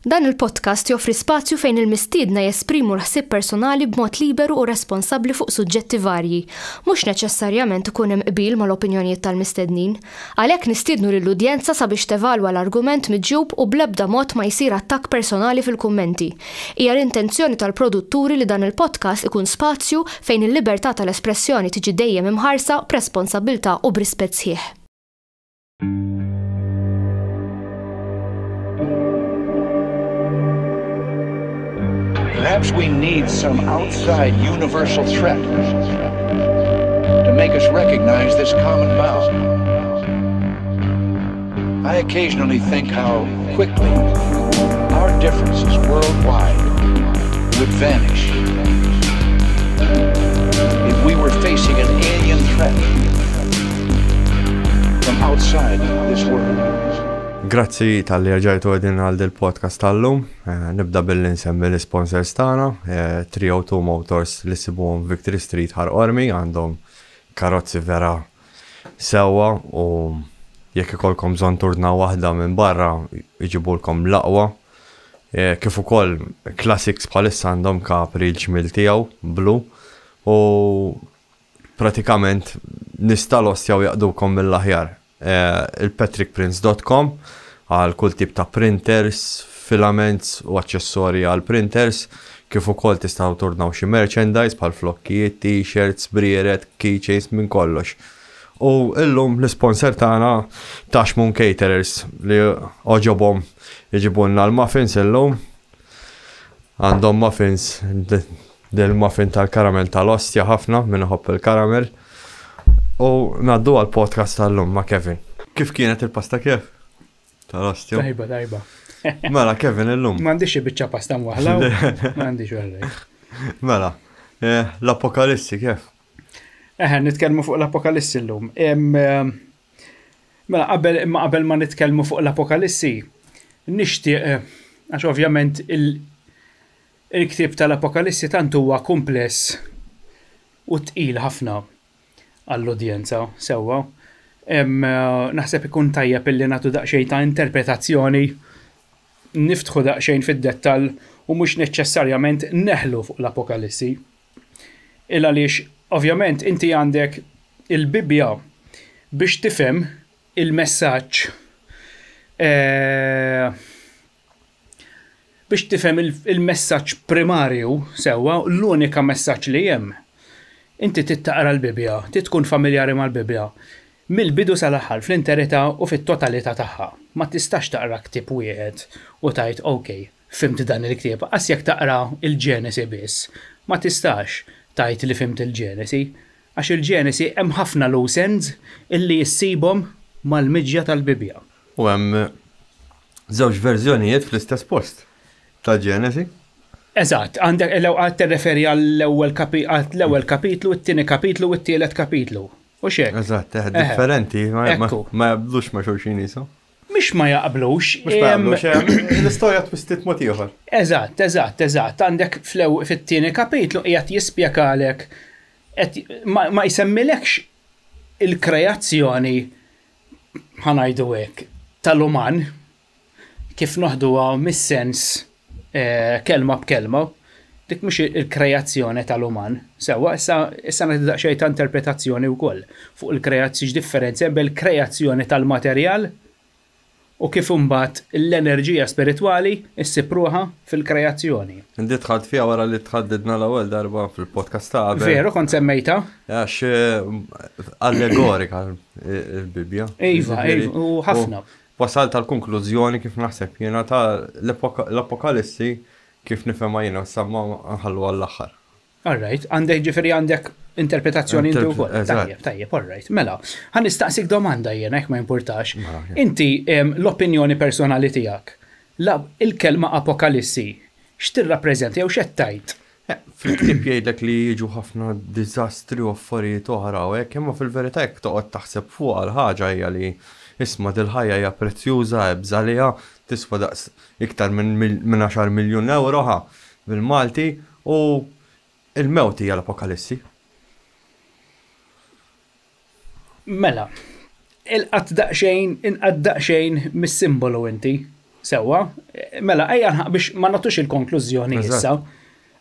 Dan il-podcast joffri spazju fejn il-mistiedna jesprimu l-ħsieb personali b'mod liberu u responsabbli fuq suġġetti varji, mhux neċessarjament ikun hemm qbil mal-opinjonijiet tal-mistednin. Għalhekk nistiednu lill-udjenza sabiex tevalwa l-argument miġjub u bl-ebda mod ma jsir attakk personali fil-kummenti. Hija l-intenzjoni tal-produtturi li dan il-podcast ikun spazju fejn il-libertà tal-espressjoni tiġi dejjem imħarsa b'responsabbiltà u b'rispett sħiħ. Perhaps we need some outside universal threat to make us recognize this common bound. I occasionally think how quickly our differences worldwide would vanish if we were facing an alien threat from outside this world. Grazzi tal-li rġajtu għedin għal del-podcast tal-lum. Nibda billi nsemmi l-sponsors tagħna, 302 Motors li sibuhom Victory Street Ħarqormi, għandhom karozzi vera sewwa u jekk ikolkom bżonn turna waħda minn barra jġibulkom l-aqwa. Kif ukoll classics bħalissa għandhom Capri l-ġmil tiegħu blu u pratikament nista' l-ostjaw jaqdukom mill-aħjar. il-patrickprince.com għal kull tip ta' printers, filaments u aċċessorji għal printers, kif ukoll tistgħu turnaw xi merchandise bħal flokkijiet, t-shirts, brieret, keychains minn kollox. U illum l-sponsor tagħna Tashmoon Caterers li oġobhom jiġibulna l-muffins illum. Għandhom muffins del-muffin tal-karamell tal-ostja ħafna minn iħobb il-karamell. U naddu għal-podcast tal-lum ma' Kevin. Kif kienet il-pasta kif? Tal-ostju? Tajba. Mela, Kevin il-lum. M'għandix biċċa pasta mwaħla, m'għandix għarrej. Mela, l-apokalissi kif? Nitkellmu fuq l-apokalissi l-lum. Mela, qabel ma nitkellmu fuq l-apokalissi, nixtieq, għax ovvjament il-ktib tal-apokalissi tant huwa kumpless u tqil ħafna għall-udjenza sewwa. Naħseb ikun tajjeb illi nagħtu daqsxejn ta' interpretazzjoni, niftħu daqsxejn fid-dettall u mhux neċessarjament neħlu fuq l-Apokalissi. Il għaliex ovvjament inti għandek il-Bibja biex tifhem il-messaġġ biex tifhem il-messaġġ primarju sewwa, l-unika messaġġ li hemm. Inti tittaqra l-Bibja, tkun familjari mal-Bibja, mill-bidu sal-aħħar fl-interità u fit-totalità tagħha. Ma tistax taqra ktieb wieħed u tajt okej, fimt dan il-ktieb, qas jekk taqra il-Ġenesi biss. Ma tistax tajt li fimt il-Ġenesi, għax il-Ġenesi hemm ħafna loose ends illi jissibhom mal-miġja tal-Bibja. U hemm żewġ verżjonijiet fl-istess post tal-Ġenesi. Eżatt, għandek l-ewwel tirreferi għall-ewwel kapitlu, it-tieni kapitlu u t-tielet kapitlu. U x'hekk. Eżatt, differenti, ma jaqblux ma' xulxin isa. Mhix ma jaqblux. L-istorja twistit mod ieħor. Eżatt. Għandek fit-tieni kapitlu qiegħed jispjegalek ma jsemmilekx il-kreazzjoni ħanajdu hekk tal-uman kif noħduha mis-sens kelma b'kelma, dik mhux il-kreazzjoni tal-uman. Sewwa issa nagħti daqsxejn ta' interpretazzjoni wkoll fuq il-kreazzjoni x'differenza bejn il-kreazzjoni tal-materjal u kif imbagħad l-enerġija spiritwali issipruha fil-kreazzjoni. Inti tħadd fiha wara li tħaddidna l-ewwel darba fil-podcast ta' qabel. Veru kont semmejta? Għax allegorika l-Bibja. Iva, u ħafna. Wasal tal-konklużjoni kif naħseb jiena ta' l-Apokalissi kif nifhemha jiena samma nħallu għall-aħħar. All right, għandek interpretazzjoni inti wkoll. Tajjeb, all right. Mela, ħan nistaqsik domanda jiena jekk ma importax. Inti l-opinjoni personali tiegħek. Il-kelma Apokalissi x'tirrappreżenta jew x'qed tgħid? Fil-ktieb jgħidlek li jiġu ħafna diżastri u affarijiet oħra u hekk imma fil-verità jekk toqgħod taħseb fuq għal-ħaġa hija li isma' dil-ħajja hija prezzjuża bżalija tiswa daqs iktar minn 10 miljun euro bil-Malti u il-mewt hija l-Apokalissi. Mela, inqad daqsxejn mis-simbolu inti. Sewa, mela, ejja biex ma natux il-konklużjoni issa.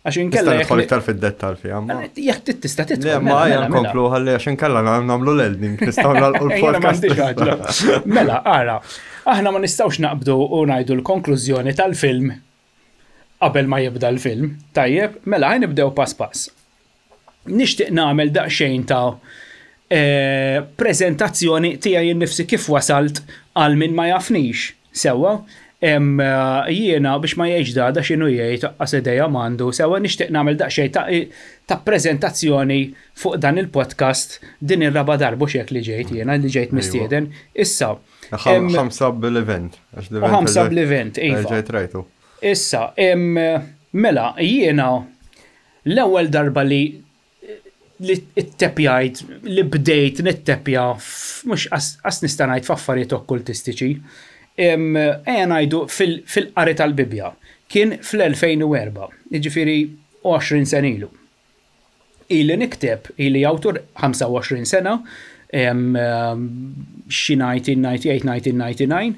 Għax inkella Nidħol iktar fid-dettal fi, għamma. Jek tista titħol. Le, ma ejja nkomplu ħalli għax inkella nagħmlu l-elding, nistgħu nagħlqu l-podcast. Mela, ara, aħna ma nistgħux naqbdu u ngħidu l-konklużjoni tal-film qabel ma jibda l-film. Tajjeb, mela ħajnibdew pass pass. Nixtieq nagħmel daqsxejn ta' preżentazzjoni tiegħi nnifsi kif wasalt għal min ma jafnix. Sewwa, jiena biex ma jgħidx da x'inhu jgħid qas idejja m'għandu, sewwa nixtieq nagħmel daqsxejn ta' preżentazzjoni fuq dan il-podcast din ir-raba darba x'hekk li ġejt jiena li ġejt mistieden. Issa. Ħamsa bil-event. Ħamsa bl-event, iva. Ġejt rajtu. Issa, mela, jiena l-ewwel darba li it-tepjajt, li bdejt nittepja, mux as nistanajt f'affarijiet okkultistiċi, ngħidu fil-qari tal-Bibja. Kien fl-2004, jiġifieri 20 sen ilu. Ili nikteb, ili awtur 25 sena, xi 1998-1999,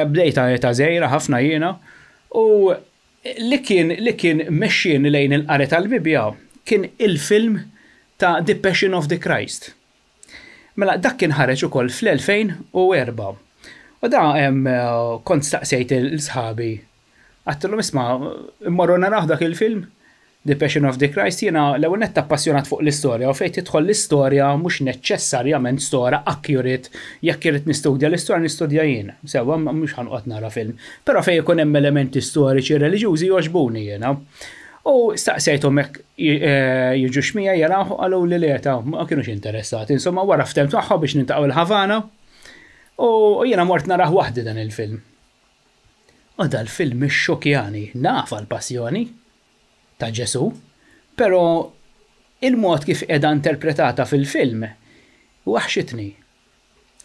bdejta ta' żejra ħafna jiena, u li kien mexxien lejn il-qari tal-Bibja kien il-film ta' The Passion of the Christ. Mela, dak kien ħareġ ukoll fl-2004. U da kont staqsejt il-sħabi. Għattilhom isma' immorru naraw dak il-film, The Passion of the Christ, jiena l-ewwel nett appassjonat fuq l-istorja u fejn tidħol l-istorja mhux neċessarjament storja accurate, jekk irid nistudja l-istorja nistudja jiena. Sewwa mhux ħanqod nara film. Però fejn ikun hemm elementi storiċi reliġjużi jogħġbuni jiena. U staqsejthom hekk jiġu xmija jaraw qalu li leta ma kienux interessati. Insomma wara ftemt magħha biex nintaqgħu l-Ħavana u jiena mort naraw waħdi dan il-film. U dal-film ix-xokjani naf għall-passjoni ta' Ġesu, però il-mod kif qiegħda interpretata fil-film waħxitni.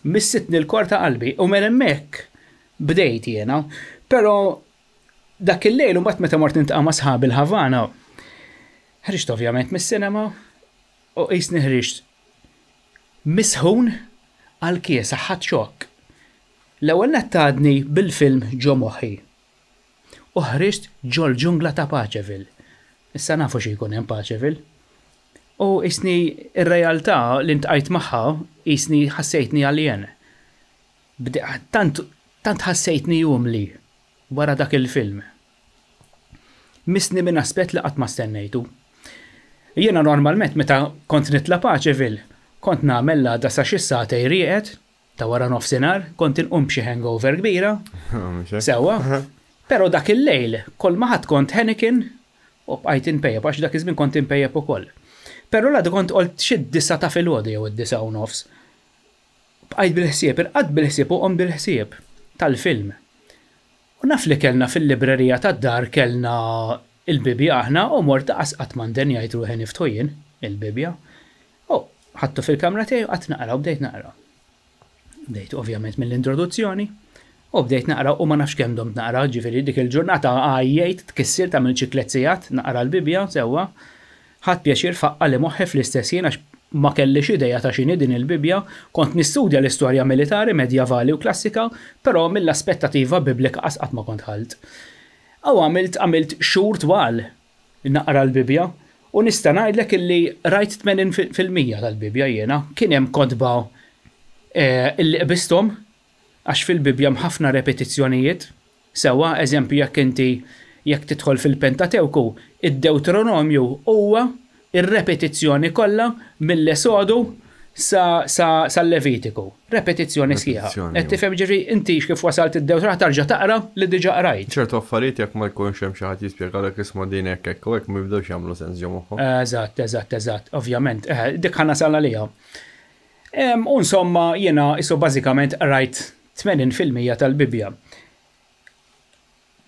Missitni l-kor ta' qalbi u minn hemmhekk bdejt jiena, però dak il-lejl mbagħad meta mort niltaqa' ma' sħabi l-Ħavana, ħriġt ovvjament mis-sinema u qisni ħriġt misħun għal kiesa ħadd xokk. L-ewwel nattadni bil-film ġo moħħi. U ħriġt ġol ġungla ta' Paċeville. Issa nafu xi jkun hemm Paċeville. U qisni r-realtà li ntqajt magħha qisni ħassejtni għalien. Tant ħassejtni jumli wara dak il-film. Misni minn aspett li qatt ma stennejtu. Jiena normalment meta kont nitla' Paċeville, kont nagħmel da sa xi sagħtej rieqed ta' wara nofsinhar, kont inqum b'xi hangover kbira. Sewwa. Però dak il-lejl kol ma ħadd kont Heineken u bqajt inpejjeb għax dak iż-żmien kont inpejjeb ukoll. Però la kont qolt xi d-disa ta' filgħodu jew id-disa u nofs. Bqajt bil-ħsieb, irqad bil-ħsieb u qom bil-ħsieb tal-film. U naf li kellna fil-librerija tad-dar kellna il-Bibja aħna u mort qatt m'għanden jgħid ruħi niftħu jien il-Bibja. U ħadtu fil-kamra tiegħi u qatt naqra u bdejt naqra. Bdejt ovvjament mill-introduzzjoni u bdejt naqra u ma nafx kemm domt naqra, ġifieri dik il-ġurnata għajjejt tkissir tagħmel ċiklezzijat naqra l-Bibja sewwa. Ħadd pjaċir faqqa li moħħi fl-istess jien għax ma kellix idea ta' x'inhi din il-Bibja, kont nistudja l-istorja militari medjevali u klassika, però mill-aspettativa biblika qatt ma kont ħalt. Aw għamilt xhur twal naqra l-Bibja u nista' ngħidlek illi rajt 80% tal-Bibja jiena, kien hemm kotba illi qbisthom għax fil-Bibja ħafna repetizzjonijiet. Sewwa eżempju jekk tidħol fil-Pentatewku, id-Deuteronomju huwa ir-repetizzjoni kollha mill-Esodu sal-Levitiku. Repetizzjoni sħiħa. Qed tifhem ġifieri inti kif wasalt id-Deuteronomju tarġa' taqra li diġà qrajt. ċertu affarijiet jekk ma jkunx hemm xi ħadd jispjegalek isma' din hekk u hekk ma jibdewx jagħmlu sens ġo moħħhom. Eżatt, ovvjament. Dik ħanna sal għaliha. U insomma jiena isu bażikament rajt 80% tal-Bibja.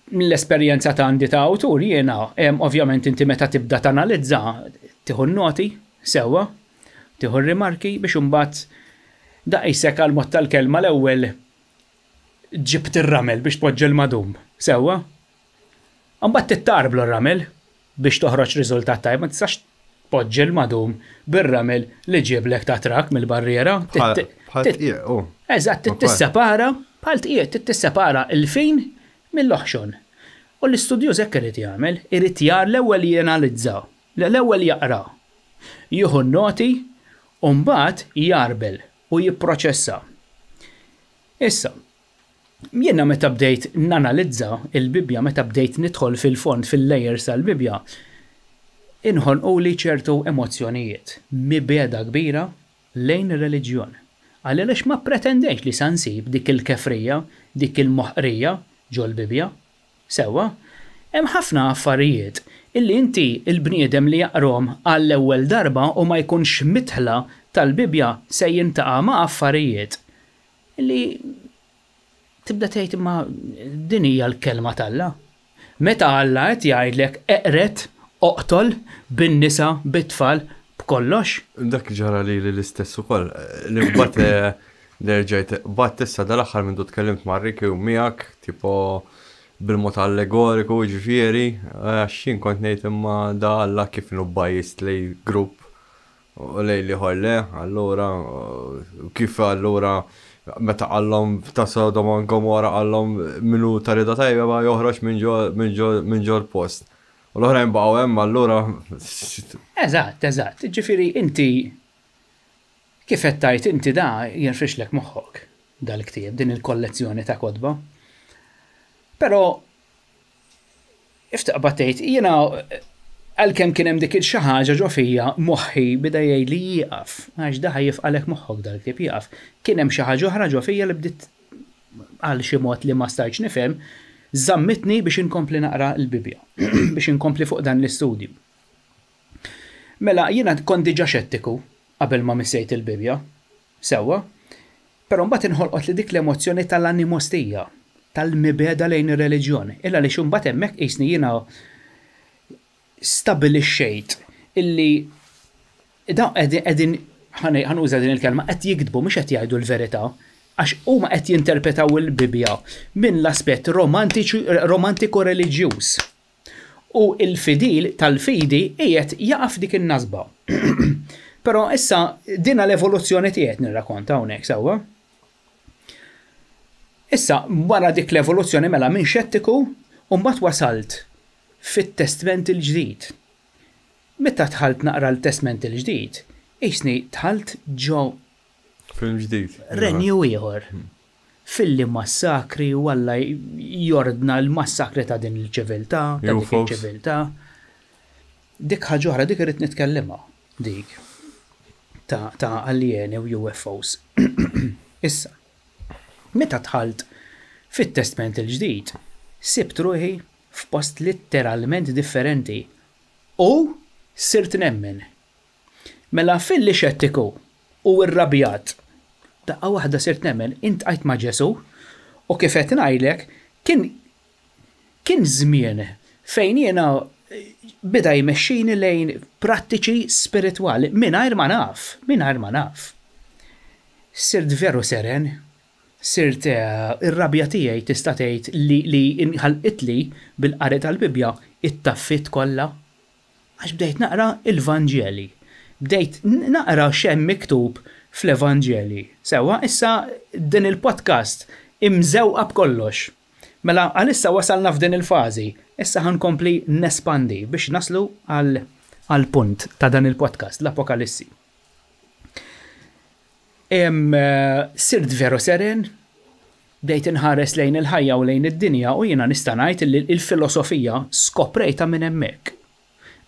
Mill-esperjenza ta' għandi ta' awtur jiena, ovvjament inti meta tibda tanalizza tieħu noti sewwa, tieħu rimarki biex imbagħad daqisek għal mod tal-kelma l-ewwel ġibt ir-ramel biex tpoġġi l-madum sewwa. Imbagħad tittarblu r-ramel biex toħroġ riżultat tajb, ma tistax tpoġġi l-madum bir-ramel li ġieblek ta' trak mill-barriera. Eżatt, tissepara bħal tqiegħed tissepara il-fejn mill-oħxon. U l-istudjuż hekk irid jagħmel, irid jar l-ewwel jenalizza, l-ewwel jaqra. Jieħu noti u mbagħad jarbel u jipproċessa. Issa, jiena meta bdejt nanalizza il-Bibja, meta bdejt nidħol fil-fond fil-layers tal-Bibja, inħolquli ċertu emozzjonijiet, mibeda kbira lejn ir-reliġjon. Għaliex ma pretendejx li sansib dik il-kefrija, dik il-moħqrija ġol Bibja. Sewa, hemm ħafna affarijiet illi inti il-bniedem li jaqrom għall-ewwel darba u ma jkunx mitħla tal-Bibja se jintaqa' ma' affarijiet illi tibda tgħid imma din hija l-kelma tal-Alla. Meta Alla qed jgħidlek eqret, oqtol, bin-nisa, bit-tfal, b'kollox. Dak ġara li l-istess ukoll. Li mbagħad nerġajt mbagħad issa dal-aħħar minn tkellimt ma' Riki u miegħek tipo bil-mod allegoriku ġifieri, għaxin kont ngħid imma da Alla kif inhu bajjist lej grupp u lej li ħolle, allura kif allura meta qallhom ta' Sodoma u Gomorra qallhom minnu ta' rida tajba joħroġ minn ġol post. U l-oħrajn baqgħu hemm allura. Eżatt. Ġifieri inti kif qed tgħid inti da jinfrixlek moħħok dal-ktieb din il-kollezzjoni ta' kotba. Però iftaqba tgħid jiena għalkemm kien hemm dik xi ħaġa ġo fija moħħi bida jgħid li jieqaf, għax da ħajjifqalek moħħok dal-ktieb jieqaf. Kien hemm xi ħaġa oħra ġo fija li bdiet għal xi mod li ma stajtx nifhem, żammitni biex inkompli naqra l-Bibja, biex inkompli fuq dan l-istudju. Mela jiena kont diġà xettiku qabel ma missejt il-Bibja, sewwa, però mbagħad inħolqot li dik l-emozzjoni tal-animostija, tal-mibeda lejn ir-reliġjoni. Illa li xumbat hemmhekk qisni jiena stabilixxejt illi dawn qegħdin ħanuża din il-kelma qed jikdbu mhux qed jgħidu l-verità għax huma qed jinterpretaw il-Bibja minn l-aspett romantiku reliġjuż. U l-fidil tal-fidi qiegħed jaqaf dik in-nasba. Però issa din l-evoluzzjoni tiegħek nirrakkonta hawnhekk sewwa. Issa, wara dik l-evoluzzjoni mela minn xettiku u mbagħad wasalt fit-Testament il-ġdid. Meta tħalt naqra l-Testament il-ġdid, isni tħalt ġo film ġdid. Renju ieħor. Filli massakri u Alla jordna l-massakri ta' din il-ċiviltà, ta' dik il-ċiviltà. Dik ħaġa oħra dik irid nitkellimha dik ta' alieni u UFOs. Issa, meta tħalt fit-Testament il-ġdid, sibt ruħi f'post litteralment differenti u sirt nemmen. Mela filli xettiku u rrabjat daqqa waħda sirt nemmen int qajt ma' Ġesu u kif qed ngħidlek kien żmien fejn jiena bida jmexxini lejn prattiċi spiritwali mingħajr ma naf. Sirt veru seren. Sirt ir-rabja tiegħi tista' tgħid li inħalqitli bil-qari tal-Bibja it-taffit kollha għax bdejt naqra l-Vanġeli. Bdejt naqra xemm miktub fl-Evanġeli. Sewwa issa din il-podcast imżewqa b'kollox. Mela għalissa wasalna f'din il-fażi. Issa ħankompli nespandi biex naslu għal punt ta' dan il-podcast, l-Apokalissi. Sirt veru seren, bdejt inħares lejn il-ħajja u lejn id-dinja u jiena nista' ngħid li l-filosofija skoprejta minn hemmhekk.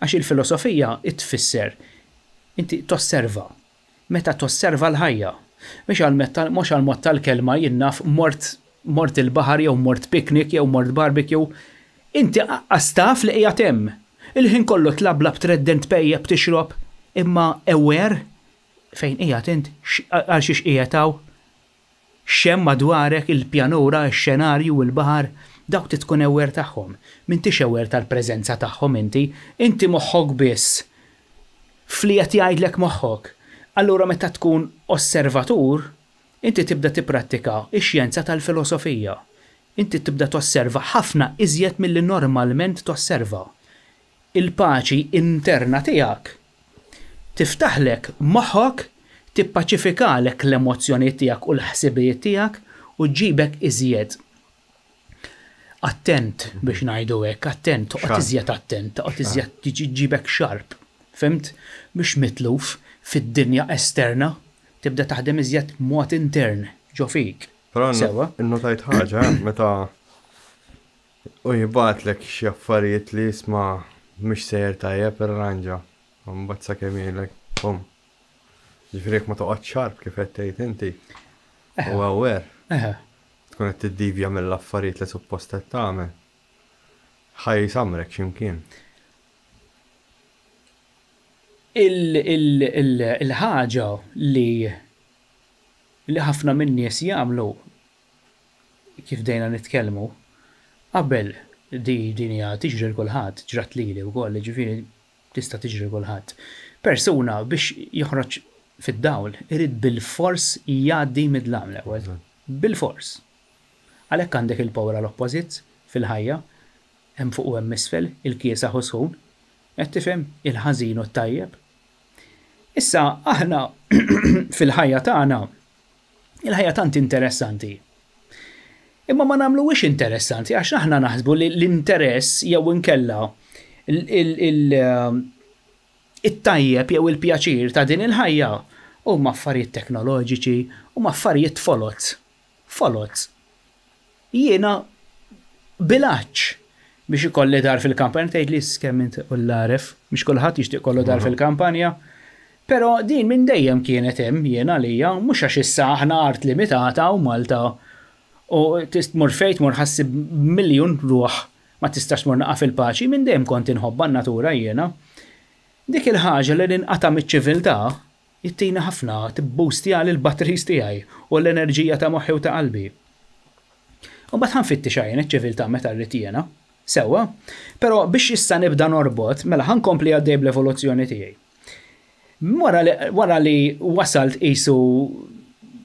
Għax il-filosofija tfisser inti tosserva. Meta tosserva l-ħajja, mhux għal-mod tal-kelma jinnaf mort il-baħar jew mort piknik jew mort barbecue, inti qastaf li qiegħed hemm. Il-ħin kollu tlablab treddent pejjeb tixrob imma aware fejn qiegħed int għal xiex qiegħed xem madwarek il-pjanura, x-xenarju u l-baħar, dawk titkun aware tagħhom. M'intix aware tal-preżenza tagħhom inti moħħok biss. Fliet jgħidlek moħħok. Allura meta tkun osservatur, inti tibda tipprattika x-xjenza tal-filosofija. Inti tibda tosserva ħafna iżjed milli normalment tosserva. Il-paċi interna tiegħek tiftaħlek moħħok, tippaċifikalek l-emozzjonijiet tiegħek u l-ħsibijiet tiegħek u ġibek iżjed. attent biex ngħidu hekk, attent, toqgħod iżjed attent, toqgħod iżjed ġibek sharp. Fimt? Biex mitluf fid-dinja esterna tibda taħdem iżjed mod intern ġo fik. Però innotajt ħaġa meta u jibatlek xi affarijiet li jisma' mhux sejjer tajjeb irranġa. Mbagħad sakemm jgħidlek bum. Ġifieri ma toqgħodx sharp kif qed tgħid inti. U aware. Tkun qed tiddivja mill-affarijiet li suppost qed tagħmel. Ħaj samrek x'imkien. Il-ħaġa li ħafna min nies jagħmlu kif dejna nitkellmu qabel din hija tiġri kulħadd, ġrat lili wkoll, ġifieri tista' tiġri kulħadd. Persuna biex joħroġ fid-dawl irid bil-fors jgħaddi mid-dlam l-ewwel. Bil-fors. Għalhekk għandek il-power opposites fil-ħajja, hemm fuq u hemm isfel, il-kiesa ħusħun, qed tifhem il-ħażin u t-tajjeb. Issa aħna fil-ħajja tagħna il-ħajja tant interessanti. Imma ma nagħmluwix interessanti għax aħna naħsbu li l-interess jew inkella it-tajjeb jew il-pjaċir ta' din il-ħajja huma affarijiet teknoloġiċi huma affarijiet folots. Jiena bilanċ biex ikolli dar fil-kampanja tgħid li skemm inti l-aref, mhux kulħadd jixtieq kollu dar fil-kampanja. Però din minn dejjem kienet hemm jiena għalija mhux għax issa aħna art limitata u Malta u tmur fejn tmur ħassib miljun ruħ ma tistax tmur naqa' fil-paċi minn dejjem kont inħobba n-natura jiena. Dik il-ħaġa li ninqata' miċ-ċiviltà jittina ħafna tibboostja lill-batteries tiegħi u l-enerġija ta' moħħi u ta' qalbi. U mbagħad ħanfittex għajn iċ-ċiviltà meta rrid jiena. Sewwa, però biex issa nibda norbot mela ħankompli għaddej bl-evoluzzjoni tiegħi. Wara li wasalt qisu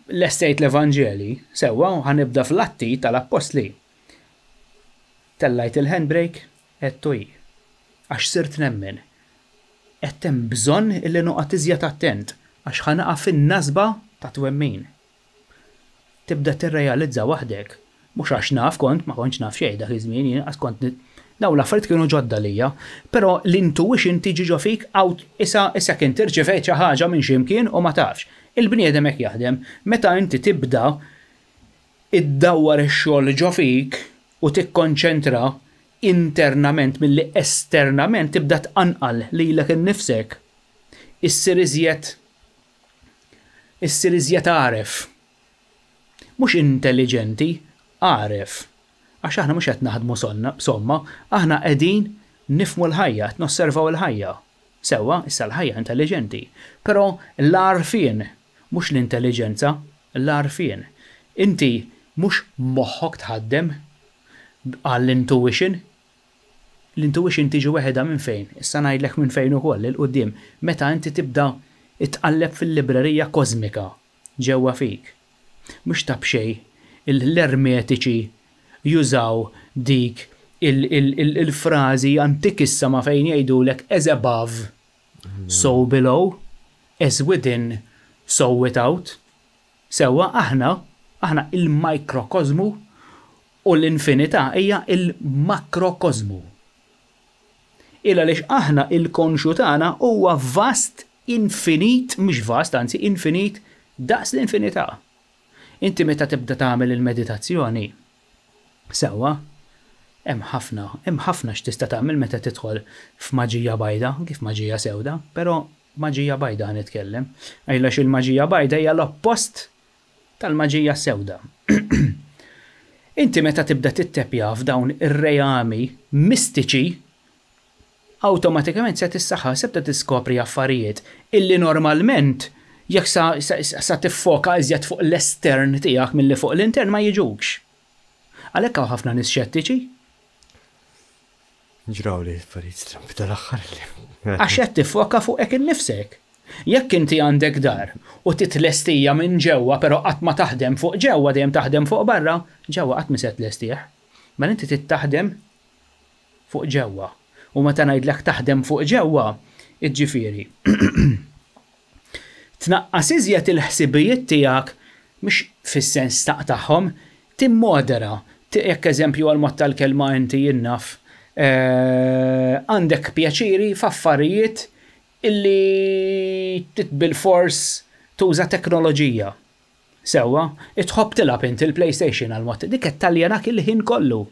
l-estejt l-Evanġeli, sewwa ħanibda fl-atti tal-Apostli. Tellajt il-handbrake qed hi. Għax sirt nemmen. Qed hemm bżonn illi noqgħod iżjed attent għax ħanaqa' fin-nasba ta' twemmin. Tibda tirrealizza waħdek. Mhux għax naf ma kontx naf xejn dak iż-żmien jien għas kont daw l-affarijiet kienu ġodda lija, però l-intuition tiġi ġo fik issa kien tirċevejt xi ħaġa minn x'imkien u ma tafx. Il-bniedem hekk jaħdem, meta inti tibda iddawwar ix-xogħol ġo fik u tikkonċentra internament milli esternament tibda tqanqal lilek innifsek. Issir iżjed għaref. Mhux intelligenti, għaref. Għax aħna mhux qed naħdmu somma, aħna qegħdin nifmu l-ħajja, nosservaw il-ħajja. Sewwa, issa l-ħajja intelligenti. Però l-għarfien, mhux l-intelligenza, l-għarfien. Inti mhux moħħok tħaddem għall-intuition. L-intuition tiġi weħeda minn fejn. Issa ngħidlek minn fejn ukoll il-qudiem. Meta inti tibda tqalleb fil-librerija kosmika ġewwa fik. Mhux tab xejn l-ermetiċi jużaw dik il-frażi antikissa ma fejn jgħidulek as above, so below, as within, so without. Sewwa aħna il-mikrokosmu u l-infinità hija il-makrokozmu. Illa lix aħna il-konxu tagħna huwa vast infinit, mhux vast, anzi infinit daqs l-infinità. Inti meta tibda tagħmel il-meditazzjoni, sewwa, hemm ħafna x'tista' tagħmel meta tidħol f'maġija bajda, kif maġija sewda, però maġija bajda nitkellem. Għax il-maġija bajda hija l-oppost tal-maġija sewda. Inti meta tibda tittepja f'dawn ir-rejami mistiċi, awtomatikament se tissaħħa sebda tiskopri affarijiet illi normalment jekk sa tiffoka iżjed fuq l-estern tiegħek milli fuq l-intern ma jiġux. Għalhekk hawn ħafna nies xettiċi. Ġraw li affarijiet strambi tal-aħħar li. Għax qed tiffoka fuq hekk innifsek. Jekk inti għandek dar u titlestija minn ġewwa però qatt ma taħdem fuq ġewwa dejjem taħdem fuq barra, ġewwa qatt miset lestih. Ma inti tittaħdem fuq ġewwa. U meta ngħidlek taħdem fuq ġewwa, iġġifieri. Tnaqqas iżjed il-ħsibijiet tiegħek mhux fis-sens taqtaħħom, timmodera, jekk eżempju għal mod tal-kelma inti jinnaf, għandek pjaċiri f'affarijiet illi bil-fors tuża teknoloġija. Sewwa, itħobb tilab inti il-PlayStation għal mod dik qed taljanak il-ħin kollu.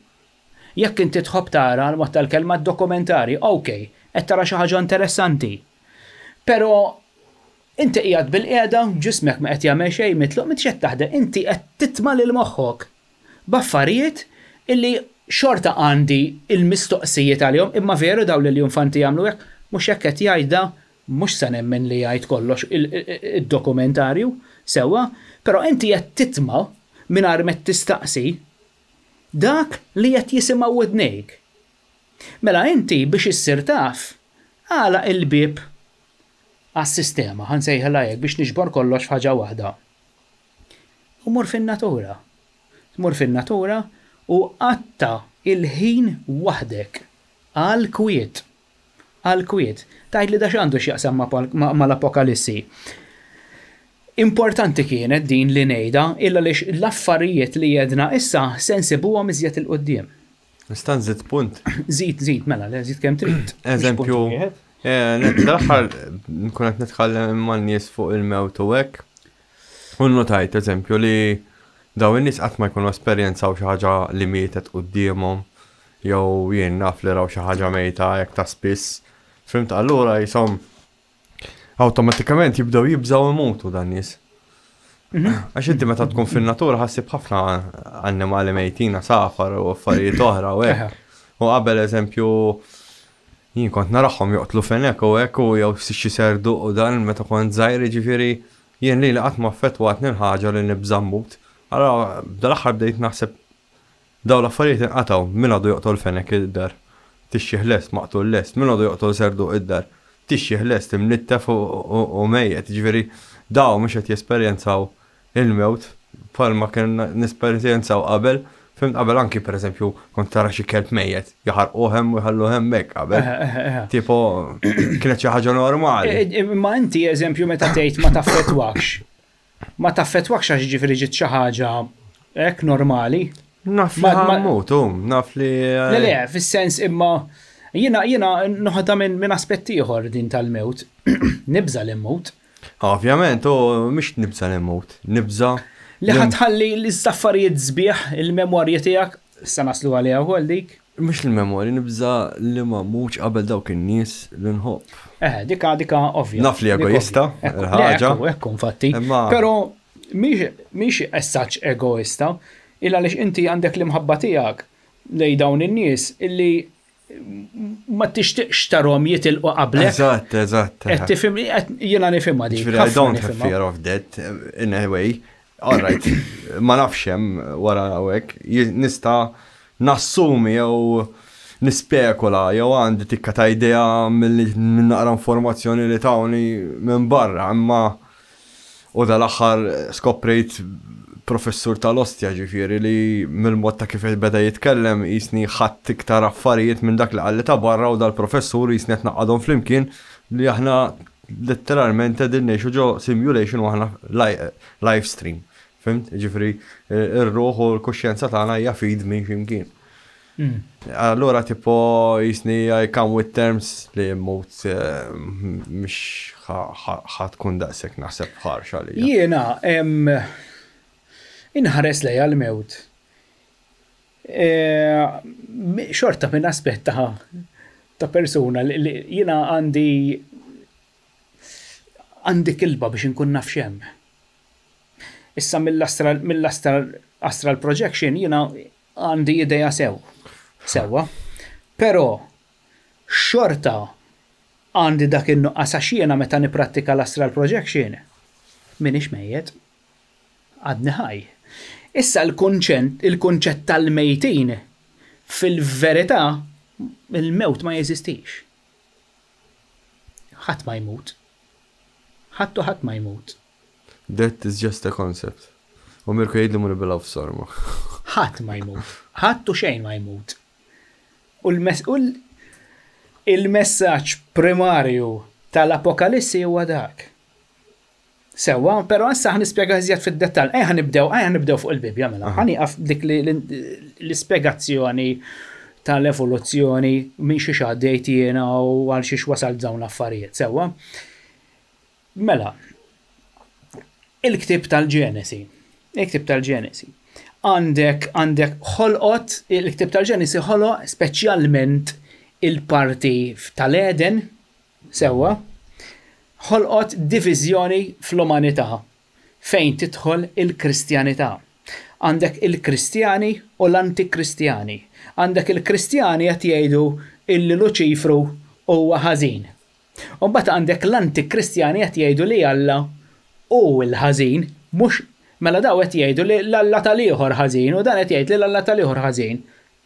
Jekk inti tħobb tara għal mod tal-kelma dokumentari, okej, qed tara xi ħaġa interessanti. Però inti qiegħed bil-qiegħda ġismek ma qed jagħmel xejn mitluq m'intix qed taħdem, inti qed titma' lil moħħok b'affarijiet illi xorta għandi il-mistoqsijiet għalihom, imma veru daw li l-infanti jagħmlu hekk, mhux hekk qed jgħidha, mhux se nemmen li jgħid kollox id-dokumentarju sewwa, però inti qed titma' mingħajr ma tistaqsi dak li qed jisimgħu widnejk. Mela inti biex issir taf, għala il-bib għas-sistema, ħansejħilha hekk biex niġbor kollox f'ħaġa waħda. U mur fin-natura. Mur fin-natura u qatta il-ħin waħdek għal-kwiet. Għal-kwiet. Tajt li da x'għandu x'jaqsam mal-apokalissi. Importanti kienet din li ngħidha illa lix l-affarijiet li jedna issa se nsibuhom iżjed il-qudiem. Nistan zid punt. Zid, mela, zid kemm trid. Eżempju, dal-aħħar nkun qed nitkellem man-nies fuq il-mewt u hekk. U notajt eżempju li daw in-nies qatt ma jkunu esperjenzaw xi ħaġa li mietet qudiemhom jew jien naf li raw xi ħaġa mejta jekk ta' spiss. Fimt allura jisom awtomatikament jibdew jibżgħu imutu dan nies. Għax inti meta tkun fin-natura ħassib ħafna annimali mejtina safar u affarijiet oħra u hekk. U qabel eżempju jien kont narahom joqtlu fenek u hekk u jew xi serdu u dan meta kont żgħir jiġifieri jien li qatt ma ffettwatni l-ħaġa li nibżammut. Allora dal-aħħar bdejt naħseb daw l-affarijiet inqataw min għadu joqtol fenek id-dar. Tixjih lest maqtul lest, min għadu joqtol serdu id-dar. Tixjih lest imnittef u mejjet, ġifieri daw mhux qed jesperjenzaw il-mewt bħalma kien nesperjenzaw qabel. Fimt qabel anki pereżempju kont tara xi kelb mejjed jaħarqu hemm u jħallu hemmhekk qabel. Tipo kienet xi ħaġa normali. Ma inti eżempju meta tgħid ma taffettwakx. Ma taffettwakx għax ġifieri ġiet xi ħaġa hekk normali. Naf li ħammut, naf li. Le, fis-sens imma jiena noħodha minn aspett ieħor din tal-mewt. Nibża l-immut. Ovvjament, mhix nibża l-immut, nibża li ħatħalli l-istaffarijiet zbieħ il-memorja tiegħek issa naslu għaliha wkoll dik. Mhux il-memorja nibża li ma mhux qabel dawk in-nies li nħobb. Dika ovvja. Naf li egoista il-ħaġa. Ekku infatti. Però mhix essaċ egoista, illa għaliex inti għandek l-imħabba tiegħek lejn dawn in-nies illi ma tixtieqx tarhom jitilqu qablek. Eżatt. Qed tifhem jiena nifhimha dik. I don't have fear of death in a way. All right, ma nafx hemm wara hekk, nista' nassumi jew nispekula jew għandi tikka ta' idea minn naqra informazzjoni li tawni minn barra, imma u dal-aħħar skoprejt professur tal-ostja ġifieri li mill-mod ta' kif beda jitkellem jisni ħadd iktar affarijiet minn dak li qalli ta' barra u dal-professur jisni qed naqgħodhom flimkien li aħna letteralment qegħdin ngħixu ġo simulation u aħna live stream. Fimt? Ġifri, ir-ruħ u l-kuxjenza tagħna hija feed minn x'imkien. Allura tipo jisni I come with terms li mmut mhux ħatkun daqshekk naħseb ħarxa li. Jiena inħares lejha l-mewt. Xorta minn aspett ta' persuna li jiena għandi kilba biex inkun naf x'hemm. Issa mill-astral projection jiena għandi idea sewwa. Però xorta għandi dak in-nuqqas għax jiena meta nipprattika l-astral projection m'iniex mejjed. Għadni ħaj. Issa il-kunċett tal-mejtin fil-verità il-mewt ma jeżistix. Ħadd ma jmut. Ħadd ma jmut. That is just a concept. U Mirko jgħidli mur bil f'sorma. Ħadd ma jmut. Ħadd u xejn ma jmut. U il-messaġġ primarju tal-Apokalissi huwa dak. Sewa, pero issa ħnispjega iżjed fid-dettall. Ħanibdew fuq il-Bibja mela. Ħaniqaf dik l-ispjegazzjoni tal-evoluzzjoni minn xi għaddejt jiena u għal xiex wasal dawn l-affarijiet. Sewa. Mela, il-ktib tal-Ġenesi. Il-ktib tal-Ġenesi. Għandek ħolqot, il-ktib tal-Ġenesi ħoloq speċjalment il-parti tal-Eden, sewa, ħolqot diviżjoni fl-umanità fejn tidħol il-Kristjanità. Għandek il-Kristjani u l-Antikristjani. Għandek il-Kristjani qed jgħidu illi Luċifru huwa ħażin. U mbagħad għandek l-Antikristjani qed jgħidu li Alla hu l-ħażin, mhux mela daw qed jgħidu li l-Alla tal-ieħor ħażin u dan qed jgħid li l-Alla tal-ieħor ħażin.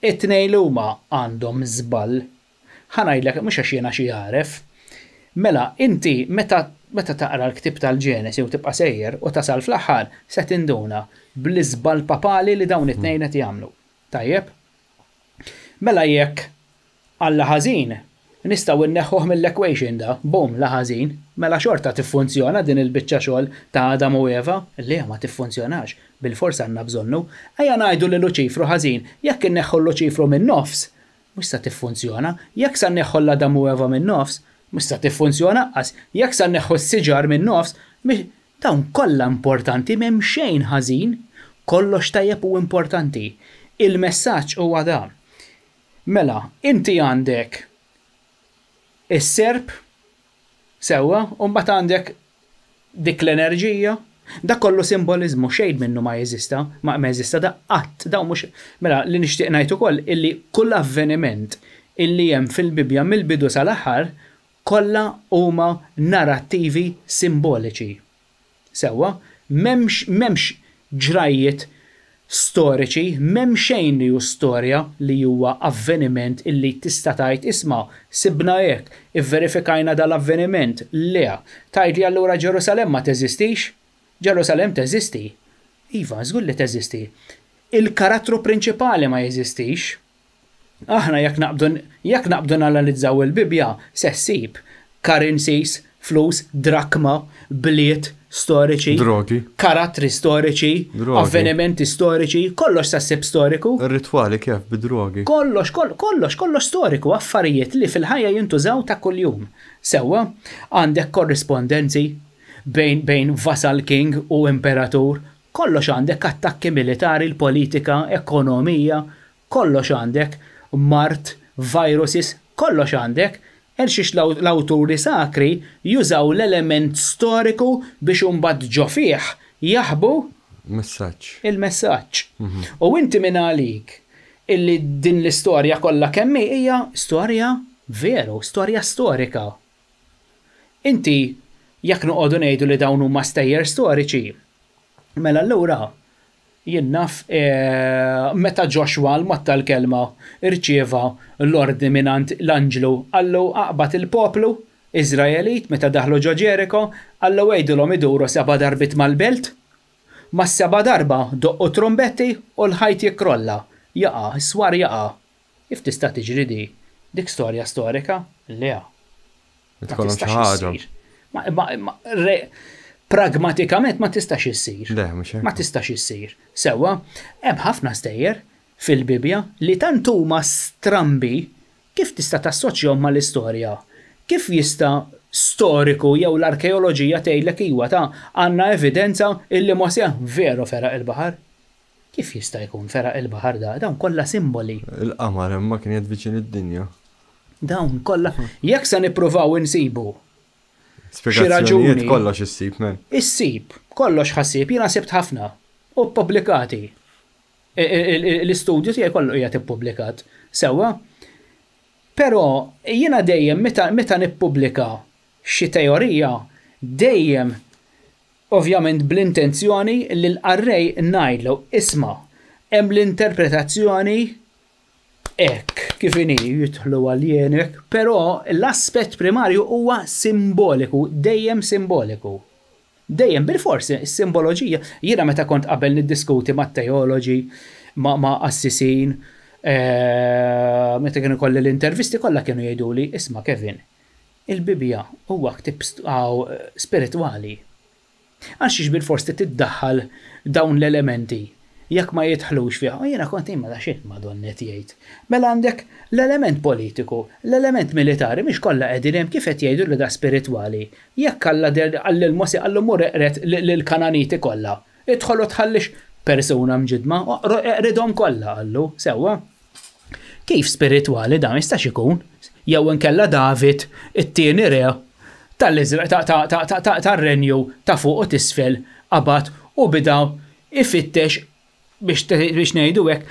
It-tnejn huma għandhom żball. Ħanajdlek mhux għax jiena xi jaref. Mela, inti meta taqra l-ktib tal-Ġenesi u tibqa' sejjer u tasal fl-aħħar se tinduna bl-iżball papali li dawn it-tnejn qed jagħmlu. Tajjeb? Mela jekk Alla ħażin nistgħu nneħħuh mill-equation da, boom la ħażin, mela xorta tiffunzjona din il-biċċa xogħol ta' Adam u Eva, li ma tiffunzjonax, bil-forsa għandna bżonnu, ejja ngħidu li Luċifru ħażin, jekk inneħħu Luċifru min-nofs, mhux se tiffunzjona, jekk se nneħħu Adam u Eva min-nofs, mhux se tiffunzjona qas, jekk se nneħħu s-siġar min-nofs, dawn kollha importanti m'hemm xejn ħażin, kollox tajjeb u importanti. Il-messaġġ huwa dan. Mela, inti għandek is-serb sewwa u mbagħad għandek dik l-enerġija, dak kollu simboliżmu xejn minnu ma jeżista, ma jeżista da qatt, dawn mhux mela li nixtieq ngħid ukoll illi kull avveniment illi hemm fil-Bibja mill-bidu sal-aħħar kollha huma narrattivi simboliċi. Sewwa, m'hemmx ġrajiet storiċi, m'hemm xejn li hu storja li huwa avveniment illi tista' tgħid isma' sibna hekk, ivverifikajna dal-avveniment. Le, tgħid li allura Ġerusalemm ma teżistix? Ġerusalemm teżisti. Iva, żgur li teżisti. Il-karattru prinċipali ma jeżistix. Aħna jekk naqbdu nanalizzaw il-Bibja, se ssib currencies, flus, drakma, bliet storiċi, drogi, karattri storiċi, avvenimenti storiċi, kollox sa ssib storiku. Ir-ritwali kif bidrogi. Kollox storiku, affarijiet li fil-ħajja jintużaw ta' kuljum. Sewwa, għandek korrespondenzi bejn vassal king u imperatur, kollox għandek attakki militari, l-politika, ekonomija, kollox għandek mart, viruses, kollox għandek, elxiex l-awturi sakri jużaw l-element storiku biex imbagħad ġo fih jaħbu il-messaġġ. U inti minn għalik illi din l-istorja kollha kemm hija storja veru, storja storika. Inti jekk noqogħdu ngħidu li dawn huma stejjer storiċi, mela allura jien naf meta Joshua l-matta l-kelma irċieva l-ordni minant l-anġlu għallu aqbad il-poplu Iżraelit meta daħlu ġo Ġeriko għallu għejdulhom iduru 7 darbit mal-belt ma 7 darba doqqu trombetti u l-ħajt jikrolla jaqa' is-swar jaqa'. Kif tista' tiġri di? Dik storja storika? Le. Pragmatikament ma tistax issir. Ma tistax issir. Sewwa, hemm ħafna stejjer fil-Bibja li tant huma strambi kif tista' tassoċjahom mal-istorja. Kif jista' storiku jew l-arkeoloġija tgħidlek iwa ta' għandna evidenza illi Mosè veru feraq il-baħar. Kif jista' jkun feraq il-baħar da? Dawn kollha simboli. Il-qamar imma kien jgħid viċin id-dinja. Dawn kollha jekk se nippruvaw insibu spiegazzjonijiet kollox issib, men. Issib, kollox ħassib, jiena sibt ħafna u pubblikati. L-istudju tiegħi kollu qiegħed ippubblikat. Sewwa, però jiena dejjem meta nippubblika xi teorija, dejjem ovvjament bl-intenzjoni li l-qarrej ngħidlu isma' hemm l-interpretazzjoni hekk kif inhi jidħlu għaljenek, però l-aspett primarju huwa simboliku, dejjem simboliku. Dejjem bil-forsi s-simboloġija, jiena meta kont qabel niddiskuti ma' teoloġi, ma' assisin, meta kienu kolli l-intervisti kollha kienu jgħiduli, isma' Kevin, il-Bibja huwa ktib spiritwali. Għax bil-fors tiddaħħal dawn l-elementi. Jekk ma jitħlux fiha, jiena kont imma da xejn Madonna jgħid. Mela għandek l-element politiku, l-element militari mhix kollha qegħdin hemm kif qed jgħidu li da spiritwali. Jekk alla għall-Mosi għallu mur eqret lill-Kananiti kollha. Idħol u tħallix persuna mġidma, eqridhom kollha għallu, sewwa. Kif spiritwali da jistax ikun? Jew inkella David it-tieni re tar-renju ta' fuq u tisfel qabad u bidaw ifittex biex ngħidu hekk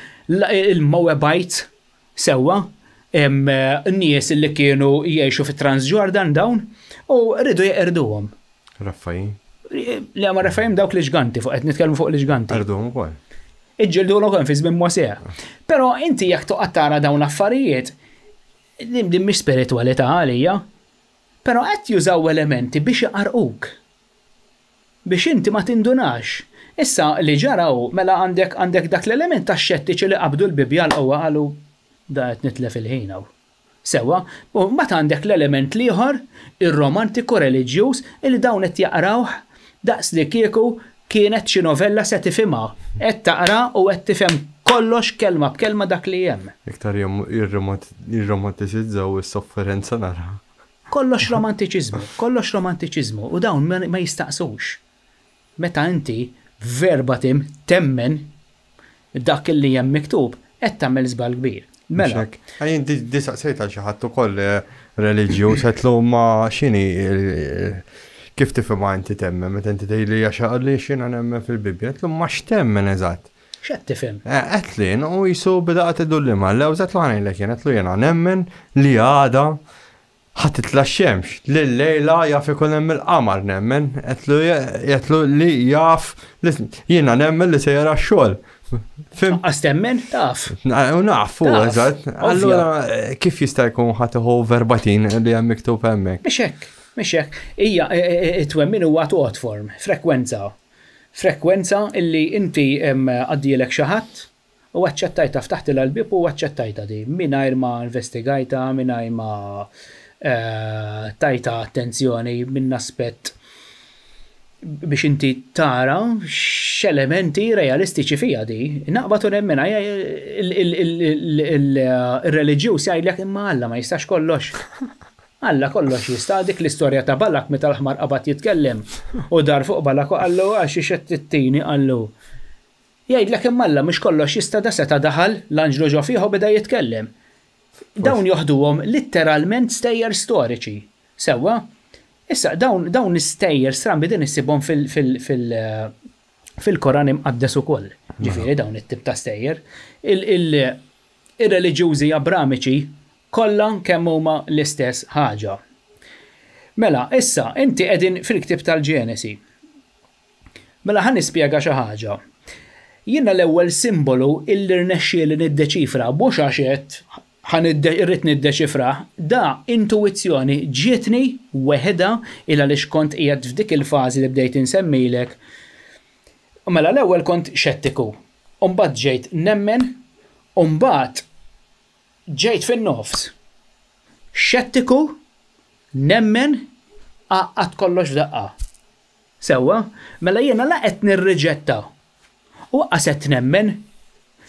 il-Moabites sewwa n-nies li kienu jgħixu fit-Transjordan dawn u rridu jeqirduhom. Raffajin. Le ma Raffajin dawk l-ġganti fuq qed nitkellmu fuq l-ġganti. Irduhom ukoll. Iġġildulhom kemm fi żmien Mosè. Però inti jekk toqgħod tara dawn l-affarijiet din mhix spiritwalità għalija. Però qed jużaw elementi biex iqarquk. Biex inti ma tindunax. Issa li ġaraw mela għandek dak l-element tax xettiċi li qabdu l-Bibja l-qawwa qalu da qed nitlef il-ħin hawn. Sewwa, u mbagħad għandek l-element liħor ir-romantiku reliġjuż li dawn qed jaqrawh daqs li kieku kienet xi novella se tifhimha. Qed taqra u qed tifhem kollox kelma b'kelma dak li hemm. Iktar jirromantisizzaw is-sofferenza nara. Kollox romantiċiżmu u dawn ma jistaqsux. Meta inti verbatim temmen dak li hemm miktub qed tagħmel żball kbir. Mela. Ħajjin disaqsejt għal xi ħadd ukoll reliġjuż qed ma x'inhi kif tifhimha inti temmen meta inti tgħidli jaxaq li x'inha nemmen fil-Bibja, qed ma x'temmen eżatt. X'qed tifhem? Qed u jisu bidaqat idullimha, lew żgħat ngħidlek jien qed jiena nemmen li għada ħatitla x-xemx, l-lejla jaf ikun hemm il-qamar nemmen, qedlu li jaf, jiena nemmen li se jara x-xogħol. Qas temmen taf. U nafu, eżatt. Allura kif jista' jkun ħatiħu verbatin li hemm miktub hemmhekk? Mhix hekk. Hija it-twemmin huwa thought form, frekwenza. Frekwenza illi inti għaddilek xi ħadd u aċċettajta ftaħt il-qalbib u aċċettajta di mingħajr ma investigajta, mingħajr ma tajta attenzjoni minn aspett biex inti tara x'elementi realistiċi fija di. Naqbad u nemmena il-reliġjuż jgħidlek imma Alla ma jistax kollox. Alla kollox jista' dik l-istorja ta' Balak meta l-ħmar qabad jitkellem u dar fuq Balak u qallu għax ixett it-tieni qallu. Jgħidlek imma Alla mhux kollox jista' da seta' daħal l-anġlu ġo fih u beda jitkellem. Dawn joħduhom literalment stejjer storiċi. Sewwa, issa dawn istejjer strambi din issibhom fil-Koran imqaddes ukoll. Ġifieri dawn it-tip ta' stejjer. Ir-reliġjużi Abramiċi kollha kemm huma l-istess ħaġa. Mela, issa inti qegħdin fil-ktieb tal-Ġenesi. Mela ħa nispjega xi ħaġa. Jiena l-ewwel simbolu illi rnexxieli niddeċifra mhux għax qed irrid niddeċifra, da intuizzjoni ġietni weħeda illa li kont qiegħed f'dik il-fażi li bdejt insemmilek. Mela l-ewwel kont xettiku. Mbagħad ġejt nemmen, u mbagħad ġejt fin-nofs. Xettiku, nemmen, għaqqat kollox f'daqqa. Sewwa, mela jiena la qed nirriġetta. U qed nemmen,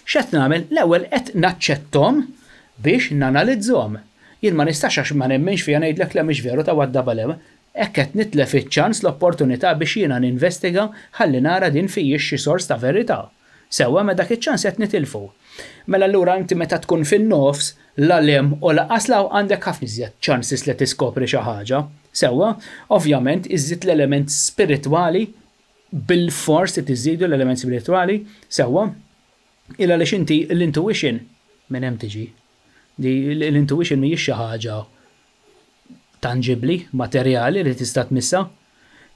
x'qed nagħmel l-ewwel qed naċċettom biex nanalizzhom. Jien ma nistax għax ma nemmenx fija ngħidlek le mhix veru ta' wadda balem, hekk qed nitlef iċ-ċans l-opportunità biex jiena ninvestiga ħalli nara din fihiex xi sors ta' verità. Sewwa ma dak iċ-ċans qed nitilfu. Mela allura inti meta tkun fin-nofs l-għalem u laqas law għandek ħafna iżjed ċansis li tiskopri xi ħaġa. Sewwa, ovvjament iżid l-element spiritwali bil-fors tiżidu l-element spiritwali, sewwa, illa li inti l-intuition minn hemm tiġi. L-intuition mhijiex xi ħaġa tangibli, materjali li tista' tmissa.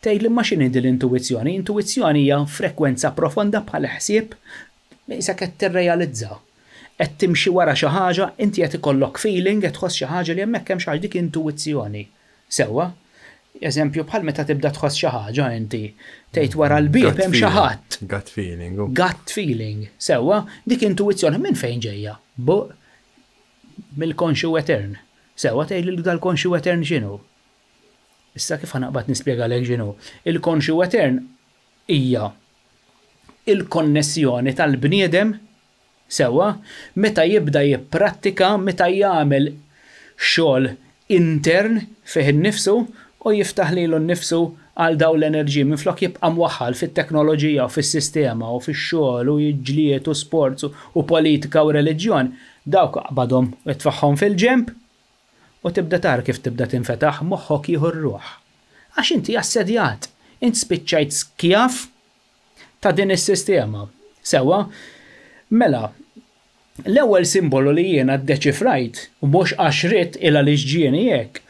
Tgħidli ma x'inhi l-intuizzjoni? Intuizzjoni hija frekwenza profonda bħal ħsieb isa qed tirrealizza. Qed timxi wara xi ħaġa, inti qed ikollok feeling qed tħoss xi ħaġa li hemmhekk hemm xi dik intuizzjoni. Sewwa, eżempju bħal meta tibda tħoss xi ħaġa inti tgħid wara l-bieb hemm xi ħadd. Gut feeling. Gut feeling. Sewwa, dik intuizzjoni minn fejn ġejja? Mill-konxu etern. Sewwa tgħidli dal-konxu etern x'inhu? Issa kif ħanaqbad nispjega lek ġinu. Il-konxu etern hija il-konnessjoni tal-bniedem sewa meta jibda jipprattika, meta jagħmel xogħol intern fih innifsu u jiftaħ lilu nnifsu għal daw l-enerġija minflok jibqa' mwaħħal fit-teknoloġija u fis-sistema u fix-xogħol u jiġliet u sports u politika u reliġjon, dawk qabadhom itfaħħhom fil-ġemp u tibda tara kif tibda tinfetaħ moħħok jieħu r-ruħ. Għax inti assedjat, int spiċċajt skjaf ta' din is-sistema. Sewa, mela, l-ewwel simbolu li jiena ddeċifrajt u mhux għax ridt il għaliex ġieni hekk.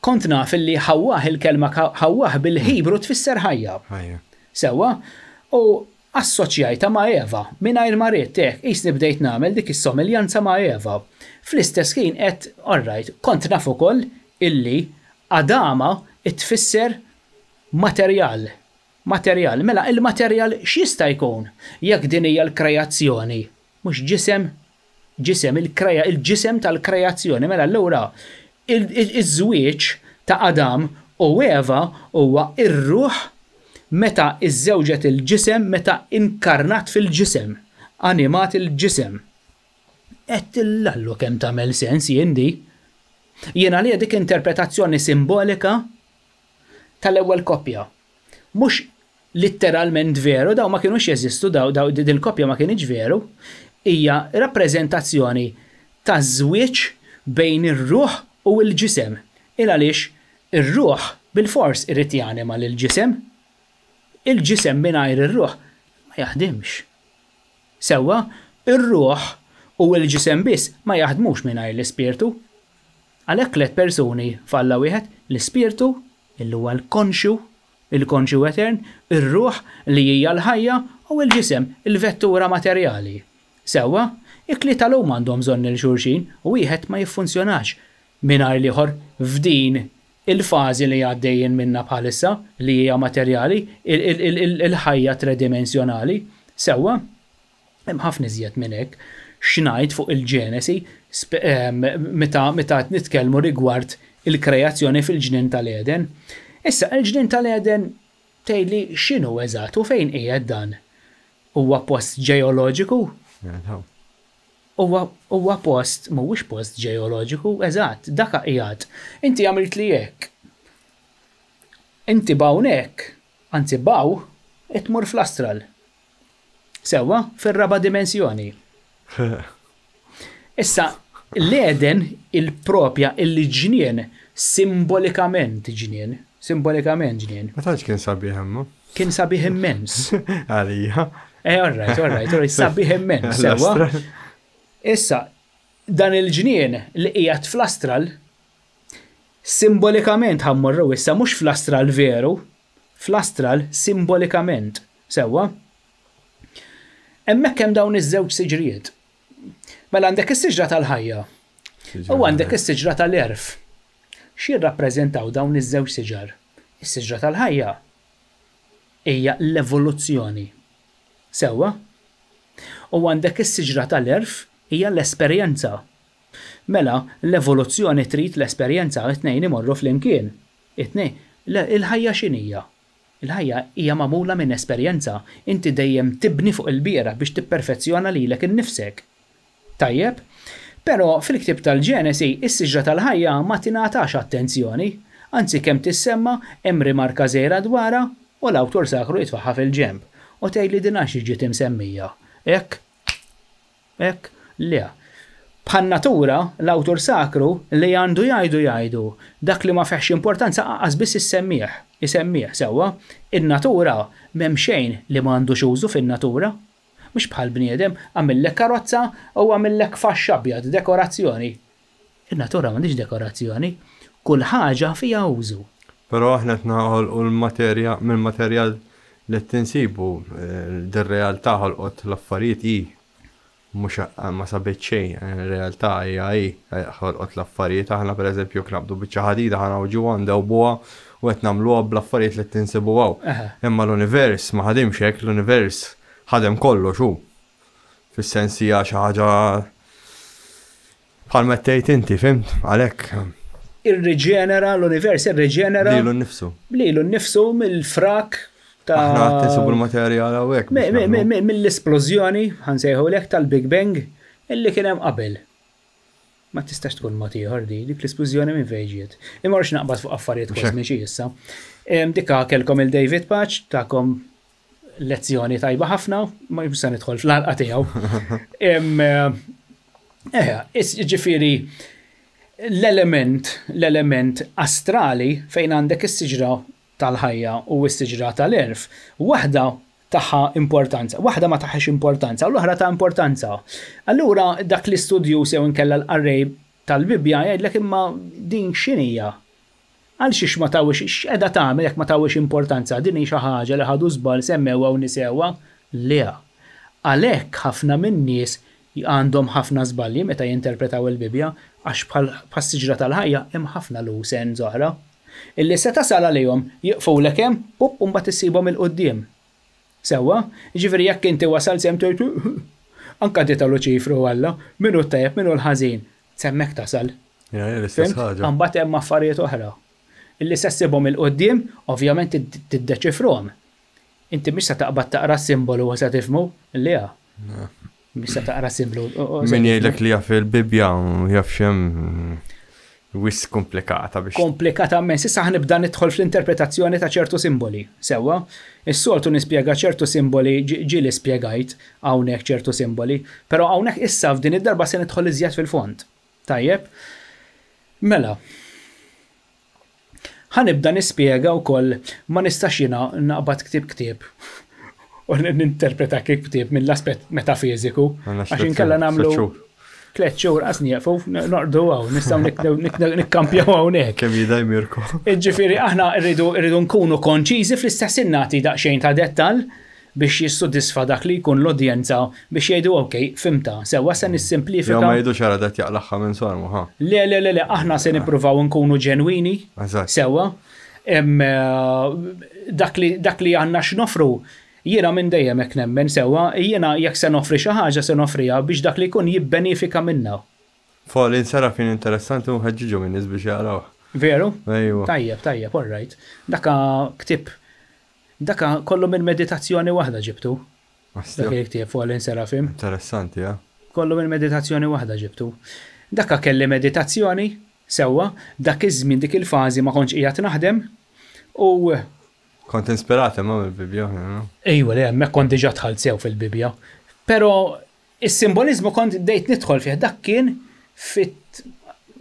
Kont naf li ħawwaħ il-kelma ħawwaħ bil-Ħibru tfisser ħajja. Sewa, u assoċjajta ma' Eva mingħajr ma ridt hekk qisni bdejt nagħmel dik is-somiljanza ma' Eva. Fl-istess kien qed alright, kont naf ukoll illi Adama tfisser materjal. Materjal, mela il-materjal x'jista' jkun jekk din hija l-kreazzjoni, mhux ġisem, il-ġisem tal-kreazzjoni, mela allura iż-żwieġ ta' Adam u Eva huwa ir-ruħ meta iżżewġet il-ġisem, meta inkarnat fil-ġisem, animat il-ġisem. Qed tillallu kemm tagħmel sens jiendi. Jiena li dik interpretazzjoni simbolika tal-ewwel koppja. Mhux litteralment veru, daw ma kienux jeżistu, daw dil-koppja ma kienx veru, hija rappreżentazzjoni ta' żwieġ bejn ir-ruħ u l-ġisem. Il għaliex ir-ruħ bil-fors irid janima lill-ġisem, il-ġisem mingħajr ir-ruħ ma jaħdimx. Sewwa, ir-ruħ u l-ġisem biss ma jaħdmux mingħajr l-ispirtu. Għalhekk tliet persuni falla wieħed, l-ispirtu, illi huwa l-konxu, il-konxu etern, ir-ruħ li hija l-ħajja u l-ġisem, il-vettura materjali. Sewwa, it-tlieta l għandhom bżonn il-xulxin u wieħed ma jiffunzjonax mingħajr l-ieħor f'din il-fażi li għaddejjin minna bħalissa li hija materjali, il-ħajja tredimensjonali. Sewwa, hemm ħafna iżjed minn hekk x'ngħid fuq il-ġenesi meta nitkellmu rigward il-kreazzjoni fil-ġnien tal-Eden. Issa, il-ġnien tal-Eden tgħidli x'inhu eżatt u fejn qiegħed dan? Huwa post ġeoloġiku? Huwa post, mhuwiex post ġeoloġiku, eżatt, dak qiegħed. Inti għamilt li hekk. Inti hawnhekk, anzi baw, tmur fl-astral. Sewwa, fir-raba' dimensjoni. Issa, l-Eden il-propja il-ġnien simbolikament ġnien. Ma tantx kien sabiħ imma. Kien sabiħ immens. Għalija. Alright, sabiħ immens. Sewwa. Issa, dan il-ġnien li qiegħed fl-astral simbolikament ħammorru issa mhux fl-astral veru, fl-astral simbolikament. Sewwa. Hemmhekk hemm dawn iż-żewġ siġrijiet. Mela għandek is-siġra tal-ħajja u għandek is-siġra tal-erf. X'jirrappreżentaw dawn iż-żewġ siġar? Is-siġra tal-ħajja hija l-evoluzzjoni. Sewwa? U għandek is-siġra tal-erf hija l-esperjenza. Mela, l-evoluzzjoni trid l-esperjenza it-tnejn imorru flimkien. Il-ħajja x'inhija? Il-ħajja hija magħmula minn esperjenza. Inti dejjem tibni fuq il-biera biex tipperfezzjona lilek innifsek. Tajjeb? Però fil-ktieb tal-Ġenesi, is-siġra tal-ħajja ma tingħatax attenzjoni, anzi kemm tissemma hemm rimarka żgħira dwarha u l-awtur sakru jitfaħħa fil-ġemp u tgħidli din għax ġiet imsemmija. Hekk, le. Bħan-natura l-awtur sakru li għandu jgħidu dak li ma feħx importanza qaqqas biss isemmih sewwa. In-natura m'hemm xejn li m'għandux użu fin-natura. Mhux bħal bniedem għamillek karozza u għamillek faxx abjad, dekorazzjoni. In-natura m'għandix dekorazzjoni, kull ħaġa fiha użu. Però aħna qed naħolqu mill-materjal li tinsibu dir-realtà ħolqot l-affarijiet hi mhux ma sabet xejn, ir-realtà hija ħolqot l-affarijiet aħna pereżempju knabdu biċċa ħadida ħanawġu għandha u buha u qed nagħmluha bl-affarijiet li tinsibu hawn. Imma l-univers ma ħadimx hekk, l-univers ħadem kollox hu. Fis-sens hija xi ħaġa bħal mettejt inti, fimt? Għalhekk irriġenera, l-univers irriġenera. Lilu nnifsu mill-frak ta' aħna tinsibu l-materjal hawnhekk. Mill-esplużjoni, ħansejħulek tal-Big Bang, illi kien hemm qabel. Ma tistax tkun mod ieħor dik l-esplużjoni minn fejn ġiet. Imma rridx naqbad fuq affarijiet kosmiċi issa. Dikka kellkom il-David Patch tagħkom lezzjoni tajba ħafna, ma jibsa nidħol fl-ħalqa tiegħu. Ġifieri l-element astrali fejn għandek is-siġra tal-ħajja u s-siġra tal-erf, waħda taħħa importanza, waħda ma taħħax importanza, u l-oħra ta' importanza. Allura dak l-istudju sew inkella l-arrej tal-Bibja jgħidlek imma din x'inhija? Għal xiex ma tawix x'qiegħda tagħmel jekk ma tawix importanza, din hi xi ħaġa li ħadu żball semmewha u nisewha le. Għalhekk ħafna min-nies għandhom ħafna żbalji meta jinterpretaw il-Bibja għax bħal siġra tal-ħajja hemm ħafna lusen oħra. Illi se tasal għalihom jiqfulek hemm pupp u mbagħad issibhom il-qudiem. Sewwa, jiġifieri jekk inti wasal sem tgħid anke ditalu ċifru alla, minnu tajjeb minnu l-ħażin, semmek tasal. L-istess ħaġa. Mbagħad hemm affarijiet oħra. Illi se ssibhom il-qudiem, ovvjament tiddeċifruhom. Inti mhix se taqbad taqra s-simbolu u se tifhmu, le. Mhix se taqra simbolu. Min jgħidlek li jaf il-Bibja jaf xemm wis komplikata biex. Komplikata men, sissa ħnibda nidħol fl-interpretazzjoni ta' ċertu simboli. Sewwa, is-soltu nispjega ċertu simboli ġieli spjegajt hawnhekk ċertu simboli, però hawnhekk issa f'din id-darba se nidħol iżjed fil-fond. Tajjeb? Mela. Ħanibda nispjega wkoll ma nistax jiena naqbad ktieb u ninterpreta ktieb mill-aspett metafiżiku għax inkella nagħmlu 3 xhur qas nieqfu noqrdu hawn nistgħu nikkampjaw hawnhekk. Kemm jidaj Mirko. Ġifieri aħna rridu nkunu konċiżi fl-istess innati daqsxejn ta' dettall biex jissodisfa dak li jkun l-udjenza biex jgħidu okej, fimta, sewwa se nissimplifika. Ma jgħidux ara dat jaqlaħħa minn sormu, ha. Le, aħna se nippruvaw nkunu ġenwini. Sewwa. Dak li għandna x'nofru. Jiena minn dejjem hekk nemmen sewwa, jiena jekk se nofri xi ħaġa se nofriha biex dak li jkun jibbenefika minnha. Fol insarafin interessanti u ħeġġiġu minn nies biex jaraw. Veru? Ejwa. Tajjeb, all right. Daka kollu minn meditazzjoni waħda ġibtu. Dak il-ktieb fuq l-inserafim. Interessanti, ja. Kollu minn meditazzjoni waħda ġibtu. Daka kelli meditazzjoni, sewwa, dak iż-żmien dik il-fażi ma kontx qiegħed naħdem u kont inspirata ma' mill-Bibja, no? Ejwa, le, hemmhekk kont diġà dħalt sew fil-Bibja. Però is-simbolizmu kont dejt nidħol fih dak kien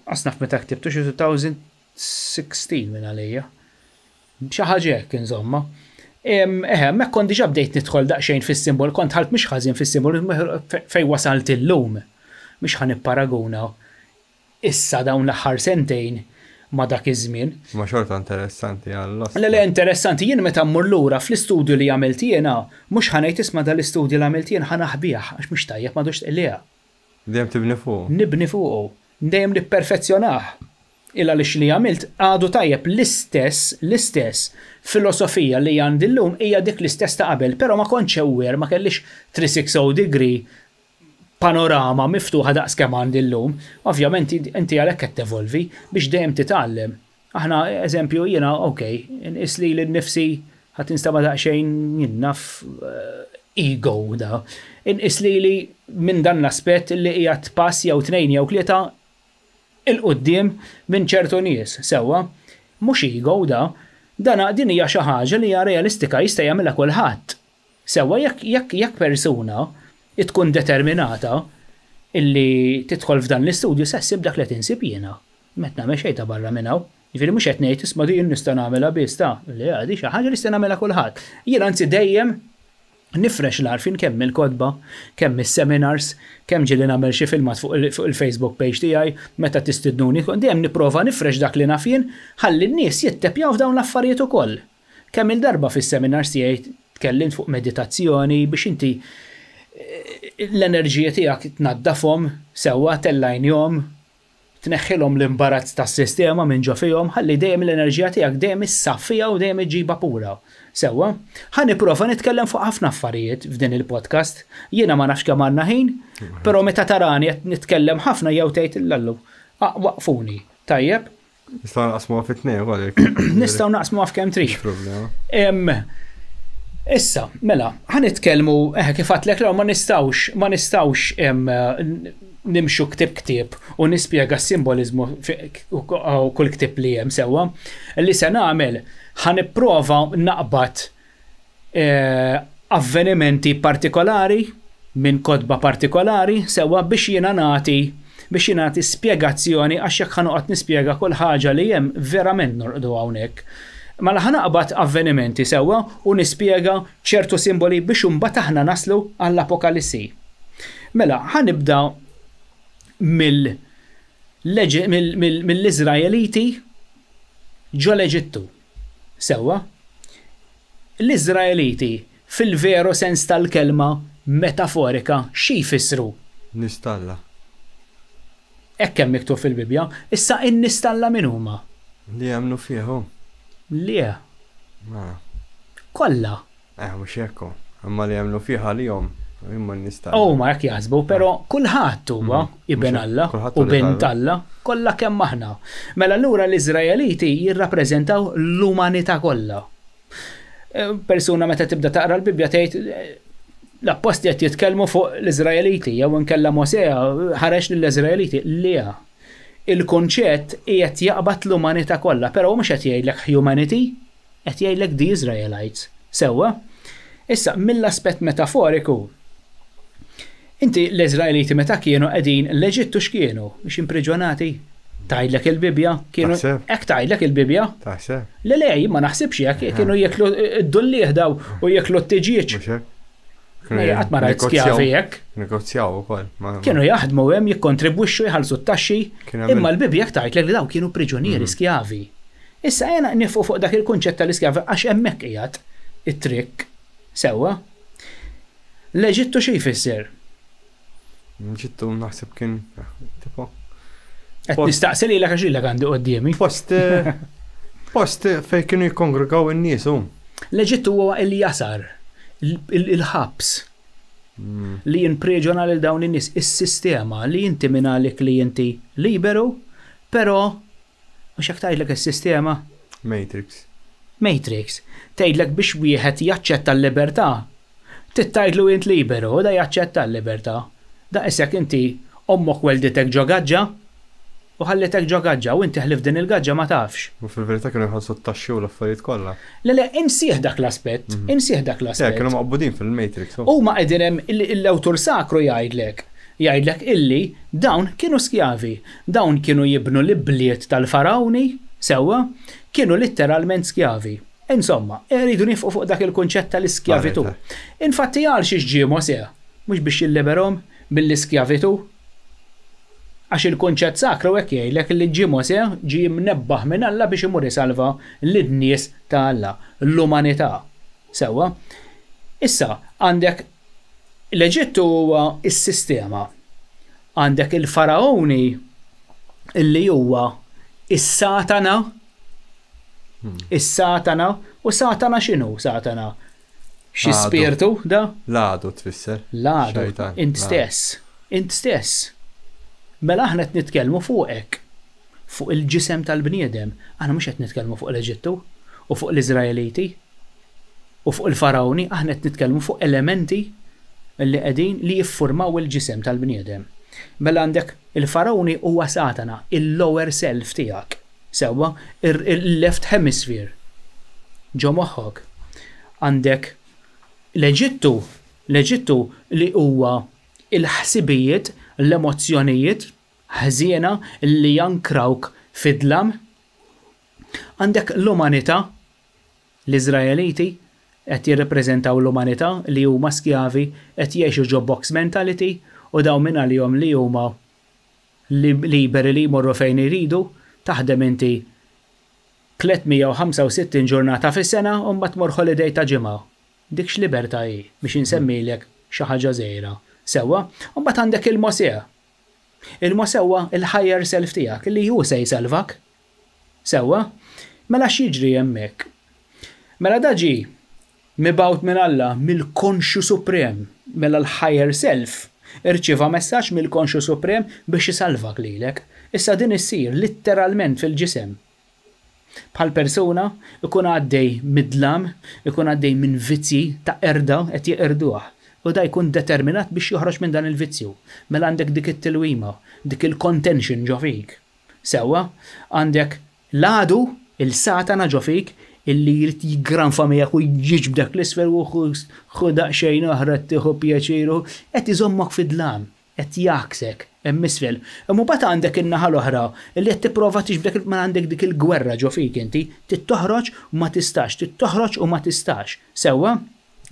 asnaf meta ktibtu xi 2016 minn għalija. Xi ħaġa hekk insomma. Hemmhekk kont diġà bdejt nidħol daqsxejn fis-simbol, kont ħalt mhix ħażin fis-simbol fejn wasalt illum. Mhix ħanipparaguna issa dawn l-aħħar sentejn ma dak iż-żmien. Ma xorta interessanti għall-lost. Le, interessanti, jien meta mmur lura fl-istudju li għamilt jiena, mhux ħanejt isma' dal-istudju li għamilt jien ħanaħbih għax mhux tajjeb m'għadux tqilliha. Dejjem tibni fuq. Nibni fuqu, dejjem nipperfezzjonah. Illa li x'li għamilt għadu tajjeb l-istess filosofija li għandi llum hija dik l-istess ta' qabel, però ma kontx ewwer, ma kellix 360 degree panorama miftuħa daqs kemm għandi llum, ovvjament inti għalhekk qed tevolvi biex dejjem titgħallem. Aħna eżempju jiena inqis li l-nifsi ħadd instama' daqsxejn jinnaf ego da. Inqis li minn dan l-aspett li hija tpass jew tnejn jew tlieta il-qudiem minn ċertu nies. Sewwa, mhux ego da, din hija xi ħaġa li hija realistika jista' jagħmilha kulħadd. Sewwa jekk persuna tkun determinata illi tidħol f'dan l-istudju se ssib dak li tinsib jiena. Met nagħmel xejn ta' barra minn hawn. Jiġifieri mhux qed ngħid isma' din nista' nagħmilha biss ta' li għadi xi ħaġa li nista' nagħmilha kulħadd. Jien anzi dejjem nifresh l-għarfien kemm il-kodba, kemm is-seminars, kemm ġieli nagħmel xi filmat fuq il-Facebook page tiegħi meta tistidnuni, dejjem nipprova nifresh dak li naf jien ħalli n-nies jittepjaw f'dawn l-affarijiet ukoll. Kemm il-darba fis-seminars tiegħi tkellimt fuq meditazzjoni biex inti l-enerġija tiegħek tnaddafhom sewwa tellajnhom, tneħħilhom l-imbarazz tas-sistema minn ġo fihom, ħalli dejjem l-enerġija tiegħek dejjem issaffija u dejjem iġġibha pura. Sewwa, ħanipprova nitkellem fuq ħafna affarijiet f'din il-podcast. Jiena ma nafx kemm għandna ħin, però meta tarani qed nitkellem ħafna jew tgħid illallu. Waqfuni. Tajjeb, Nistgħu naqsmu fit-tnejn ukoll. Nistgħu naqsmu f'kemm trid. Problema. Issa, mela, ħanitkellmu kif għatlek ma nistgħux nimxu ktib u nispjega s-simbolizmu kull ktib li hemm sewwa. Li se nagħmel ħanipprova naqbad avvenimenti partikolari minn kodba partikolari sewwa biex jiena nagħti spjegazzjoni għax jekk ħanoqgħod nispjega kull ħaġa li hemm verament norqdu hawnhekk. Mela ħanaqbad avvenimenti sewwa u nispjega ċertu simboli biex imbagħad aħna naslu għall-Apokalissi. Mela ħanibda mill-Iżraeliti ġol Eġittu. Sewwa, l-Iżraeliti fil-veru sens tal-kelma metaforika xi jfissru? Nistalla. Hekk hemm miktub fil-Bibja, issa in-nistalla min huma? Li jagħmlu fihom. Le. Kollha. Mhux hekk. Imma li jagħmlu fiha lihom. Imma nistalla. Ma jekk jaħsbu, però kulħadd huwa ibn Alla u bint Alla, kollha kemm aħna. Mela allura l-Iżraeliti jirrappreżentaw l-umanità kollha. Persuna meta tibda taqra l-Bibja tgħid l-apposti qed jitkellmu fuq l-Iżraeliti jew inkella Mosea ħareġ lill-Iżraeliti. Le. Il-kunċett qiegħed jaqbad l-umanità kollha, però mhux qed jgħidlek humanity, qed jgħidlek the Israelites. Sewwa? Issa mill-aspett metaforiku inti l-Iżraeliti meta kienu qegħdin l-Eġittu x'kienu biex impriġjonati? Tgħidlek il-Bibja kienu hekk tgħidlek il-Bibja? Taħseb. Le ma naħsibx hekk kienu jeklu d-dulli jieħdaw u jeklu t-tiġiġ. Qatt ma rajt skjavi hekk. Negozjaw ukoll. Kienu jaħdmu hemm jikkontribwixxu jħallsu t-taxxi, imma l-Bibja jekk tgħidlek li dawn kienu priġunieri skjavi. Issa jiena nifhu fuq dak il-kunċett tal-iskjavi għax hemmhekk qiegħed it-trikk. Sewwa. L-Eġittu xi jfisser? Ġittu naħseb kien tipo. Qed nistaqsi lilek għax ilek għandi qudiemi. Post fejn kienu jikkongregaw in-nies hu. L-Eġittu huwa il-jasar, il-ħabs li jinpreġona lil dawn in-nies, is-sistema li inti minn għalik li inti liberu, però mhux hekk tgħidlek is-sistema. Matrix. Tgħidlek biex wieħed jaċċetta l-libertà. Titgħidlu int liberu u da jaċċetta l-libertà. Da issek inti ommok welditek ġo gaġġa u ħallitek ġo gaġġa u inti ħlif din il-gaġġa ma tafx. U fil-verità kienu jħallsu t-taxxi u l-affarijiet kollha. Le, insieħ dak l-aspett, Kienu maqbudin fil-Matrix. Huma qegħdin hemm l-awtur sakru jgħidlek illi dawn kienu skjavi, dawn kienu jibnu l-bliet tal-farawni, sewwa, kienu litteralment skjavi. Insomma, rridu nifqu fuq dak il-kunċett tal-iskjavitu. Infatti għal xi ġie Mosea, mhux biex jilliberhom mill-iskjavitu. Għax il-kunċett sakru hekk jgħidlek li ġie Mosea ġie mnebbaħ minn Alla biex imur isalva lin-nies ta' Alla, l-umanità. Sewwa. Issa għandek l-Eġittu huwa s-sistema. Għandek il-faraoni illi huwa is-Satana. Is-Satana u Satana x'inhu Satana? Xi spirtu da? L-għadu tfisser. L-għadu. Int stess. Mela aħna qed nitkellmu fuqek. Fuq il-ġisem tal-bniedem. Aħna mhux qed nitkellmu fuq l-Eġittu u fuq l-Iżraeliti u fuq il-Farawni, aħna qed nitkellmu fuq elementi li qegħdin li jiffurmaw il-ġisem tal-bniedem. Mela għandek il-Farawni huwa Satana, il-lower self tiegħek. Sewwa, il-left hemisphere. Ġo moħħok. Għandek l-Eġittu li huwa il-ħsibijiet, l-emozzjonijiet ħżiena li jankrawk fidlam. Għandek l-umanità, l-Iżraeliti qed jirrepreżentaw l-umanità li huma skjavi qed jgħixu ġo box mentality u daw minn għalihom li huma liberi li jmorru fejn iridu. Taħdem inti 365 ġurnata fis-sena u mbagħad tmur holiday ta' ġimgħa. Dik x'libertà hi biex insemmilek xi ħaġa żgħira. Sewwa, u mbagħad għandek il-Mosea. Il-Mosea huwa il-higher self tiegħek li hu se jsalvak. Sewwa, mela x'jiġri hemmhekk? Mela da ġi mibgħut minn Alla mill-konxju suprem, mela l-higher self irċieva messaġġ mill-konxju suprem biex isalvak lilek. Issa din issir litteralment fil-ġisem. Bħal persuna ikun għaddej midlam, ikun għaddej minn vizzi ta' erda qed jeqirduh. U da jkun determinat biex joħroġ minn dan il-vizzju. Mela għandek dik it-tilwima, dik il-contention ġo fik. Sewa, għandek l-għadu, il-satana ġo fik, illi jrid jiggranfa miegħek u jiġbdek l-isfel u ħudaq xejn oħra tieħu pjaċiru, qed iżommok fid-dlam, qed jaksek hemm isfel. Imma bata għandek in-naħa l-oħra illi qed tipprova tiġbdek ma għandek dik il-gwerra ġo fik inti, tittoħroġ u ma tistax, tittoħroġ u ma tistax. Sewwa?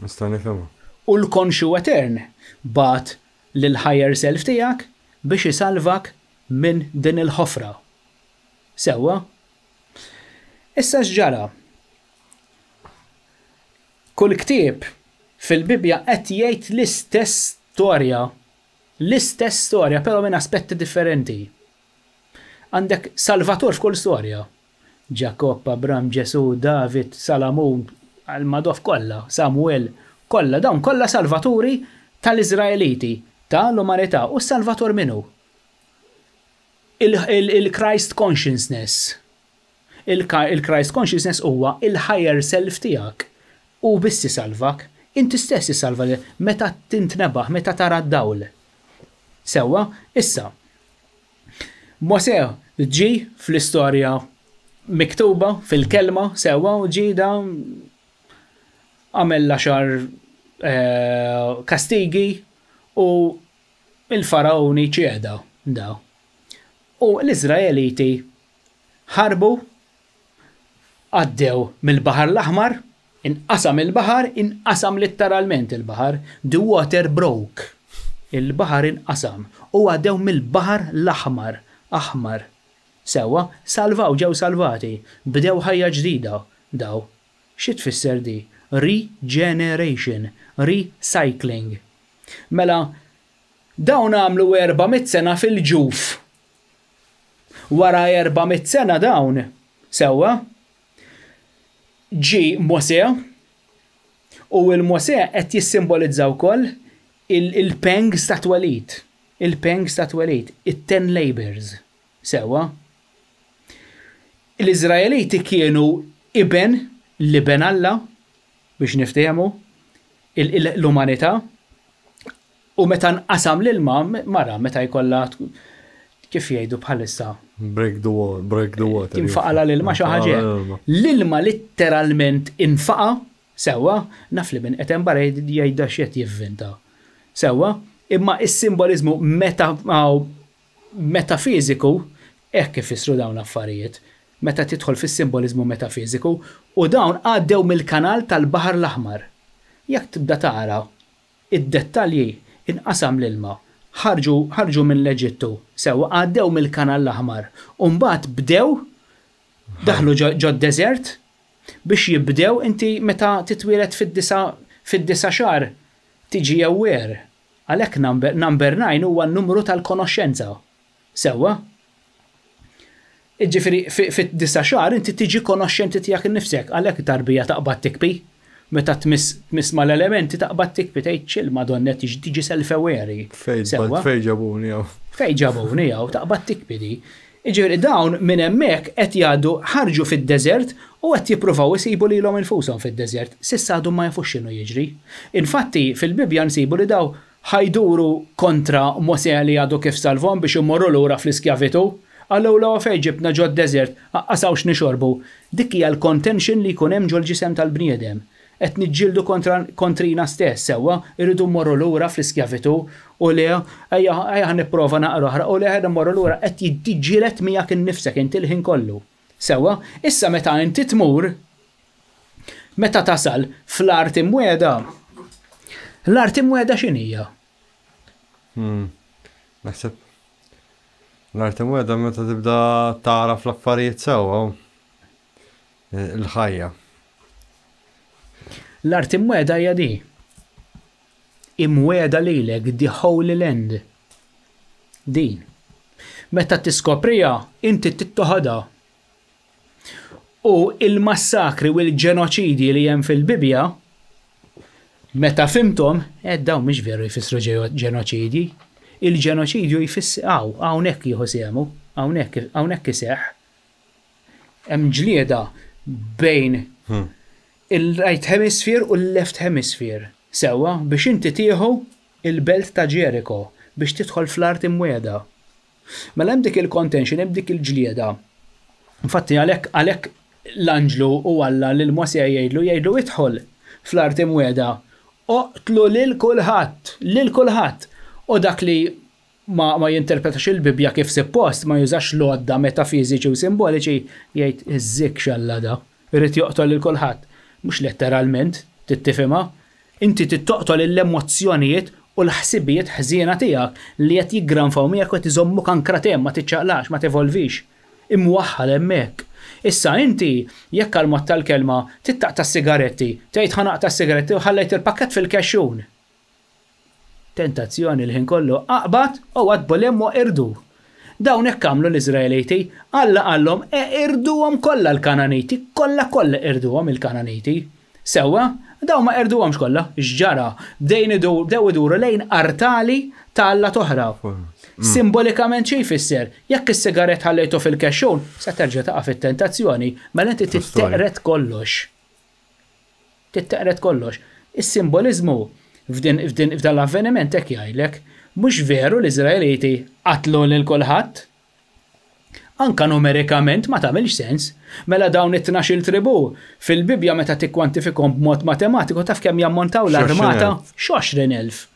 Nista' nifhimha. U l-konxu etern bat lil-higher self tiegħek biex isalvak minn din il-ħofra. Sewwa? Issa x'ġara? Kull ktieb fil-Bibja qed jgħid l-istess storja, però minn aspetti differenti. Għandek Salvator f'kull storja. Ġakob, Abram, Ġesu, David, Salamun, Al-Madof kollha, Samuel, kollha dawn kollha salvaturi tal-Iżraeliti, tal-umanità u s-Salvator minnu. Il-Christ consciousness. Il-Christ consciousness huwa il-higher self tiegħek. U bissi salvak, inti stessi salva li meta tintnebaħ, meta tara d-dawl. Sewwa, issa. Mose ġi fl-istorja miktuba fil-kelma, sewwa, u ġi da għamel xar kastigi u il-farawni ċieda daw. U l-Izraeliti ħarbu għaddew mill-Baħar l-Aħmar, inqasam il-Baħar, inqasam literalment il-Baħar, the water broke. Il-Baħar inqasam u għaddew mill-Baħar l-Aħmar, aħmar. Sewwa, salvaw ġew salvati, bdew ħajja ġdida daw. Xi tfisser di? Regeneration, recycling. Mela, dawn għamlu 400 sena fil-ġuf. Wara 400 sena dawn, sewwa, ġi Mose u il-Mose qed jissimbolizza wkoll il-pangs ta' twelid. Il-pangs ta' twelid, it-10 labors. Sewwa. L-Iżraeliti kienu iben liben Alla biex niftehmu l-umanità u meta nqasam l-ilma mara meta jkollha kif jgħidu bħalissa. Break the water. Infaqala l-ilma xi ħaġa. L-ilma litteralment infaqa, sewwa, naf li minn qed hemm barra jgħidha x'qed jivvinta. Sewwa, imma is-simboliżmu metafiżiku hekk kif jissru dawn l-affarijiet. Meta tidħol fis-simboliżmu metafiżiku u dawn għaddew mill-kanal tal-Baħar l-Aħmar. Jekk tibda tara id-dettalji inqasam l-ilma. ħarġu mill-Eġittu, sewwa għaddew mill-Kanal l-Aħmar. U mbagħad bdew daħlu ġo d-deżert biex jibdew inti meta titwieled fid-disa xahar tiġi aware. Għalhekk number 9 huwa n-numru tal-konoxxenza. Sewwa? Jiġifieri fid-disa xahar inti tiġi konoxxenti tiegħek innifsek, għalhekk tarbija taqbad tikbi. Meta tmiss mal-elementi taqbad tikbi tgħid ċil Madonna tiġi self-aware. Fej ġabuni jew. Fej ġabuni jew taqbad tikbi di. Jiġifieri dawn minn hemmhekk qed jgħaddu ħarġu fid-deżert u qed jippruvaw isibu lilhom infushom fid-deżert. S'issa għadhom ma jafux x'inhu jiġri. Infatti fil-Bibja nsibu li daw ħajduru kontra Mose li għadu kif salvhom biex imorru lura fl-iskjavitu. Għallu la fej ġibna ġo d-deżert qassawx nixorbu. Dik hija l-contention li jkun hemm ġol ġisem tal-bniedem. Qed niġġieldu kontrina stess sewwa, irridu mmorru lura fl-iskjavitu u le ejja nipprova naqra oħra u le ħed mmorru lura qed jiddiġġieled miegħek innifsek inti l-ħin kollu. Sewwa, issa meta inti tmur meta tasal fl-art imwiegħda. L-art imwiegħda x'inhija? Naħseb l-art imwiegħda meta tibda tara fl-affarijiet sewwa il-ħajja. L-art imwiegħda hija di. Imwiegħda lilek the Holy Land. Din. Meta tiskoprija, inti tittoħodha. U il-massakri u l-ġenoċidi li hemm fil-Bibja, meta fimtom, dawn mhix veru jfissru ġenoċidi. Il-ġenoċidju jfisser hawnhekk jieħu sehmu, hawnhekk iseħħ. hemm ġlieda bejn il-right hemisphere u l-left hemisphere. Sewwa biex inti tieħu il-belt ta' Jericho biex tidħol fl-art imwieda. Mela hemm dik il-contention, hemm dik il-ġlieda. Infatti għalhekk l-anġlu u Alla lil Mosja jgħidlu idħol fl-art imwieda. Oqtlu lil kulħadd. U dak li ma jinterpretax il-Bibja kif suppost, ma jużax lodda metafiżiċi u simboliċi, jgħid iżzik xallada, irid joqtol lil kulħadd. Mhux letteralment, tittifhimha. Inti tittoqtol l-emozzjonijiet u l-ħsibijiet ħżiena tiegħek li qed jiggranfaw miegħek u qed iżommuk ankratem ma tiċċaqlax, ma tevolvix. Imwaħħal hemmhekk. Issa inti jekk għal-mod tal-kelma tittaqta' s-sigaretti, tgħid ħanaqta' s-sigaretti u ħallejt il-pakkett fil-kexxun. Tentazzjoni l-ħin kollu aqbad u għadbolem u irdu. Dawn hekk għamlu l-Iżraeliti, Alla qallhom irduhom kollha l-Kananiti, kollha irduhom il-Kananiti. Sewwa, dawn ma irduhomx kollha, x'ġara, bdew iduru lejn artali ta' Alla toħra. Simbolikament xi jfisser, jekk is-sigaret ħallejtu fil-kexxun, se terġa' taqa' fit-tentazzjoni, mela inti titteqret kollox. Titteqret kollox. Is-simboliżmu f'dan l-avveniment hekk jgħidlek, mhux veru l-Iżraeliti qatlu lil kulħadd. Anka numerikament ma tagħmilx sens. Mela dawn it-12 tribù fil-Bibja meta tikkwantifikhom b'mod matematiku taf kemm jammontaw l-armata? 20,000.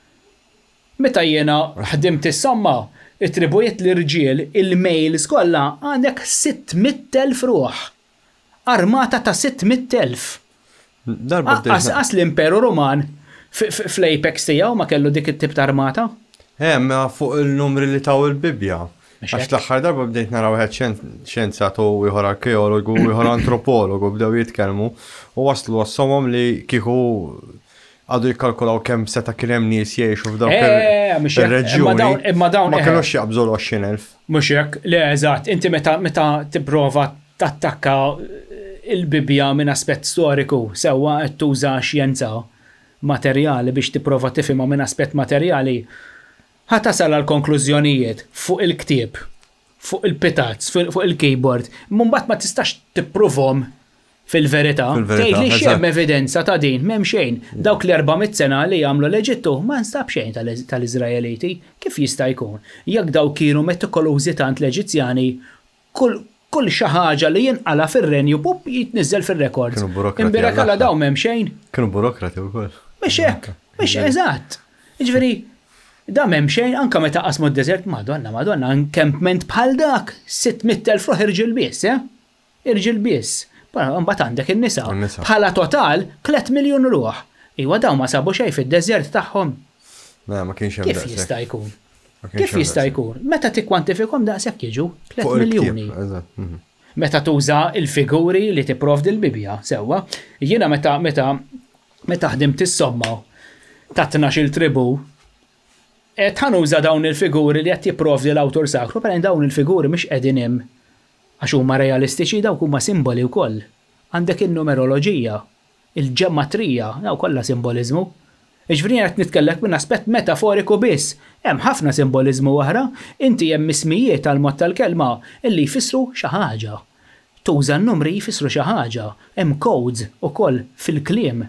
Meta jiena ħdimt is-somma, it-tribujiet l-irġiel, il-mejls kollha għandek 600,000 ruħ. Armata ta' 600,000. As l-Imperu Ruman fl-apex tiegħu ma kellu dik it-tip ta' armata? Ma fuq il-numri li taw il-Bibja. Għax l-aħħar darba bdejt naraw xjenzatu u ieħor arkeologu u ieħor antropologu bdew jitkellmu u waslu għas-somom li kieku għadu jikkalkulaw kemm seta' kien hemm nies jgħixu f'dawk ir-reġjuni. Ma kellux jaqbżu 20,000. Mhux hekk, le eżatt, inti meta tipprova tattakka il-Bibja minn aspett storiku sewwa qed tuża xjenza materjali biex tipprova tifhimha minn aspett materjali, ħatasal għal konklużjonijiet fuq il-ktieb, fuq il-pitazz, fuq il-keyboard, mbagħad ma tistax tipprovhom fil-verità. Tgħidli x'hemm evidenza ta' din, m'hemm xejn. Dawk l-400 sena li jagħmlu l-Eġittu ma nstab xejn tal-Iżraeliti. Kif jista' jkun? Jekk dawk kienu metikolużi tant l-Eġizzjani, kull xi ħaġa li jinqala fir-renju pup jitniżżel fir-rekords. Imbirek għal dawn m'hemm xejn. Kienu burokrati wkoll. Mhux hekk, mhux eżatt. Jiġifieri da m'hemm xejn anke meta qasmu d-deżert Madonna, encampment bħal dak 600,000 ruħ irġiel biss, irġiel biss. Mbagħad għandek in-nisa. Bħala total 3 miljun ruħ. Iwa dawn ma sabu xejn fid-deżert tagħhom. Ma kienx hemm. Kif jista' jkun? Kif jista' jkun? Meta tikkwantifikhom daqshekk jiġu 3 miljuni. Meta tuża il-figuri li tipprovdi l-Bibja, sewwa, jiena meta ħdimt is-somma ta' 12 tribù, ħanuża dawn il-figuri li qed jipprovdi l-awtur sakru, però dawn il-figuri mhux qegħdin hemm għax huma realistiċi, dawk huma simboli wkoll. Għandek in-numeroloġija, il-ġemmatrija, daw kollha simboliżmu. Iġifieri qed nitkellek minn aspett metaforiku biss. Hemm ħafna simboliżmu oħra, inti hemm ismijiet għal-mod tal-kelma illi jfissru xi ħaġa. Tuża n-numri jfissru xi ħaġa, hemm codes ukoll fil-kliem.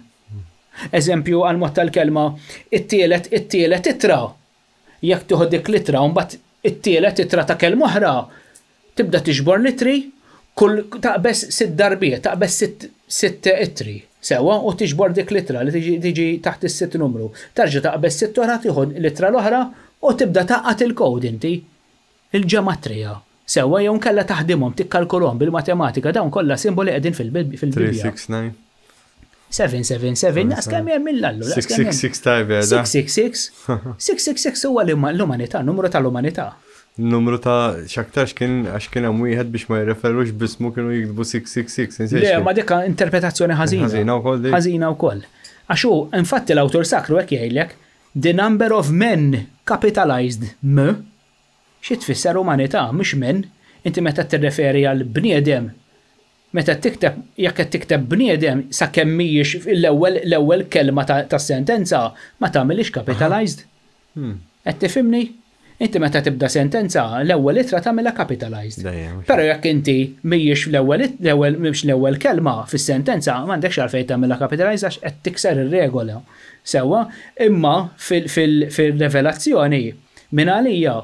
Eżempju għal-mod tal-kelma, it-tielet ittra. Jekk tieħu dik litra u mbagħad it-tielet ittra ta' kelma oħra, tibda tiġbor litri, kull taqbes 6 darbiet, taqbes 6 ittri. Sewwa u tiġbor dik litra li tiġi taħt is-6 numru. Tarġa' taqbes 6 oħra tieħu litra l-oħra u tibda taqqat il-kod inti. Il-ġematrija. Sewwa jew nkella taħdimhom tikkalkulhom bil-matematika dawn kollha simboli qegħdin fil-Bibja. 369. 777, naqs kemm hemm mill-allu. 666 tajba. 666. 666 huwa l-umanità, numru tal-umanità. Numru ta' xaktarx għax kien hemm wieħed biex ma jirreferux bismu kienu jiktbu 666. Le, ma dikka interpretazzjoni ħażina. Ħażina wkoll. Għax hu infatti l-awtur sakru hekk jgħidlek the number of men capitalized xi tfisser umanità mhux men, inti meta tirreferi għal bniedem. Meta tikteb jekk qed tikteb bniedem sakemm mhijiex l-ewwel kelma tas-sentenza ma tagħmilx capitalized. Qed tifhimni? Inti meta tibda sentenza l-ewwel ittra tagħmilha capitalized. Dejjem. Però jekk inti mhijiex l-ewwel kelma fis-sentenza m'għandekx għalfejn tagħmilha capitalized għax qed tikser ir-regola. Sewwa, imma fil-revelazzjoni minn għalija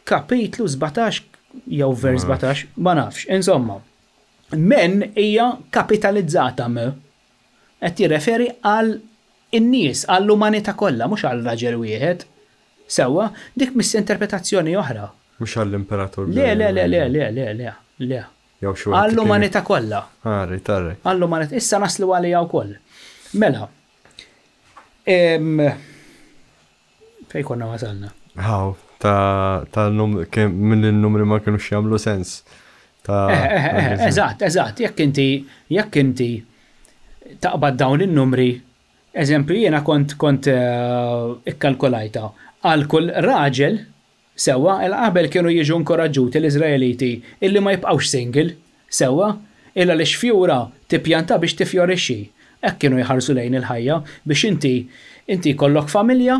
kapitlu 17 jew vers 17 ma nafx, insomma. Men hija kapitalizzata qed jirreferi għal in-nies, għall-umanità kollha, mhux għal raġel wieħed. Sewwa, dik mis-interpretazzjoni oħra. Mhux għall-imperatur. Le. Għall-umanità kollha. Tarri. Għall-umanità, issa naslu għalija wkoll. Mela. Fejn konna wasalna? Minn il-numri ma kienux jagħmlu sens. Eżatt, jekk inti taqbad dawn in-numri, eżempju jiena kont ikkalkulajta għal kull raġel sewwa qabel kienu jiġu inkoraġġuti l-Iżraeliti illi ma jibqgħux single sewwa illa li xfjura tippjanta biex tifjorixxi. Hekk kienu jħarsu lejn il-ħajja biex inti jkollok familja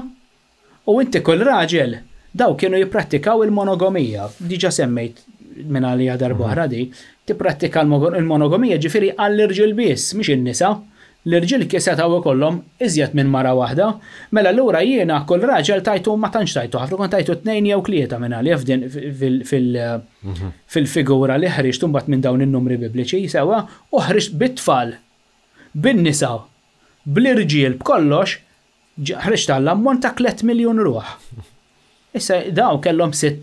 u inti kull raġel daw kienu jipprattikaw il-monogamija. Diġà semmejt minn għalija darba oħra di, tipprattika il-monogamija ġifieri għall-irġiel biss, mhix in-nisa. L-irġiel kisetaw ikollhom iżjed minn mara waħda, mela allura jiena kull raġel tajtu ma tantx tajtu ħafna kont tajtu 2 jew 3 minn għalija fil-figura li ħriġt imbagħad minn dawn in-numri bibliċi sewwa u ħriġt bit-tfal, bin-nisa, bl-irġiel b'kollox ħriġt tal-ammont ta' 3 miljun ruħ. Issa daw kellhom 6,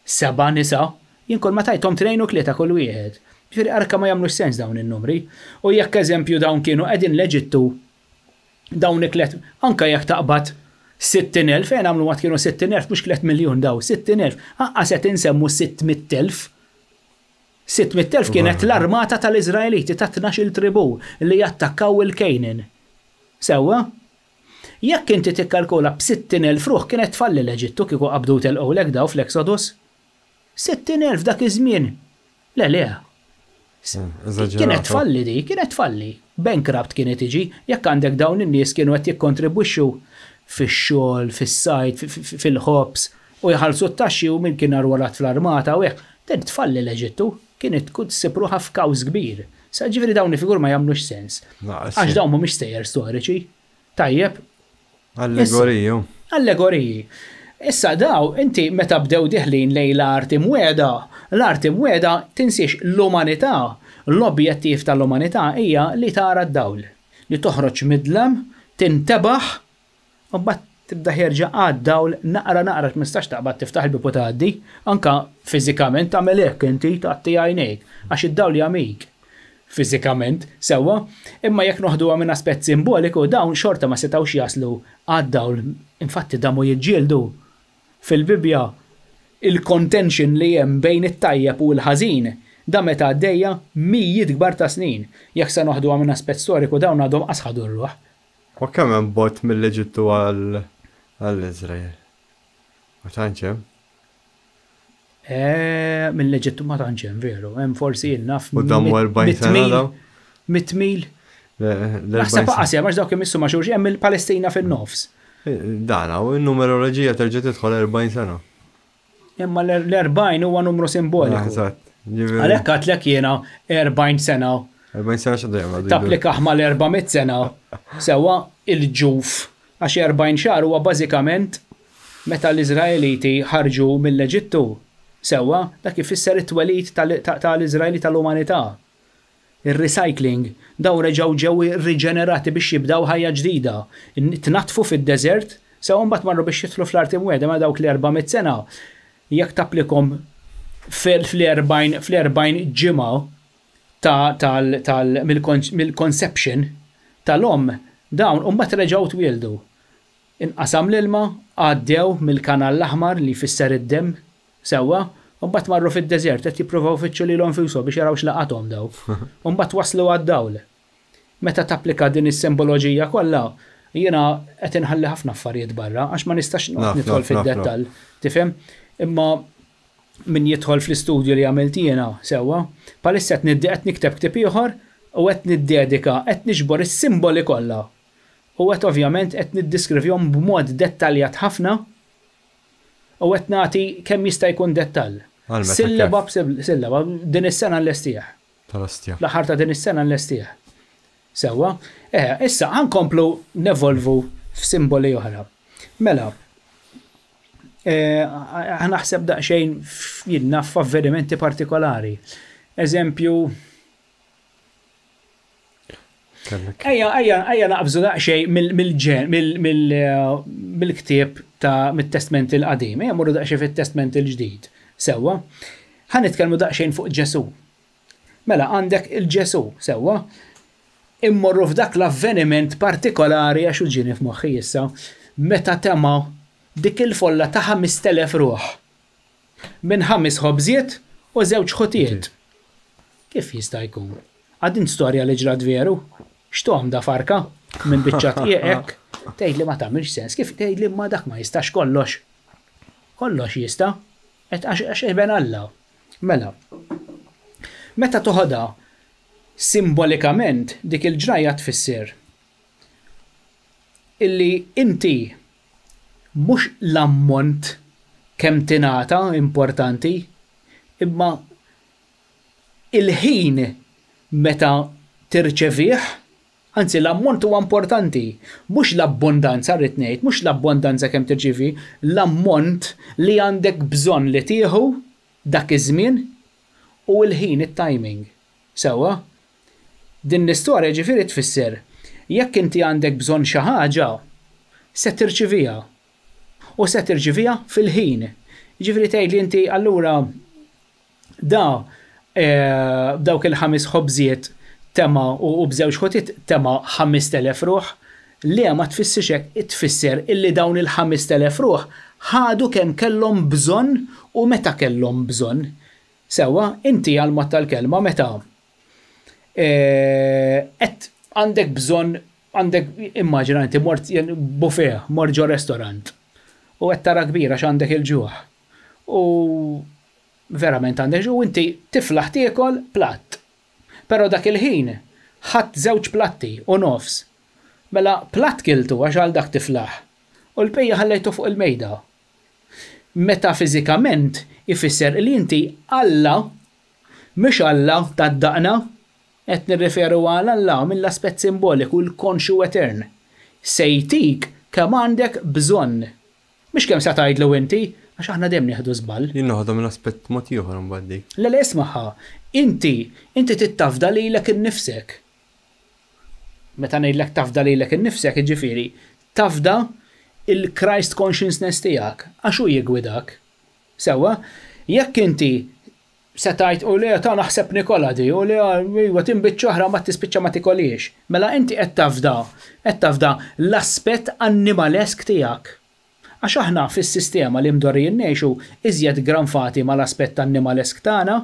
7 nisa, jien kull ma tajthom 2 u 3 kull wieħed. Ġifieri arka ma jagħmlux sens dawn in-numri. U jekk eżempju dawn kienu qegħdin l-Eġittu dawn iklet anke jekk taqbad 60,000 fejn għamlu ma kienu 60,000 mhux 3 miljun daw, 60,000. Aqqas qed insemmu 600,000. 600,000 kienet l-armata tal-Iżraeliti ta' 12 tribù li jattakkaw il-Kejnin. Sewwa? Jekk inti tikkalkula b'60,000 ruħ kienet tfalli l-Eġittu kieku qabdu telqowlek daw fl-Exodus. 60,000 dak iż-żmien. Le. Kienet falli di, kienet falli. Bankrupt kienet iġi, jekk għandek dawn in-nies kienu qed jikkontribwixxu fix-xogħol, fis-sajt, fil-ħobs u jħallsu t-taxxi u min kien arwalat fl-armata u hekk. Ten tfalli l-Eġittu, kienet tkun sipruħa f'kawż kbir. Sa ġifieri dawn il-figur ma jagħmlux sens. Għax dawn mhumiex sejjer storiċi. Tajjeb. Allegoriji. Issa daw, inti meta bdew diħlin lejn l-arti mweda tinsiex l-umanità, l-objettiv tal-umanità hija li tara d-dawl, li toħroġ midlam, tintebaħ, u bat tibda ħerġa għad-dawl naqra mistax taqbad tiftaħ il-bipu tgħaddi, anka fiżikament tagħmel hekk inti tagħti għajnejk, għax id-dawl jagħmik. Fiżikament, sewwa, imma jekk noħduha minn aspett simboliku dawn xorta ma setgħux jaslu għad-dawl, infatti damu jiġġieldu. Fil-Bibja, il-contention li hemm bejn it-tajjeb u l-ħażin da meta għaddejja mijiet kbar ta' snin. Jekk se noħduha minn aspett storiku dawn għadhom asħadu r-ruħ. U kemm hemm bot mill-Eġittu għall-Iżrael? Ma tantx hemm? Mill-Eġittu ma tantx hemm veru, hemm forsi innaf. U damu 40 sena daw? 100,000. Naħseb Asja għax dawk imissu ma' xulx hemm il-Palestina fin-nofs. Dana, u n-numeroloġija terġa' tidħol 40 sena. Imma l-40 huwa numru simboliku. Għalhekk għatlek jiena 40 sena. 40 sena x'għaddejjem. Tapplika ma l-400 sena sewwa il-ġuf għax 40 xahar huwa bażikament meta l-Iżraeliti ħarġu mill-Eġittu. Sewwa dak ifisser it-twelid tal-Iżraeli tal-umanità. Il-recycling, daw reġaw ġew riġenerati biex jibdaw ħajja ġdida. Tnatfu fid-desert, sew mbagħad marru biex jidħlu fl-arti mweda ma dawk li 400 sena. Jekk tapplikom fl-40 ġimgħa mill-conception tal-om, dawn mbagħad reġgħu twildu. Inqasam l-ilma għaddew mill-Kanal l-Aħmar li jfisser id-dem sewwa. Umbat marru fid-desert qed jippruvaw fitxu lilhom fushom biex jaraw x'laqathom daw. Umbat waslu għad-dawl. Meta tapplika din is-simboloġija kollha, jiena qed inħalli ħafna affarijiet barra għax ma nistax nidħol fid-dettall. Tifhem? Imma min jidħol fl-istudju li għamilt jiena sewwa, palissa qed nikteb ktieb ieħor u qed niddedika qed niġbor is-simboli kollha. u qed ovvjament qed niddiskrivjhom b'mod dettaljat ħafna u qed nagħti kemm jista' jkun dettall. Sillaba b'sillaba din is-sena nlestih. Tal-ostja. L-aħħar ta' din is-sena nlestih. Sewwa, issa ħankomplu nevolvu f'simboli oħra. Mela, naħseb daqsxejn jidna f'avvenimenti partikolari. Eżempju, Ejja naqbżu daqsxejn mill-ktieb ta' mit-testament il-qadim, ejja morru daqsxejn fit-testament il-ġdid. Sewwa, ħanitkellmu daqsxejn fuq Ġesu. Mela għandek il-Ġesu, sewwa, immorru f'dak l-avveniment partikolari għax ġieni f'moħħi issa, meta tema dik il-folla ta' 5,000 ruħ minn 5 ħobżiet u 2 ħotijiet. Kif jista' jkun? Għadin storja li ġrad veru? X'toħm da farka minn biċċat qiegħek, tgħid li ma tagħmilx sens, kif tgħid li ma dak ma jistax kollox. Kollox jista' għax eben Alla. Mela. Meta toħodha simbolikament dik il-ġrajja tfisser illi inti mhux l-ammont kemm tingħata importanti, imma il-ħin meta tirċevih, anzi l-ammont huwa importanti, mhux l-abbondanza rrid ngħid, mhux l-abbondanza kemm tirċevi, l-ammont li għandek bżonn li tieħu dak iż-żmien u l-ħin it-timing. Sewwa, din l-istorja ġifieri tfisser jekk inti għandek bżonn xi ħaġa se tirċeviha u se tirċeviha fil-ħin. Ġifieri tgħid li inti allura dawk il-5 ħobżiet tema u b'żewġ ħotiet tema 5,000 ruħ, li ma tfissirx hekk tfisser illi dawn il-5,000 ruħ ħadu kemm kellhom bżonn u meta kellhom bżonn. Sewwa, inti għal-mod tal-kelma meta qed għandek bżonn, għandek immaġina inti mort buffet, mort ġo restorant u qed tara kbira x'għandek il-ġuħ. U verament għandek ġuħ inti tiflaħ tiekol platt. Però dak il-ħin ħadd 2 platti u nofs. Mela platt kiltu għax għal dak tiflaħ u l-bejja ħallejtu fuq il-mejda. Metafiżikament ifisser li inti Alla mhux Alla tad-daqna qed nirreferu għal Alla mill-aspett simboliku l-konxu etern. Se jtik kemm għandek bżonn. Mhux kemm se tgħidlu inti għax aħna dejjem nieħdu żball. Jien noħodha minn aspett mod ieħor mbagħad. Le ismaħħa, inti tittafda lilek innifsek. Meta ngħidlek tafda lilek innifsek, jiġifieri tafda il-Christ consciousness tiegħek għax hu jigwidak. Sewwa, jekk inti se tgħid u le ta' naħseb Nikola di u le iwa tinbiċċ oħra ma tispiċċa ma tikoliex. Mela inti qed tafda l-aspett annimalesk tiegħek. Għax aħna fis-sistema li mdorrijin ngħixu iżjed granfati mal-aspett annimalesk tagħna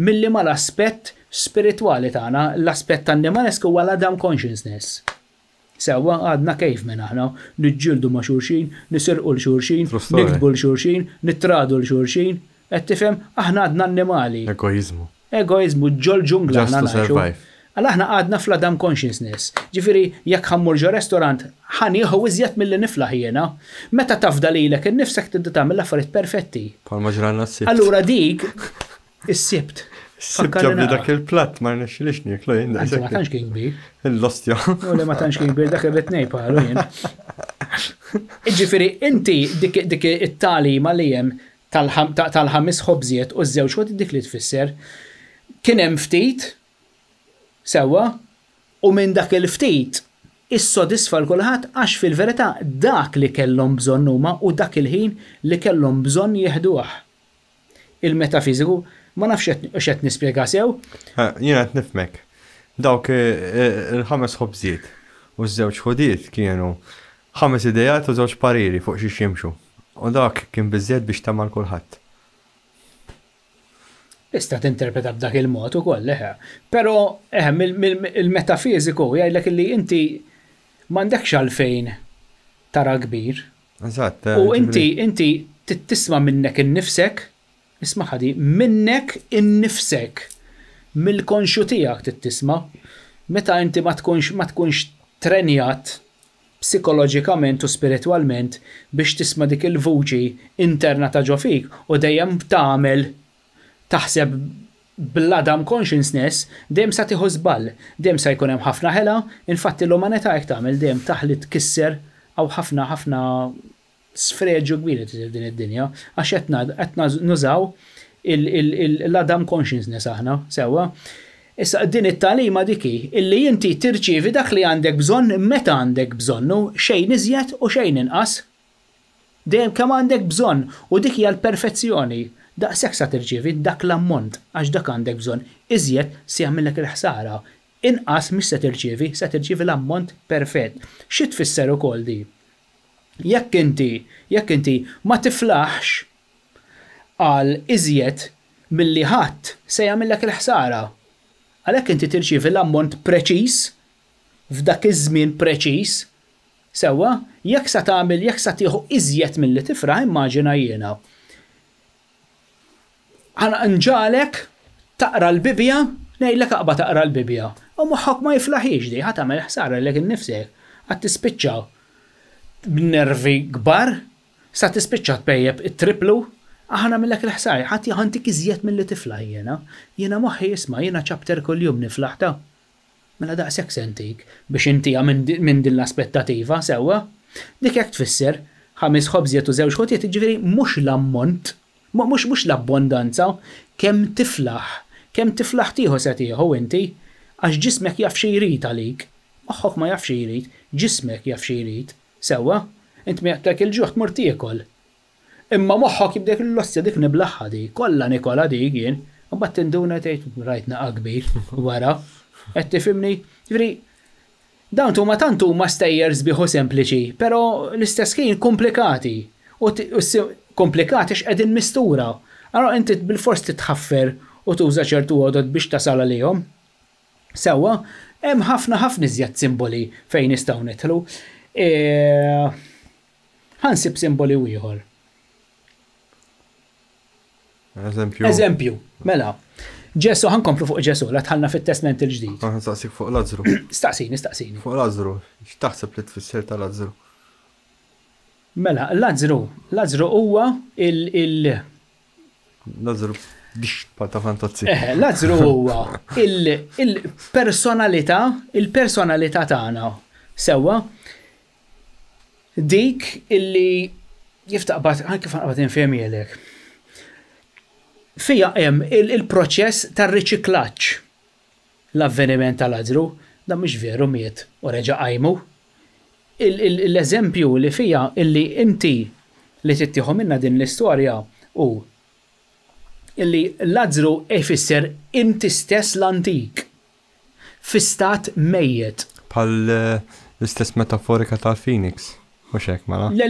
milli mal-aspett spiritwali tagħna. L-aspett annimalesk huwa l-Adam consciousness. Sewwa għadna kejf minn aħna niġġieldu ma' xulxin, nisirqu l-xulxin, nikdbu l-xulxin, nittradu l-xulxin, qed tifhem aħna għadna annimali. Egoizmu ġol ġungla aħna ngħixu. Għal aħna għadna fl-Adam consciousness. Ġifieri jekk ħammur ġo restorant ħanieħu iżjed milli niflaħ jiena. Meta tafda lilek innifsek tibda tagħmel affarijiet perfetti. Palma ġranna s-sibt. Allura dik is-sibt. Ġabli dak il-platt ma rnexxilix nieklu jien. Ma tantx kien kbir. Il-lostja. U le ma tantx kien kbir dak irrid ngħid bħalu jien. Ġifieri inti dik it-talima li hemm tal-5 ħobżiet u ż-żewġ ħodt dik li tfisser kien hemm ftit sewwa u minn dak il-ftit issodisfa l-kulħadd għax fil-verità dak li kellhom bżonn huma u dak il-ħin li kellhom bżonn jieħduh. Il-metafiżiku ma nafx x'qed nispjega sew. Jien qed nifhmek. Dawk il-5 ħobżiet u ż-żewġ ħodiet kienu 5 idejat u 2 pariri fuq xi jimxu. U dak kien biżżejjed biex tagħmel kulħadd. Tista' tinterpreta b'dak il-mod ukoll leħe. Però il-metafiżiku jgħidlek li inti m'għandekx għalfejn tara kbir. Eżatt. U inti tisma' minnek innifsek, isma' ħadi minnek innifsek mill-konxu tiegħek tittisma'. Meta inti ma tkunx trenjat psikoloġikament u spiritwalment biex tisma' dik il-vuċi interna ta' ġo fik u dejjem tagħmel taħseb bl-Adam consciousness dejjem sa tieħu żball, dejjem sa jkun hemm ħafna ħela, infatti l-umanità jekk tagħmel dejjem taħli tkisser aw ħafna sfreġġu kbir din id-dinja għax qed nużaw l-Adam consciousness aħna sewwa. Issa din it-talima diki illi inti tirċievi dak li għandek bżonn meta għandek bżonnu xejn iżjed u xejn inqas. Dejjem kemm għandek bżonn u dik hija l-perfezzjoni. Daqshekk sa tirċievi dak l-ammont għax dak għandek bżonn iżjed se jagħmilek il-ħsara. Inqas mhix se tirċievi l-ammont perfett. Xi tfisser ukoll di? Jekk inti ma tiflaħx għal iżjed milli ħadd se jagħmilek il-ħsara. Għalhekk inti tirċievi l-ammont preċiż f'dak iż-żmien preċiż, sewwa jekk sa tieħu iżjed milli tifraħ immaġina jiena. Nġalek taqra l-Bibja, ngħidlek aqba taqra l-Bibja. U moħħok ma jiflaħiex di, ħadd tagħmel ħsara lek innifsek. Ħadd tispiċċa b'nervi kbar, sa tispiċċa tpejjeb it-triplu. Aħna millek il-ħsaj, ħadd jaħantik iżjed milli tiflaħ jiena. Jiena moħħi jisma' jiena chapter kuljum niflaħta. Mela daqshekk sentik biex intija minn din l-aspettativa sewwa. Dik hekk tfisser 5 ħobżiet u 2 ħotiet, jiġifieri mhux l-ammont, mhux l-abbondanza, kemm tiflaħ tieħu se tieħu inti għax ġismek jaf xi jrid għalik. Moħħok ma jaf xi jrid, ġismek jaf xi jrid. Sewwa, int miegħek il-ġuħ tmur tiekol. Imma moħħok jibdek l-lossja dik niblaħħa di, kollha nikola dik jien, u bat tinduna tgħid rajtna kbir wara. Qed tifhimni? Ġifieri dawn huma tant huma stejjers bieħu sempliċi, però l-istess kien komplikati. U komplikati x'qegħdin mistura. Allora inti bil-fors titħaffer u tuża ċertu għodod biex tasal għalihom. Sewwa, hemm ħafna iżjed simboli fejn nistgħu nidħlu. Ħansib simboli ieħor. Eżempju, mela. Ġesu, ħankomplu fuq Ġesu, la tħallna fit-Testament il-ġdid. Staqsik fuq Lazzru. Staqsini. Fuq Lazzru, x'taħseb li tfisser ta' Lazzru? Mela, Lazzru huwa Lazzru biex ta' fantazzi. Lazzru huwa il-personalità tagħna. Sewwa dik illi jiftaqbad kif naqbad infehmielek. Fija hemm il-proċess tar-riċiklaġġ. L-avveniment ta' Lazzru dan mhux veru miet u reġa' qajmu. L-eżempju li fija illi inti li tittieħu minna din l-istorja u illi Lazzru jfisser inti stess l-antik fi stat mejjed. Bħal l-istess metaforika tal-Phoenix. Mux hekk mela? Le.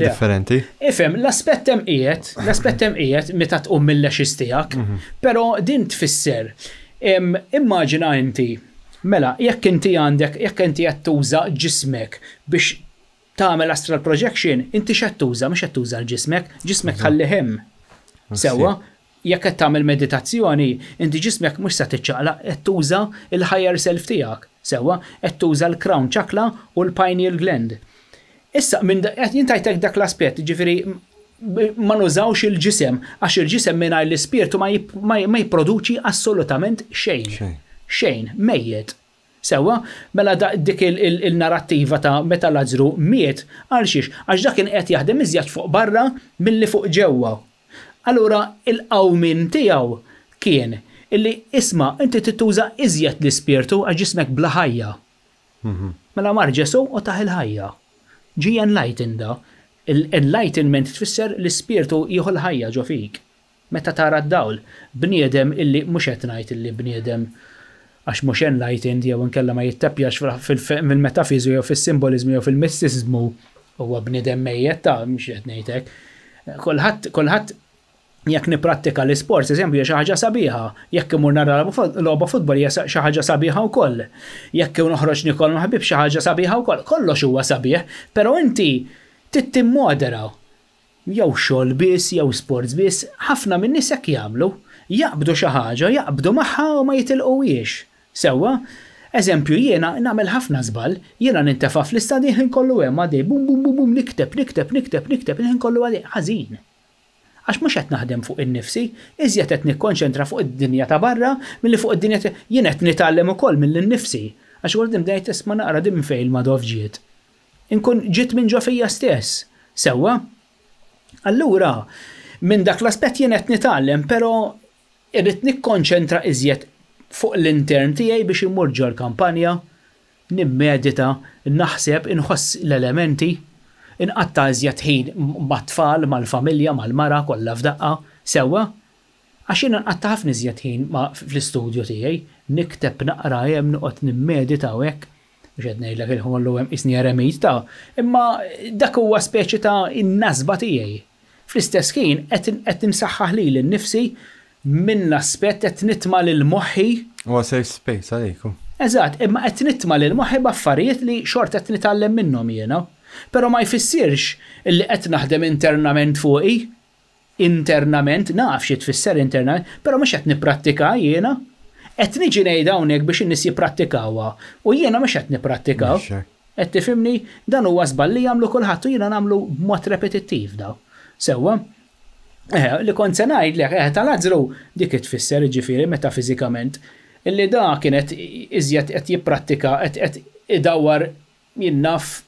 Differenti. Ifhem, l-aspett hemm qiegħed meta tqum mill-lexis tiegħek, però din tfisser immaġina inti, mela, jekk inti qed tuża ġismek biex tagħmel astral projection, inti x'qed tuża, mhux qed tuża ġismek tħalli hemm. Sewwa, jekk qed tagħmel meditazzjoni, inti ġismek mhux se tiċċaqlaq qed tuża il-higher self tiegħek. Sewwa, qed tuża l-crown chakra u l-pineal gland. Issa, jintajtek dak l-aspett, ġifiri, ma nużawx il-ġisem, għax il-ġisem mingħajr l-ispirtu ma jipproduċi assolutament xejn. Xejn, mejjed. Sewwa, mela dik il-narrattiva ta' meta Lazzru miet, għax dak kien qed jaħdem iżjed fuq barra milli fuq ġewwa. Allura il-qawmin tiegħu kien illi isma' inti tituża iżjed l-ispirtu għax ġismek bla ħajja. Mela mar Ġesu u taħ il-ħajja. Ġi enlightened da. Enlightenment tfisser l-ispirtu jieħu l-ħajja ġo fik. Meta tara d-dawl, bniedem illi mhux qed ngħid illi bniedem għax mhux enlightened jew inkella ma jittappjax fil-metafiżu jew fis-simbolizmu jew fil-mistiżmu huwa bniedem mejjed ta' mhux qed ngħidlek. Kulħadd jekk nipprattika l-isports, eżempju, hija xi ħaġa sabiħa, jekk imur nara logħba futbol hija xi ħaġa sabiħa wkoll. Jekk noħroġ nikol ma' ħbib xi ħaġa sabiħa wkoll. Kollox huwa sabiħ, però inti timmodera. Jew xogħol biss, jew sports biss, ħafna minn nies hekk jagħmlu, jaqbdu xi ħaġa, jaqbdu magħha u ma jitilqux. Sewwa, Eżempju, jiena nagħmel ħafna żball, jiena nintefa' fl-istadji ħin kollu hemm għadej bum bum bum bum nikteb ħin kollu għadej ħażin. Għax mhux qed naħdem fuq innifsi, iżjed qed nikkonċentra fuq id-dinja ta' barra milli fuq id-dinja jien qed nitgħallem ukoll mill-innifsi. Għax għoldim dejt isma' naqra din fejn il-Madoff ġiet. Inkun ġiet minn ġo fija stess. Sewwa? Allura, minn dak l-aspett jien qed nitgħallem, però irrid nikkonċentra iżjed fuq l-intern tiegħi biex immur ġo l-kampanja, nimmedita, naħseb, inħoss l-elementi, inqatta iżjed ħin mat-tfal, mal-familja, mal-mara, kollha f'daqqa, sewwa, għax jiena nqatta ħafna iżjed ħin fl-istudju tiegħi, nikteb naqra hemm noqgħod nimmedita hekk, biex qed ngħidlek il-ħollu hemm isni eremit ta' imma dak huwa speċi ta' in-nasba tiegħi. Fl-istess ħin qed insaħħaħ lili nnifsi minn l-aspett qed nitma' lil moħħi. Huwa safe space għalikum. Eżatt, imma qed nitma' lil moħħi b'affarijiet li xort qed nitgħallem minnhom jiena. Però ma jfissirx illi qed naħdem internament fuqi. Internament, naf xi tfisser internament, però mhux qed nipprattika jiena. Qed niġi ngħid hawnhekk biex in-nies jipprattikawha u jiena mhux qed nippratikaw. Qed tifhimni dan huwa żball li jagħmlu kulħadd u jiena nagħmlu b'mod repetittiv daw. Sewwa? Li kont se ngħidlek tal-ażru dik tfisser ġifieri metafiżikament illi da kienet iżjed qed jipprattika qed idawwar jinnaf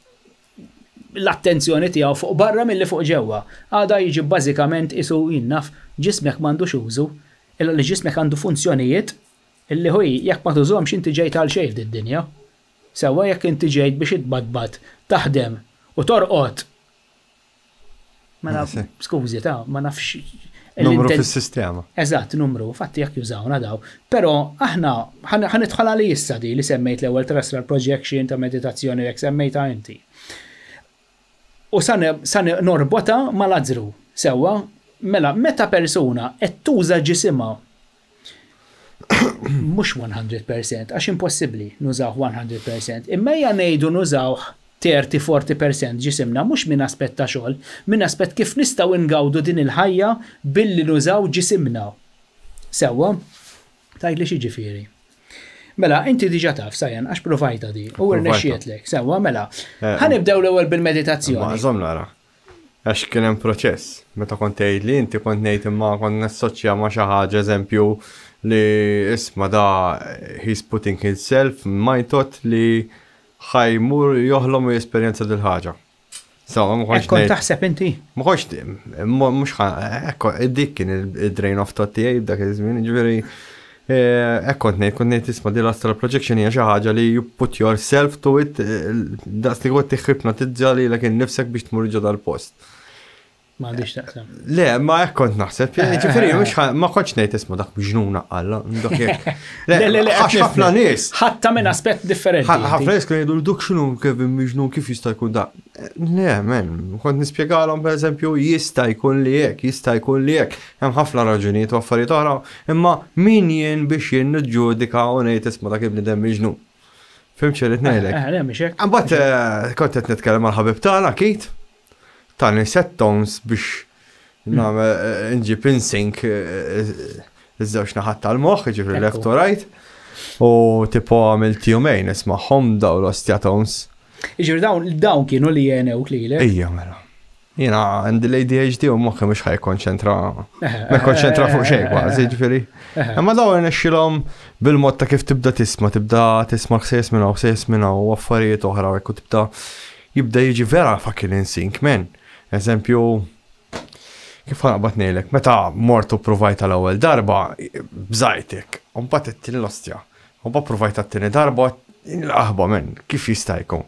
l-attenzjoni tiegħu fuq barra milli fuq ġewwa. Għada jiġi bażikament isu jinnaf ġismek m'għandux użu, illa li ġismek għandu funzjonijiet illi ħuj jekk ma tużhomx inti ġejt għal xejn fid-dinja. Sewwa jekk inti ġejt biex itbadbad, taħdem u torqod. Skużi ma nafx. Numru fis-sistema. Eżatt, numru, fatti jekk jużawna daw. Però aħna ħanidħol għali issa di li semmejt l-ewwel terrestrial projection ta' meditazzjoni jekk semmejta inti. U san norbota mal-ażru. Sewwa, mela meta persuna qed tuża ġisimha mhux 100% għax impossibbli nużaw 100%. Imma hija ngħidu nużaw 30-40% ġisimna mhux minn aspett ta' xogħol, minn aspett kif nistgħu ngawdu din il-ħajja billi nużaw ġisimna. Sewwa, tgħidli xi ġifieri. Mela, inti diġà taf sajjan għax provajta di u rnexxietlek. Sewwa, mela. Ħanibdew l-ewwel bil-meditazzjoni. Mażom nara. Għax kien hemm proċess. Meta kont tgħidli inti kont ngħid imma kont nassoċja ma' xi ħaġa eżempju li isma' da he's putting himself majtot li ħajmur joħlom u jesperjenza dil-ħaġa. Sawa, ma konx kont taħseb inti? Ma konx mhux ekko dik kien id-drain of thought tiegħi dak iż-żmien, ġifieri kont ngħid isma' din l-astral projection hija xi ħaġa li you put yourself to it daqs li qed tiħħipnotizza lilek innifsek biex tmur ġo dal-post. M'għandix taqsam. Le, ma hekk kont naħseb, ġifieri ma kontx ngħid isma' dak bġnuna qalla, dak hekk. Le, ħafna nies. Ħatta minn aspett differenti. Ħafna nies kienu jgħidu duk x'inhu Kevin miġnun kif jista' jkun da. Le, men, kont nispjegalhom pereżempju jista' jkun li hekk, jista' jkun li hekk. Hemm ħafna raġunijiet u affarijiet oħra, imma min jien biex jien niġġudika u ngħid isma' dak ibnidem miġnun. Fim xerid ngħidlek. Le, mhix hekk. Imbagħad kont qed nitkellem mal-ħabib tagħna Kit. Tani set tones biex nġib insync iż-żewġ naħat tal-moħħ, ġifri left u right, u tipo għamilt jumejn ismaħħom daw l-ostja tones. Ġifri dawn kienu li jenew klile. Ija, mela. Jina għandi l-ADHD u moħħi mux ħaj konċentra fuq xej kważi, ġifiri. Imma daw nexxilhom bil-mod ta' kif tibda tisma' ħsejs minna u affarijiet oħra u tibda jibda jiġi vera fucking in sync, men. Eżempju, kif ħanaqbad ngħidlek, meta mortu provajta l-ewwel darba bżajtek, u mbagħad it-tieni l-ostja. U mbagħad provajta t-tieni darba l-aħba men, kif jista' jkun.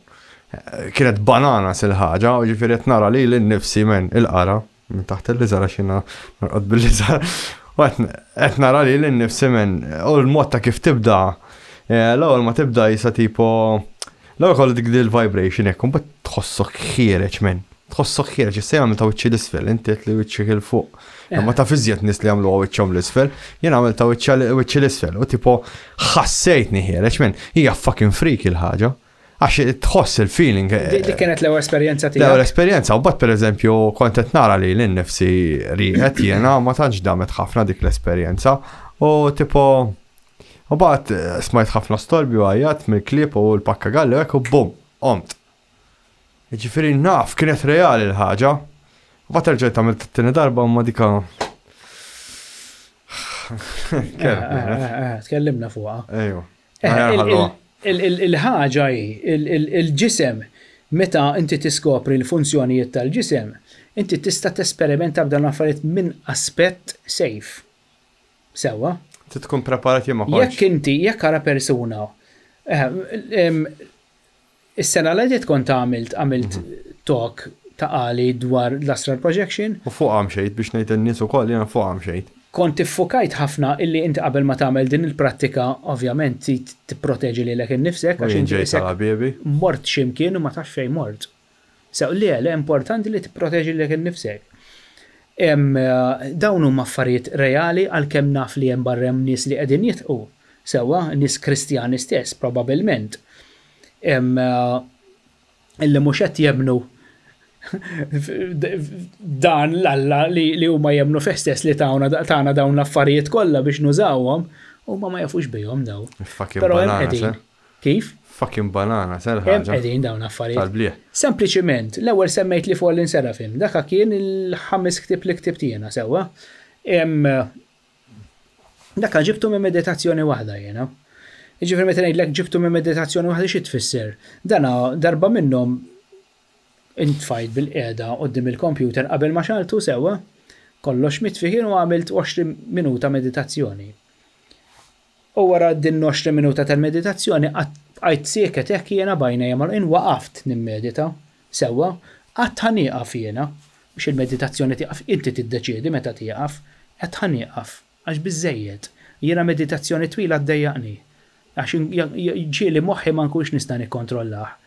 Kienet banana sil-ħaġa, u ġifieri qed nara li l-nifsi men il-qara, minn taħt il-liżar għax jiena norqod bil-liżar. U qed nara li l-nifsi men, u l-mod ta' kif tibda, l-ewwel ma tibda jisa tipo l-ewwel kollu dik il-vibration hekk, u mbagħad tħossok ħiereġ men. Tħossok ħiereġ, issa jagħmel ta' wiċċi l-isfel, inti qed li wiċċik il fuq. Imma ta' fiżjed nies li jagħmlu wiċċhom l-isfel, jien għamel ta' wiċċi l-isfel u tipo ħassejtni ħiereġ men, hija fucking freak il-ħaġa. Għax tħoss il-feeling. Dik kienet l-ewwel esperjenza tiegħek. L-ewwel esperjenza, u bad pereżempju kont qed nara li l-innifsi riqet jiena ma tantx damet ħafna dik l-esperjenza u tipo U bat smajt ħafna stolbi u għajat mill-klip u l-pakka gallu u bum, omt. Ġifiri naf, kienet reali l-ħagġa. U bat rġajt għamil t-tini darba u ma dika. Tkellimna fuqa. Ejju. Il-ħagġa il-ġisem, meta inti tiskopri l-funzjonijiet tal-ġisem, inti tista' tesperimenta b'dan affarijiet minn aspett safe. Sewa? Tkun preparat jemma kollox. Jekk inti, jekk ara persuna, is-sena li tkun għamilt talk ta' għali dwar l-astral projection. U fuq għam xejt biex ngħid in-nies ukoll jiena fuq għam xejt. Kont iffokajt ħafna illi inti qabel ma tagħmel din il-prattika ovvjament tipproteġi lilek innifsek għax inti mort x'imkien u ma tafx fejn mort. Sew li importanti li tipproteġi lilek innifsek. Dawn huma affarijiet reali għalkemm naf li hemm barra hemm nies li qegħdin jitqu. Sewwa nies Kristjani stess probabbilment. Illi mhux qed jemnu dan l-alla li huma jemnu festess li tagħna dawn l-affarijiet kollha biex nużawhom huma ma jafux bihom daw. Però hemm qegħdin. Kif? Fucking banana, sar ħaġa. Hemm qegħdin dawn affarijiet. Sempliċiment, l-ewwel semmejt li Fallen Seraphim, dak kien il-5 ktieb li ktibt jiena sewwa. Dak ġibtu minn meditazzjoni waħda jiena. Jiġifieri meta ngħidlek ġibtu minn meditazzjoni waħda xi tfisser. Dana darba minnhom intfajt bil-qiegħda qudiem il-kompjuter qabel ma xaltu sewwa, kollox mitfiħin u għamilt 20 minuta meditazzjoni. U wara din 20 minuta tal-meditazzjoni għajt sieket hekk jiena bajnejja mal waqaft nimmedita sewwa, qatt ħanieqaf jiena biex il-meditazzjoni tieqaf inti tiddeċiedi meta tieqaf, qed ħanieqaf għax biżejjed. Jiena meditazzjoni twila ddejjaqni għax ġieli moħħi ma nkunx nista' nikkontrollah.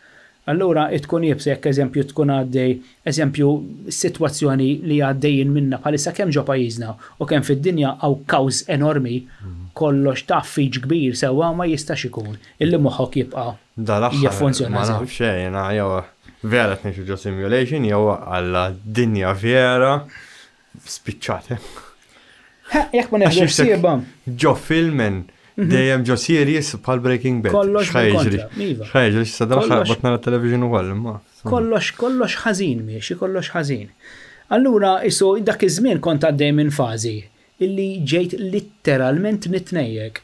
Allura tkun jibsek eżempju tkun għaddej, eżempju sitwazzjoni li għaddejjin minna bħalissa kemm ġo pajjiżna u kemm fid-dinja għaw kawż enormi kollox taffiġ kbir sewwa ma jistax ikun illi moħħok jibqa' jaffunzjona. Ma nafx xejn jew vera qed ngħixu ġo simulation jew għalla dinja vera spiċċat. Jekk ma neħdu sieba. Ġo filmen dejjem ġo series bħal Breaking Bad. Kollox ħajġri s-sadra batna l-television u għallim ma. Kollox ħażin miexi, kollox ħażin. Allura isu dak iż-żmien kont għaddej minn fażi illi ġejt litteralment nitnejjek.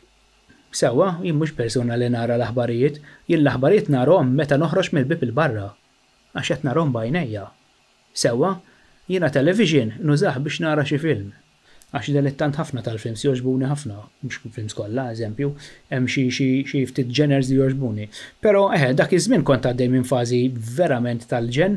Sewwa, jien mhux persuna li nara l-aħbarijiet, jien l-aħbarijiet narhom meta noħroġ mill-bib il-barra għax qed narhom bajnejja. Sewwa, jiena television nużah biex nara xi film. Għax dilettant ħafna tal-films joġbuni ħafna, mhux films kollha eżempju, hemm xi ftit geners li joġbuni. Però dak iż-żmien kont għaddej minn fażi verament tal-ġen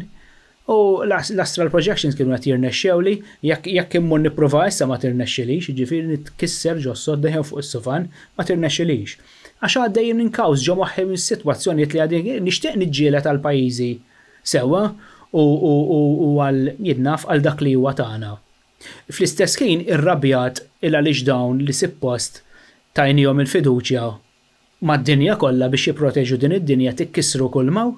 u l-astral projections kienu qed jirnexxewli, jekk immur nipprova issa ma tirnexxilix, jiġifieri nitkisser ġo sodda jew fuq is-sofan ma tirnexxilix. Għax għaddej minn kawż ġo moħħi mis-sitwazzjonijiet li għaddej nixtieq niġġieled għal pajjiżi sewwa u għal jidnaf għal dak li huwa tagħna. Fl-istess kien irrabjat għaliex dawn li suppost tajnihom il-fiduċja mad-dinja kollha biex jipproteġu din id-dinja tikkissru kull maw.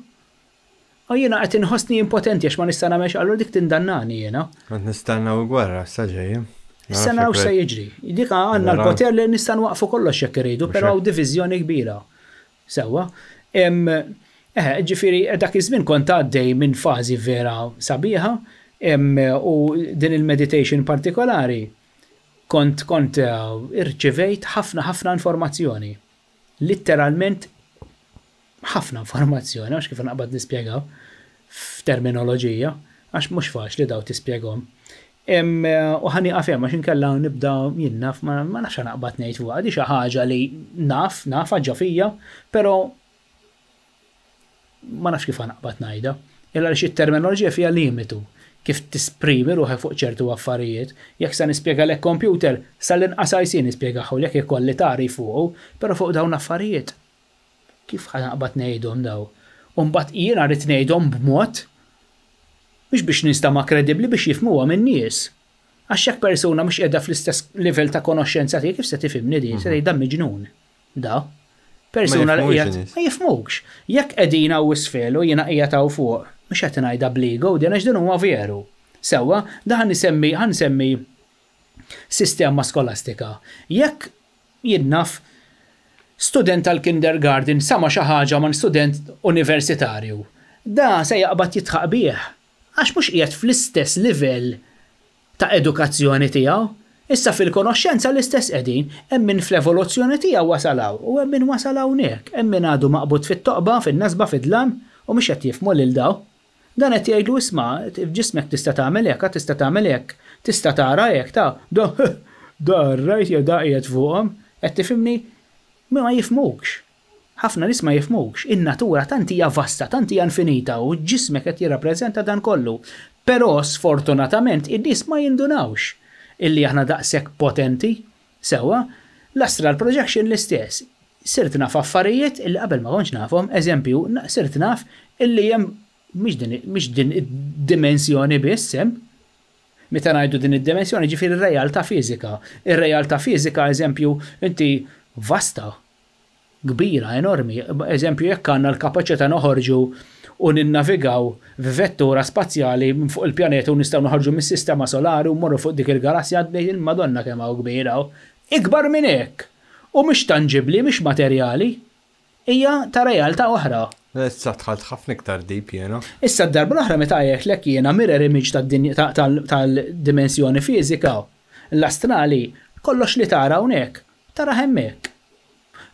U jiena qed inħossni impotenti għax ma nista' nagħmel allura dik tindannani jiena. Qed nistennew gwerra sa ġejjem. Issa naraw se jiġri. Dik għandna l-poter li nista' nwaqfu kollox jekk iridu, però hawn diviżjoni kbira. Sewwa. Ġifieri dak iż-żmien kont għaddej minn fażi vera sabiħa. U din il-meditation partikolari kont irċivejt ħafna informazzjoni. Literalment ħafna informazzjoni, għax kif naqbad nispjegaw f'terminoloġija, għax mhux faċli daw tispjegahom. U ħani għafem, għax inkella nibda jinnaf, ma nafx naqbad ngħid fuqha, di xi ħaġa li naf ħaġa fija, però ma nafx kif naqbad ngħidha. Illa li xi terminoloġija fiha limitu. Kif tisprimi ruħi fuq ċertu affarijiet, jekk sa nispjega lek computer, sal-inqas IC nispjegaħu lek ikolli tari fuqu, però fuq dawn affarijiet. Kif ħanaqbad ngħidhom daw? U mbagħad jiena rrid ngħidhom b'mod biex nistama' kredibbli biex jifhmuha min-nies. Għax hekk persuna mhux qiegħda fl-istess livell ta' konoxxenza tiegħek kif se tifhimni din, se tgħidha miġnun. Da. Persuna li qiegħed ma jifhmux. Jekk qegħdin hawn isfel u jiena qiegħed hawn fuq, mhux qed ngħidha bliego din għax din huwa veru. Sewwa, da ħansemmi sistema skolastika. Jekk jinnaf student tal-kindergarten sama xi ħaġa man student universitarju. Da se jaqbad jitħaq bih. Għax mhux qiegħed fl-istess livell ta' edukazzjoni tiegħu. Issa fil-konoxxenza l-istess qegħdin, hemm min fl-evoluzzjoni tiegħu wasalaw u hemm min wasal hawnhekk, hemm min għadu maqbud fit-toqba, fin-nasba, fid-dlam u mhux qed jifhmu lil daw. Dan qed jgħidlu isma' f'ġismek tista' tagħmel hekk, tista' tagħmel hekk, tista' tara hekk ta' da rajt jew da qiegħed fuqhom, qed tifhimni ma jifhmukx. Ħafna nies ma jifhmukx. In-natura tant hija vasta, tant hija infinita u ġismek qed jirrappreżenta dan kollu. Però sfortunatament in-nies ma jindunawx illi aħna daqshekk potenti sewwa l-astral projection l-istess. Sirt naf affarijiet illi qabel ma kontx nafhom, eżempju, sirt naf illi hemm mhix din id-dimensjoni biss hemm. Meta ngħidu din id-dimensjoni ġifieri ir-realtà fiżika. Ir-realtà fiżika eżempju inti vasta, kbira, enormi. Eżempju jekk għandna l-kapaċità noħorġu u ninnavigaw f'vettura spazjali fuq il-pjaneta u nistgħu noħorġu mis-sistema solari u mmorru fuq dik il-galassja il-Madonna kemm hawn kbira. Ikbar minn hekk. U mhux tanġibli, mhux materjali. Hija ta' realtà oħra. Issa tħalt ħafna iktar deep jiena. Issa d-darba l-oħra meta jgħidlek jiena mirror image tal-dimensjoni fiżika. L-astrali kollox li tara hawnhekk, tara hemmhekk.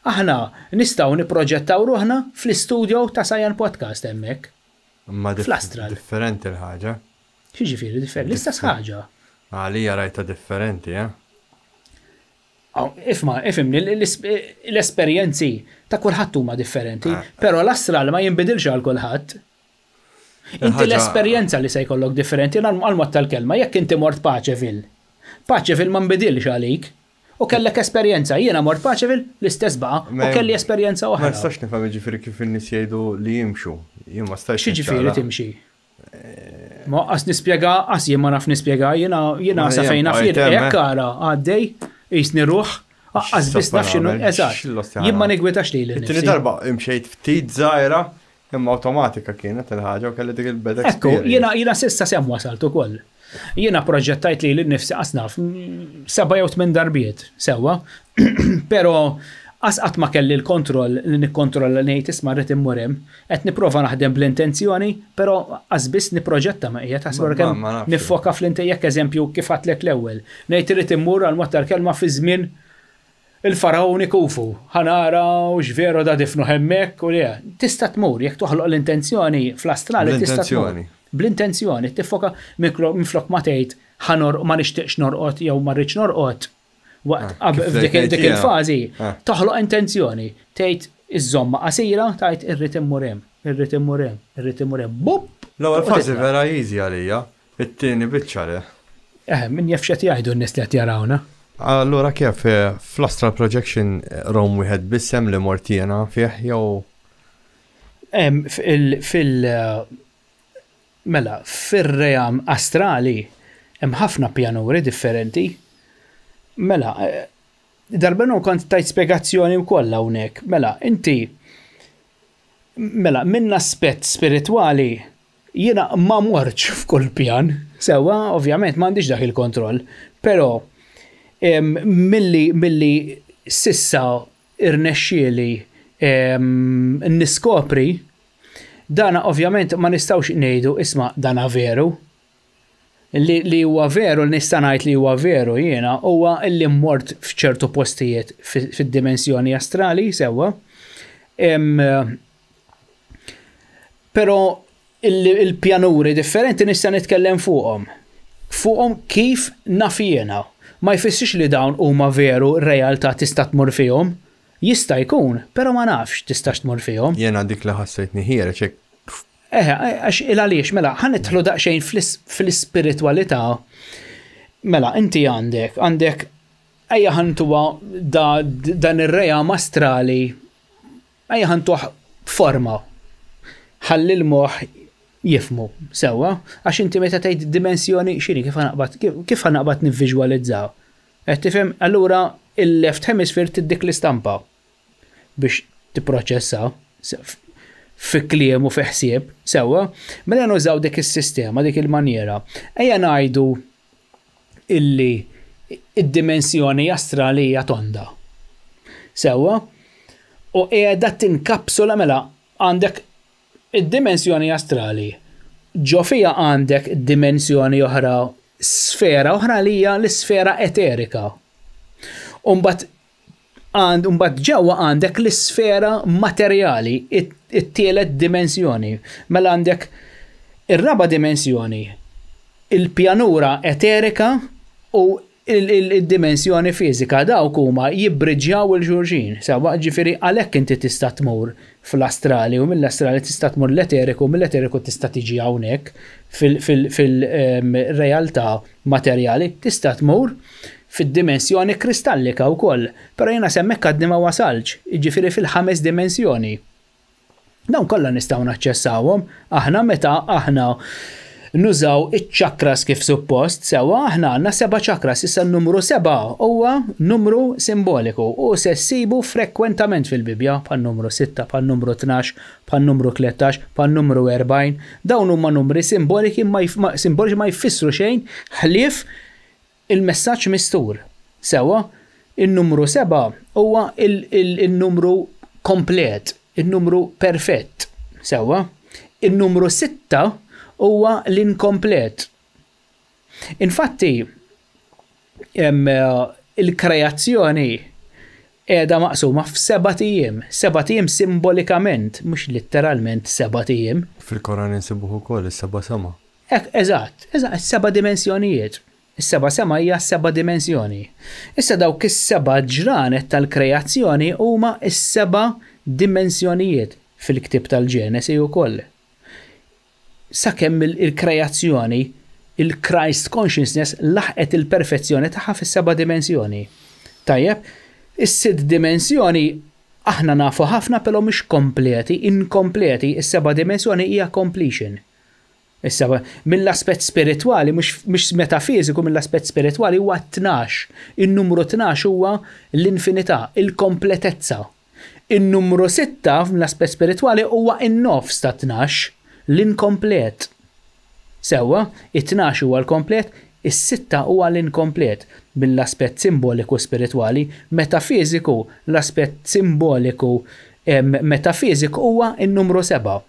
Aħna nistgħu nipproġettaw ruħna fl-istudio ta' Science Podcast hemmhekk. Fl-astral. Differenti l-ħaġa. X'jiġifieri differenti? L-istess ħaġa. Għalija rajta differenti, Ifhimni l-esperjenzi ta' kulħadd huma differenti, però l-astral ma jinbidilx għal kulħadd. Inti l-esperjenza li se jkollok differenti għal-mod tal-kelma, jekk inti mort Paċeville. Paċeville ma nbidilx għalik. U kellek esperjenza, jiena mort Paċeville l-istess baqa' u kelli esperjenza oħra. Ma nistax nifhem ġifieri kif in-nies jgħidu li jimxu. Jien ma stax. X'jiġifieri timxi? Ma qas nispjega, qas jien ma naf nispjega, jiena sa fejn naf hekk ara għaddej qisni ruħ, qas biss naf x'inhu eżatt. Jien ma nigwitax lili nnifsi. Tieni darba imxejt ftit żgħira imma awtomatika kienet il-ħaġa u kelli dik il-bed Ekku, jiena s'issa sem wasalt ukoll. Jiena proġettajt li l-nifsi qasnaf 7 jew 8 darbiet sewwa, però qatt ma kelli l-kontroll li nikkontrolla ngħid isma' rrid immur hemm, qed nipprova naħdem bl-intenzjoni, però qas biss nipproġetta ma qiegħed tasbor kemm niffoka fl-jekk eżempju kif għadlek l-ewwel. Ngħid irid immur għal mod tal-kelma fi żmien il-farawni kufu, ħanara u x'veru da difnu hemmhekk u le. Tista' tmur jekk toħloq l-intenzjoni fl-astrali tista' tmur. Bl-intenzjoni, tiffoka minflok ma tgħid ħanor ma nixtieqx norqod jew ma rridx norqod. Waqt dik il-fażi toħloq intenzjoni, tgħid iż-żomma qasira tgħid irrid immur hemm, irrid immur hemm, irrid immur hemm. Bupp! L-ewwel fażi vera easy għalija, it-tieni biċċa le. Min jaf x'qed jgħidu n-nies li qed jarawna. Allura kif fl-astral projection rom wieħed biss hemm li mortijena fih jew Mela, fir-realm astrali hemm ħafna pjanuri differenti. Mela, darbenu kont tajt spjegazzjoni wkoll hawnhekk. Mela, inti minn aspett spiritwali jiena ma mortx f'kull pjan. Sewwa, ovvjament m'għandix dak il-kontroll, però milli sissa irnexxieli niskopri dana ovvjament ma nistawx ngħidu isma' dana veru. Li huwa veru, nista' ngħid li huwa veru jiena huwa li mmort f'ċertu postijiet fid-dimensjoni astrali sewwa. Però il-pjanuri differenti nista' nitkellem fuqhom. Fuqhom kif naf jiena. Ma jfissirx li dawn huma veru realtà tista' tmur fihom. Jista' jkun, però ma nafx tistax tmur fihom. Jiena dik li ħassejtni ħiereġ hekk. Għax il-għaliex, mela, ħanidħlu daqsxejn fl-ispiritualità. Mela, inti għandek ejja ħantuha dan ir-ream astrali, ejja ħantuh forma. Ħalli l-moħħ jifmu sewwa, għax inti meta tgħid dimensjoni x'inhi kif ħanaqbad nivviżwalizzaw. Qed tifhem, allura il-left hemisphere tiddik l-istampa biex tipproċessa fi kliem u fi ħsieb, sewwa, mela nużaw dik is-sistema, dik il-maniera. Ejja ngħidu illi id-dimensjoni astrali hija tonda. Sewwa, u qiegħda tinkapsula mela għandek id-dimensjoni astrali. Ġo fija għandek dimensjoni oħra, sfera oħra li hija l-sfera eterika. Umbat ġewwa għandek l-sfera materjali, it-tielet dimensjoni. Mela għandek ir-raba dimensjoni, il-pjanura eterika u il-dimensjoni fizika dawk huma jibbriġġjaw il-xulxin. Sewa ġifieri għalhekk inti tista' tmur fl-astrali u mill-astrali tista' tmur l-eteriku, mill-eteriku tista' tiġi hawnhekk fil-realtà materjali tista' tmur fid-dimensjoni kristallika wkoll. Però jiena semmek għadni ma wasalx, jiġifieri fil-5 dimensjoni. Dawn kollha nistgħu naċċessawhom aħna meta aħna nużaw iċ-ċakras kif suppost, sewa aħna għandna 7 ċakras, issa n-numru 7 huwa numru simboliku u se ssibu frekwentament fil-Bibja bħal numru 6, bħal numru 12, bħal numru 13, bħal numru 40. Dawn huma numri simboliċi ma jfissru xejn ħlief il-messaġġ mistur. Sewa, il-numru 7 huwa il-numru komplet, il-numru perfett. Sewa, il-numru 6 huwa l-inkomplet. Infatti, il-kreazzjoni qiegħda maqsuma f'7 ijiem. 7 ijiem simbolikament, mhux letteralment 7 ijiem. Fil-Koran insibuh ukoll is-7 sema. Eżatt, 7 dimensjonijiet. Is-7 sema hija 7 dimensjoni. Issa dawk is-7 ġranet tal-kreazzjoni huma is-7 dimensjonijiet fil-ktib tal-Ġenesi wkoll. Sakemm il-kreazzjoni, il-Christ consciousness laħqet il-perfezzjoni tagħha fis-7 dimensjoni. Tajjeb, is-6 dimensjoni aħna nafu ħafna però mhux kompleti, inkompleti, is-7 dimensjoni hija completion. Is-7 mill-aspett spiritwali, mhux metafiżiku, mill-aspett spiritwali huwa 12. In-numru 12 huwa l-infinità, il-kompletezza. In-numru 6 mill-aspett spiritwali huwa in-nofs ta' 12. L-inkomplet. Sewa, it-12 huwa l-komplet, is-6 huwa l-inkomplet bil-aspett simboliku spiritwali, metafiżiku l-aspett simboliku metafiżiku huwa n-numru 7.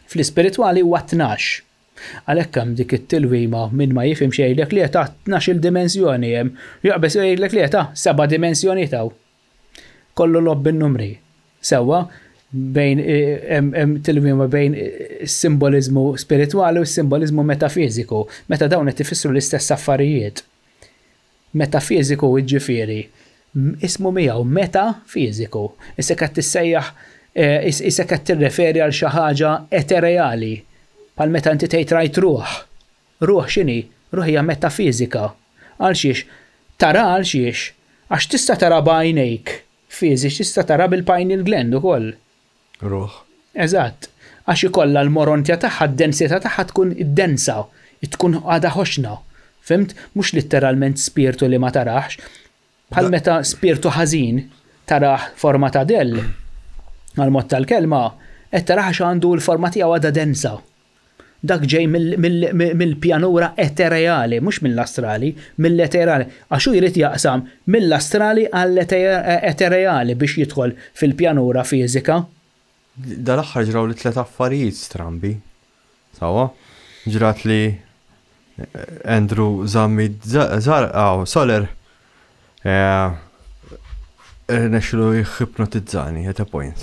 Fl-ispiritwali huwa 12. Għalhekk hemm dik it-tilwima minn ma jifhem xejlek li ta' 12 dimensjoni hemm, jaqbes jgħidlek li ta' 7 dimensjoni taw. Kollu lob bin-numri. Sewa, bejn tilwima bejn is-simbolizmu spiritwali u s-simbolizmu metafiżiku. Meta dawn qed ifissru l-istess affarijiet. Metafiżiku jiġifieri ismu miegħu metafiżiku. Issa qed tissejjaħ issa qed tirreferi għal xi ħaġa etereali. Bħal meta inti tgħid rajt ruħ. Ruħ x'inhi? Ruħ hija metafiżika. Għal xiex? Tara għal xiex? Għax tista' tara b'għajnejk fiżiċi, tista' tara bil-pineal gland ukoll. Ruħ. Eżatt. Għax ikollha l-morontja tagħha, d-densità tagħha tkun id-densa, tkun għadha ħoxna. Fimt? Mhux letteralment spirtu li ma tarax. Bħal meta spirtu ħażin taraħ forma ta' dell. Għal-mod tal-kelma, qed taraħ għandu l-forma tiegħu għadha densa. Dak ġej mill-pjanura etereali, mhux mill-astrali, mill-etereali. Għaxu jrid jaqsam mill-astrali għall-etereali biex jidħol fil-pjanura fiżika. Dal-aħħar ġraw li 3 affarijiet strambi. Sawa? Ġrat li Andrew Zammi Soler nexlu jħipnotizzani at a point.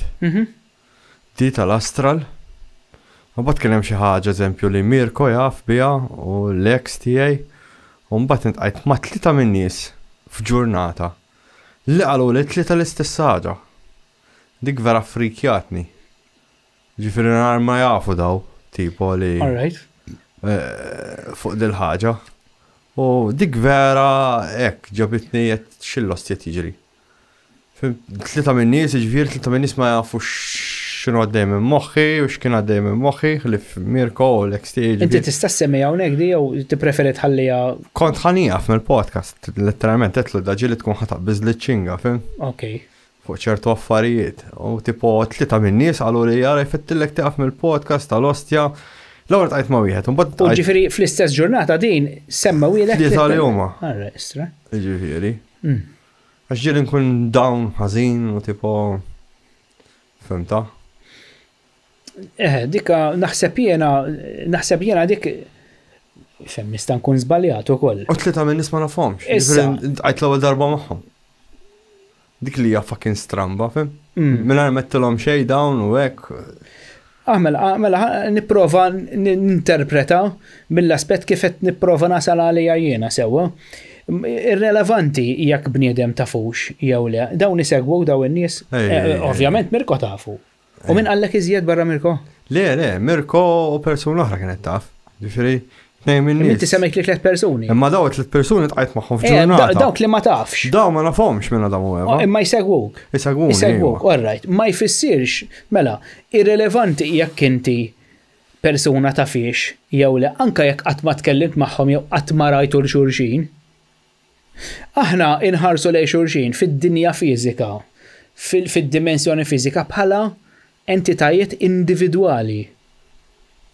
Di tal-astral. Mbagħad kien hemm xi ħaġa eżempju li Mirko jaf biha u l-ex tiegħi u mbagħad intqajt ma' 3 min nies f'ġurnata li qalu li 3 l-istess ħaġa. Dik vera frikjatni. Ġifieri nar ma jafu daw tipo li fuq dil-ħaġa. U dik vera hekk ġabitni qed xillost qed jiġri. 3 min nies, ġifieri 3 min nies ma jafux x'kienu għaddej minn moħħi u x'kien għaddej minn moħħi li f'Mirko u l-ex-stage. Inti tista' semmi hawnhekk di jew tippreferi tħallija? Kont ħanija mill-podcast, letteralment qed da ġieli tkun ħataqbiż liċ-ċinga, fim? Okej. Fuq ċertu affarijiet. U tipo 3 min nies qalu li jara jfettilek tieqaf mill-podcast tal-ostja. L-ewwel tqajt ma' wieħed, u ġifieri fl-istess ġurnata din semma wieħed. Tlieta li huma. Arra, istra. Ġifieri. Għax ġieli nkun down, ħażin u tipo fimta. Dika naħseb jiena dik fem nista' nkun żbaljat ukoll. U tlieta minn nies ma nafhomx. Issa. Għajt l-ewwel darba magħhom. Dik li hija fucking stramba, fim? Mingħajr mettilhom xejn dawn u hekk. Mela nipprova ninterpreta mill-aspett kif qed nipprova nasal għalija jiena sewwa. Irrelevanti jekk bniedem tafux jew le. Dawn isegwu daw in-nies. Ovvjament Mirko tafu. U min qallek iżjed barra Mirko? Le, Mirko u persuna oħra kienet taf. Ġifieri tnejn minn nies. Inti semmejt li 3 persuni. Imma daw 3 persuni tqajt magħhom f'ġurnata. Dawk li ma tafx. Daw ma nafhomx minn Adam u Eva. Imma jsegwuk. Jsegwuk, all right. Ma jfissirx, mela, irrelevanti jekk inti persuna tafix jew le, anke jekk qatt ma tkellimt magħhom jew qatt ma rajtu l-xulxin. Aħna inħarsu lejn xulxin fid-dinja fiżika, fid-dimensjoni fiżika bħala entitajiet individwali.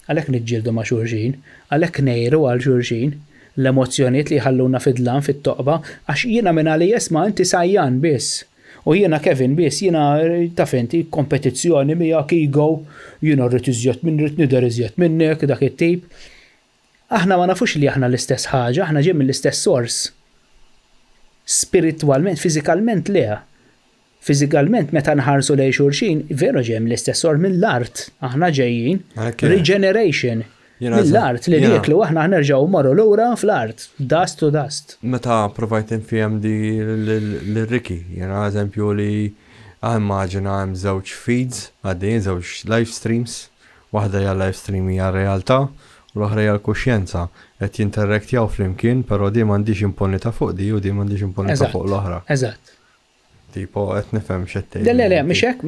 Għalhekk niġġieldu ma' xulxin, għalhekk ngħiru għal xulxin, l-emozzjonijiet li ħalluna fidlan fit-toqba għax jiena minn għali jesma' inti sajjan biss. U jiena Kevin biss, jiena taf inti kompetizzjoni miegħek ego, jiena rrid iżjed minn rid nidher iżjed minnek dak it-tip. Aħna ma nafux li aħna l-istess ħaġa, aħna ġej mill-istess sors. Spiritualment, fiżikalment le. Fiżikalment meta nħarsu lejn xulxin, veru ġejm l-istess sors mill-art. Aħna ġejjin regeneration mill-art li nieklu aħna nerġgħu marru lura fl-art, dust to dust. Meta provajt infiem di l-Riki, jena eżempju li immaġina hemm żewġ feeds għaddejjin, żewġ live streams, waħda hija live stream hija realtà u l-oħra hija l-kuxjenza qed jinterrektjaw flimkien, però di m'għandix imponi ta' fuq di u di m'għandix imponi ta' fuq l-oħra. Eżatt. Tipo qed nifhem x'qed tgħid. Le, mhix hekk,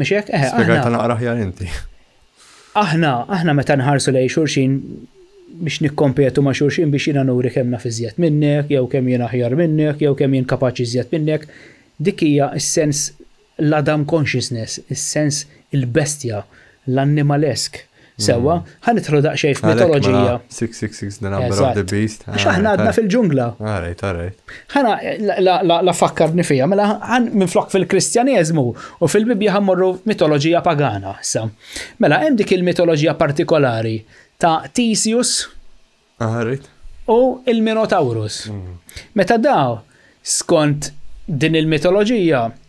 Spjegajta naqra ħjar inti. Aħna meta nħarsu lejn xulxin biex nikkompetu ma' xulxin biex jiena nuri kemm naf iżjed minnek, jew kemm jien aħjar minnek, jew kemm jien kapaċi iżjed minnek, dik hija s-sens l-Adam consciousness, is-sens il-bestja, l-annimalesk. Sewwa, ħanidħlu daqsxejn f'mitoloġija. 666 the number of the beast. Għax aħna għadna fil-ġungla. Alright. Ħana la fakkarni fija, mela ħan minflok fil-Kristjaneżmu u fil-Bibja ħammorru mitoloġija pagana. Mela hemm dik il-mitoloġija partikolari ta' Theseus u il-Minotaurus. Meta daw skont din il-mitoloġija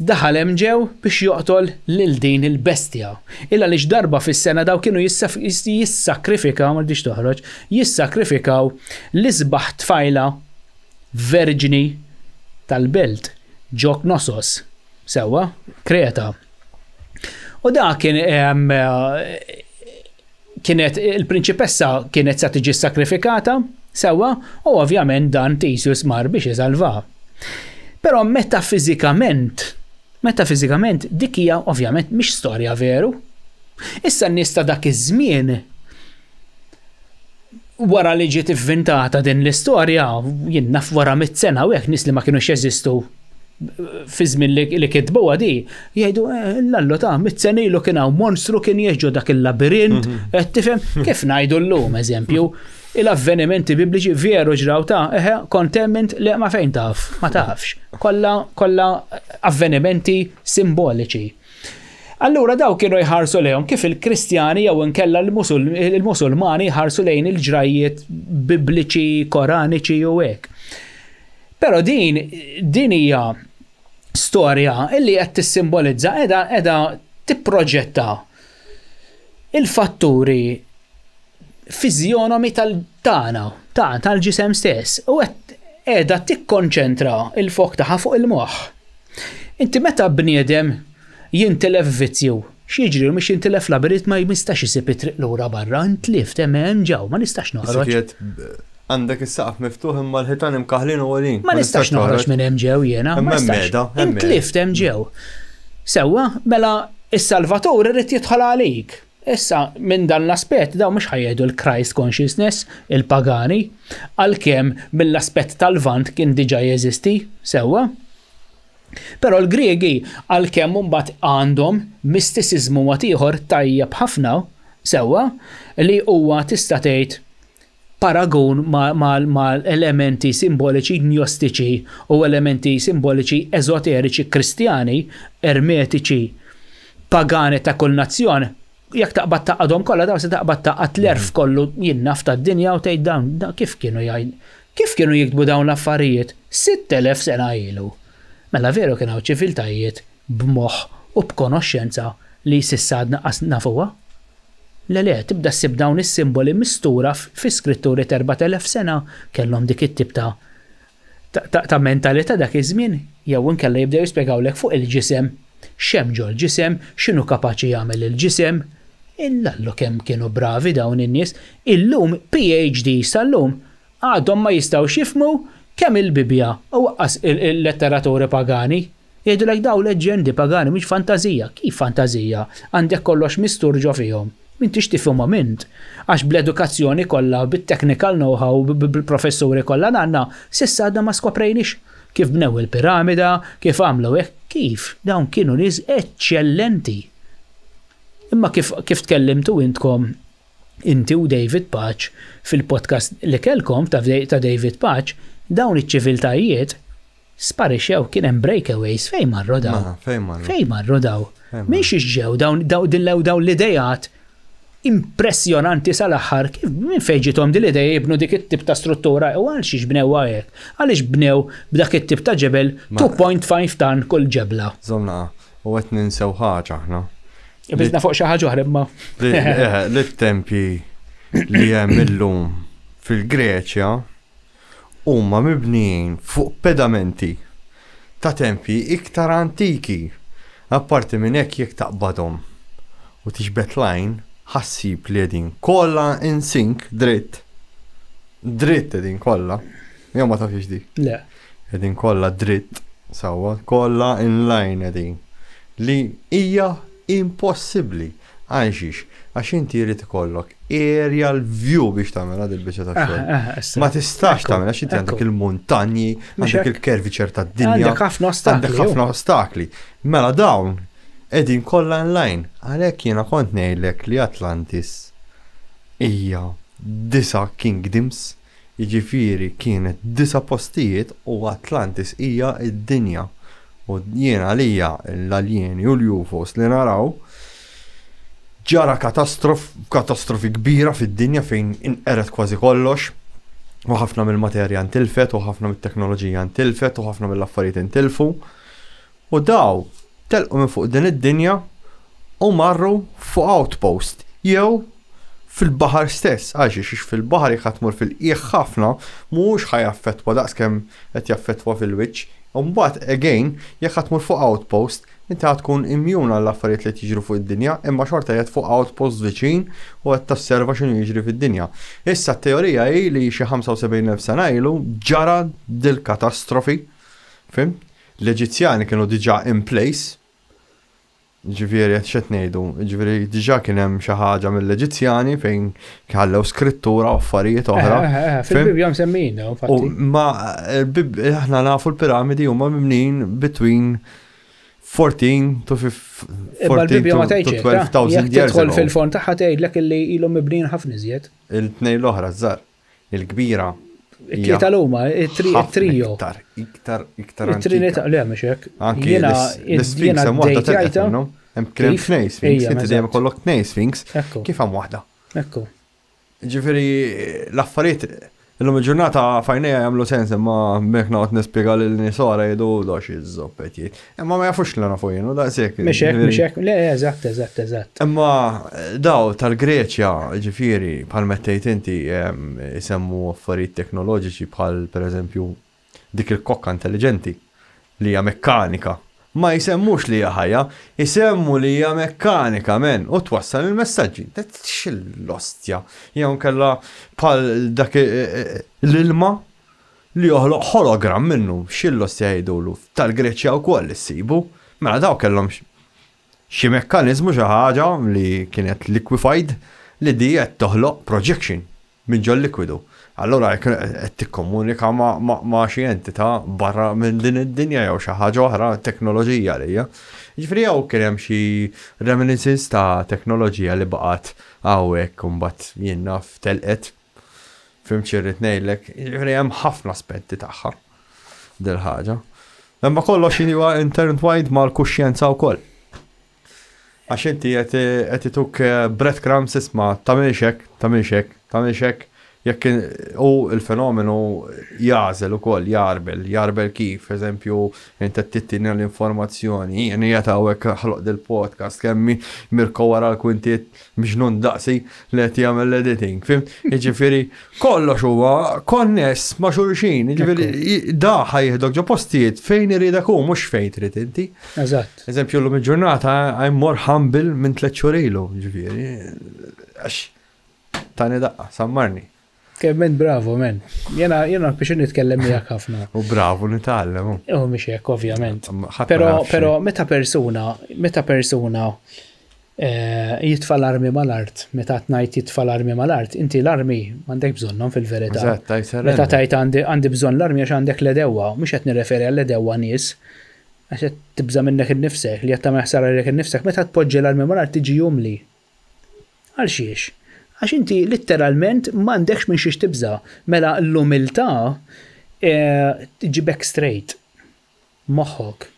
daħal hemm ġew biex joqtol lil din il-bestja. Illa li darba fis-sena daw kienu jissakrifikaw, ma rridx toħroġ, jissakrifikaw l-isbaħ tfajla verġini tal-belt, ġok Knossos, sewwa, Kreta. U da kienet il-prinċipessa kienet sa tiġi sakrifikata, sewwa, u ovvjament dan Theseus mar biex iżalva. Però metafizikament dik hija ovvjament mhix storja veru. Issa n-nies ta' dak iż-żmien wara li ġiet inventata din l-istorja, jien naf wara 100 sena u hekk nies li ma kinux jeżistu fi żmien li kitbuha di, jgħidu l-allo ta' 100 sena ilu kien hawn monstru kien jeġġu dak il-labirint, qed tifhem kif ngħidu llum eżempju. Il-avvenimenti bibliċi veru ġraw ta' kontement li ma fejn taf, ma tafx. Kolla avvenimenti simboliċi. Allura daw kienu jħarsu lejhom kif il-Kristjani jew inkella il-Musulmani jħarsu lejn il-ġrajiet bibliċi, koraniċi u hekk. Però din hija storja illi qed tissimbolizza qiegħda tipproġetta il-fatturi fizjonomi tal-ġisem stess u qiegħda tikkonċentra il-fok tagħha fuq il-moħħ. Inti meta bniedem jintilef vizzju, x'jiġri mhux jintilef labirint ma jistax isib it-triq lura barra, intlift hemm ġew, ma nistax noħroġ. Għandek is-saqf miftuħ imma l-ħitan imkaħlin u għolin. Ma nistax noħroġ minn hemm ġew jiena, ma nistax. Intlift hemm ġew. Sewwa, mela is-Salvatur irid jidħol għalik. Issa minn dan l-aspett daw mhux ħajjedu l-Christ consciousness, il-pagani, għalkemm mill-aspett tal-vant kien diġà jeżisti, sewwa. Però l-Griegi għalkemm mbagħad għandhom mistiċiżmu ieħor tajjeb ħafna, sewwa, li huwa tista' tgħid paragon ma' elementi simboliċi gnostiċi u elementi simboliċi ezoteriċi kristjani, ermetiċi, pagani ta' kull nazzjon, jekk taqbad taqadhom kollha dawn se taqbad taqgħod l-erf kollu jinnaf tad-dinja u tgħid dawn kif kienu jiktbu dawn l-affarijiet 6,000 sena ilu. Mela veru kien hawn ċiviltajiet b'moħħ u b'konoxxenza li s'issa nafuha. Le, tibda ssib dawn is-simboli mistura fi skritturi 4,000 sena kellhom dik it-tip ta' mentalità dak iż-żmien, jew inkella jibdew jispjegawlek fuq il-ġisem, x'hemm ġol ġisem, x'inhu kapaċi jagħmel il-ġisem. Illallu kemm kienu bravi dawn in-nies, illum PhD sal-lum għadhom ma jistgħux jifhmu kemm il-Bibja u waqqas il-letteraturi pagani. Jgħidulek daw leġendi pagani mhux fantażija. Kif fantażija? Għandek kollox misturġo fihom. M'intix tifhimha mint. Għax bl-edukazzjoni kollha, bit-technical know-how, bil-professuri kollha għandna, s'issa għadna ma skoprejniex kif bnew il-piramida, kif għamlu hekk, kif dawn kienu nies eċċellenti. Imma kif tkellimtu intkom inti u David Patch fil-podcast li kellkom ta' David Patch, dawn iċ-ċiviltajiet sparixxew kien hemm breakaways fejn marru daw. Fejn marru daw. Mhix ixġew dawn l-idejat impressjonanti sal-aħħar kif minn fejn ġiethom din l-idea jibnu dik it-tip ta' struttura u għaliex bnew hekk. Għaliex bnew b'dak it-tip ta' ġebel 2.5 tan kull ġebla. Żomna, u qed ninsew ħaġa aħna. Biżna fuq xi ħaġa oħra imma. L-tempji li hemm illum fil-Greċja huma mibnijin fuq pedamenti ta' tempji iktar antiki. Apparti minn hekk jekk taqbadhom u tixbet lajn ħassib li qegħdin kollha in sync dritt qegħdin kollha. Jew ma tafx di. Le. Qegħdin kollha dritt sewwa, kollha in line qegħdin. Li hija impossibbli. Għax inti jrid ikollok aerial view biex tagħmel għad il-biċċa tax-xogħol. Ma tistax tagħmel għax inti għandek il-muntanji, għandek il-kerviċer tad-dinja. Għandek ħafna ostakli. Mela dawn qegħdin kollha online. Għalhekk jiena kont ngħidlek li Atlantis hija 9 kingdoms, jiġifieri kienet 9 postijiet u Atlantis hija d-dinja. U jiena għalija l-aljeni u l-UFOs li naraw ġara katastrofi kbira fid-dinja fejn inqeret kważi kollox u ħafna mill-materja ntilfet u ħafna mit-teknoloġija ntilfet u ħafna mill-affarijiet intilfu u daw telqu minn fuq din id-dinja u marru fuq outpost jew fil-baħar stess għax fil-baħar jħatmur fil-qiegħ ħafna mhux ħajaffettwa daqskemm qed jaffettwa fil-wiċċ u mbagħad again jekk ħatmur fuq outpost inti tkun immjun għall-affarijiet li tiġru fuq id-dinja, imma xorta jgħid fuq outpost viċin u qed tasserva x'inhu jiġri fid-dinja. Issa t-teorija hi li xi 75,000 sena ilu ġara dil-katastrofi, fim? L-Eġizzjani kienu diġà in place, ġifieri qed x'qed ngħidu, ġifieri diġà kien hemm xi ħaġa mill-Eġizzjani fejn ħallew skrittura u affarijiet oħra. Fil-Bibja msemmin, infatti. Ma aħna nafu l-piramidi huma mibnin between 14 to 12,000 years ago. Fil-fond taħħa tgħidlek illi ilhom mibnin ħafna iżjed. Il-tnejn l-oħra żgħar, il-kbira. Tlieta l-huma, it-trio. Iktar it-trinità le mhux hekk. Jiena l-Sphinx hemm waħda telqet minnhom. Hemm kien tnejn Sphinx, inti dejjem ikollok tnejn Sphinx. Kif hemm waħda? Ekku. Ġifieri l-affarijiet illum il-ġurnata fajnejja jagħmlu sens imma mek noqgħod nispjega lil nies oħra jgħidu dax iż-żoppet. Imma ma jafux li nafu jien u daqshekk. Mhix hekk, le eżatt. Imma daw tal-Greċja ġifieri bħal mettejt inti isemmu affarijiet teknoloġiċi bħal pereżempju dik il-kokka intelligenti li hija mekkanika. Ma jisemmux li hija ħajja, jisemmu li hija mekkanika men u twassal il-messaġġi. X'il-ostja. Jew kellha bħal dak l-ilma li joħloq hologram minnu x'il-ostja jgħidulu tal-Greċja wkoll issibu. Mela daw kellhom xi mekkaniżmu xi ħaġa li kienet liquefied li di qed toħloq projection minn ġol likwidu. Allora qed tikkomunika ma' xi entità barra minn din id-dinja jew xi ħaġa oħra teknoloġija li hija. Jiġifieri hawn kien hemm xi reminiscences ta' teknoloġija li baqgħet hawnhekk u mbagħad jien naf telqet Fimċirrit nejlek, hemm ħafna aspetti tagħha dil-ħaġa. Imma kollox huwa intertwined mal-kuxjenza wkoll. Għax inti qed ituk breadcrumbs isma' tagħmilx hekk, jekk u il-fenomenu jażel ukoll jarbel kif, eżempju, inti tittina l-informazzjoni, jien jagħtawek ħloq del-podcast kemm mirko wara l-kwintiet miġnun daqsi li qed jagħmel l-editing, fim? Jiġifieri kollox huwa konness ma' xulxin, jiġifieri daħħa jieħdok ġo postijiet fejn iriedek hu mhux fejn trid inti. Eżatt. Eżempju, llum il-ġurnata I'm more humble minn 3 xhur ilu, jiġifieri. Għax tani daqqa, sammarni. Kemmen bravo, men. Jena biex nitkellem miegħek ħafna. U bravo nitgħallem. Mhix hekk ovvjament. Però meta persuna jitfa' l-armi mal-art, meta tnajt jitfa' l-armi mal-art, inti l-armi m'għandek bżonnhom fil-verità. Meta tajt għandi bżonn l-armi għax għandek l-edewwa, mhux qed nirreferi għall-edewwa nies, għax qed tibża minnek innifsek li qed tagħmel ħsara lilek innifsek, meta tpoġġi l-armi mal-art tiġi jumli. Għal xiex? Għax inti literalment m'għandekx minn xiex tibża. Mela l-umiltà tiġibek straight. Moħħok.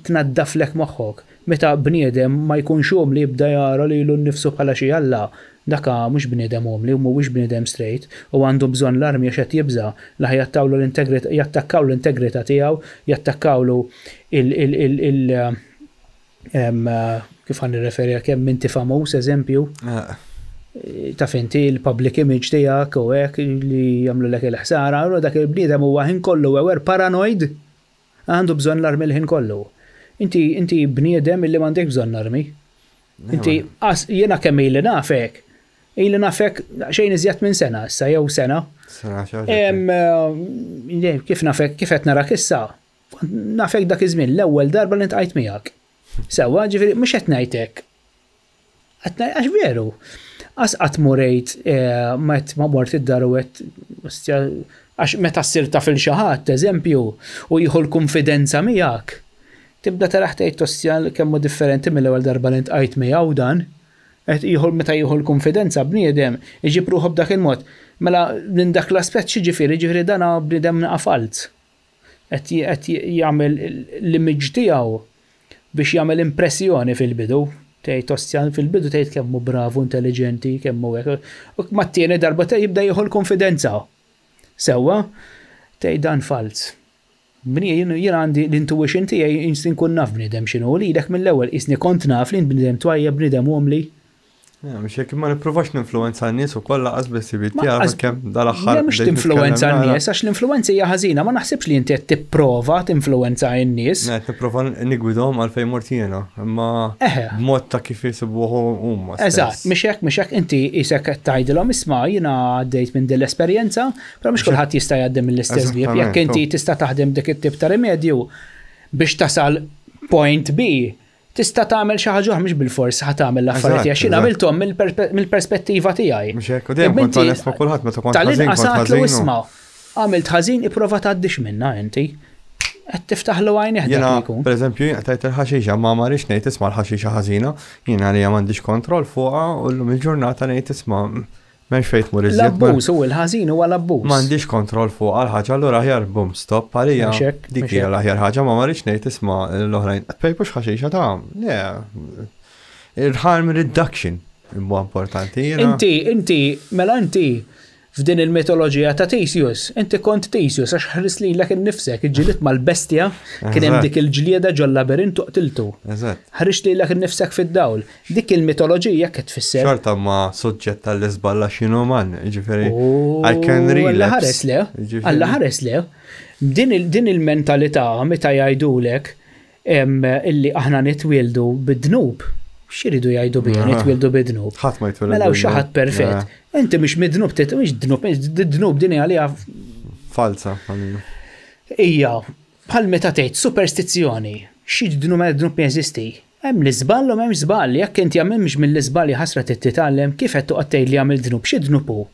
Tnaddaflek moħħok. Meta bniedem ma jkunx li jibda jara li l-nifsu bħala xi Alla, daka mhux bniedem li mhuwiex bniedem straight u għandu bżonn l-armi għax qed jibża li jattakkaw l-integrità tiegħu, jattakkawlu kif ħan nirreferi kemm inti famuż eżempju. Taf inti l-public image tiegħek u hekk li jagħmlu lek il-ħsara, u dak il-bniedem huwa ħin kollu ewer paranoid għandu bżonn l-armi l-ħin kollu. Inti bniedem illi m'għandek bżonn l-armi. Inti jiena kemm ili nafek xejn iżjed minn sena issa jew sena. Kif nafek kif qed narak issa? Nafek dak iż-żmien l-ewwel darba li ntqajt miegħek. Sewwa, ġifieri mhux qed ngħidlek. Għax veru. Qatt murejt ma mort id-dar u għax meta ssir taf il xi ħadd eżempju u jieħu l-konfidenza miegħek. Tibda taraħ tgħid tossjal kemm hu differenti mill-ewwel darba li ntqajt miegħu dan. Meta jieħu l-konfidenza bniedem iġib ruħu b'dak il-mod. Mela minn dak l-aspett ġifieri dan bniedem naqafalt. Qed jagħmel l-image tiegħu biex jagħmel impressjoni fil-bidu. Tgħid tossjan fil-bidu tgħid kemm hu bravu, intelligenti, kemm hu hekk. U mat-tieni darba jibda jieħu l-konfidenza. Sewwa tgħid dan fals. Jien għandi l-intuition tiegħi instinkt nkun naf bniedem x'inhu li dak mill-ewwel isni kont naf li bniedem twajja bniedem homli. Mhux hekk ma nippruvax ninfluwenza n-nies ukoll laqas biss ibitja kemm dal-aħħar. Mhux tinfluwenza n-nies għax l-influwenza hija ħażina, ma naħsibx li inti qed tipprova tinfluwenza n-nies. Qed nipprova nigwidhom għalfejn mort jiena, imma b'mod ta' kif jisibuh huma. Eżatt, mhux hekk inti isek qed tgħidilhom isma' jiena għaddejt minn din l-esperjenza, però mhux kulħadd jista' jgħaddem mill-istess bieb. Jekk inti tista' taħdem dik it-tip ta' rimedju biex tasal point B, tista' tagħmel xi ħaġa mhux bil-fors ħa tagħmel l-affarijiet għax jien għamilthom mill-perspettiva tiegħi. Mhux hekk u dejjem kont onest ma' kulħadd meta kont ħażin kont ħażin. Isma' għamilt ħażin ipprova tgħaddix minnha inti. Qed tiftaħlu għajnejh dak ikun. Pereżempju tajt il-ħaxixa ma marix ngħid isma' l-ħaxixa ħażina, jien għalija m'għandix kontroll fuqha u llum il-ġurnata ngħid isma' m'hemmx fejn tmur iżjed. L-abbuż u l-ħażin huwa l-abbuż. M'għandix kontroll fuq għal-ħaġa allura aħjar bum stop għalija. Dik hija l-aħjar ħaġa ma marriċ ngħid isma' l-oħrajn pejpux ħaxixa ta' il-harm reduction huwa importanti. Inti mela inti f'din il-mitoloġija ta' Theseus, inti kont Theseus għax ħares lilek innifsek, iġġieled mal-bestja kien hemm dik il-ġlieda ġol-labirint u qtiltu. Ħarex lilek innifsek fid-dawl. Dik il-mitoloġija qed tfisser. Xorta ma suġġett tal-iżballa x'inhu man, jiġifieri I can relapse. Alla ħares le. Din il-mentalità meta jgħidulek illi aħna nitwieldu bid-dnub. X'iridu jgħidu bija nitwieldu bid-dnub. Ħadd ma jitwildu. Mela xi ħadd perfett. Inti mhix mid-dnub mhix dnub din għalija falsa. Ija, bħal meta tgħid superstizzjoni. Xi dnub jeżisti. Hemm l-iżball u m'hemmx żball. Jekk inti għamilx mill-iżball ħasra titgħallem kif qed toqgħod tgħid li għamil dnub. Xi dnub hu?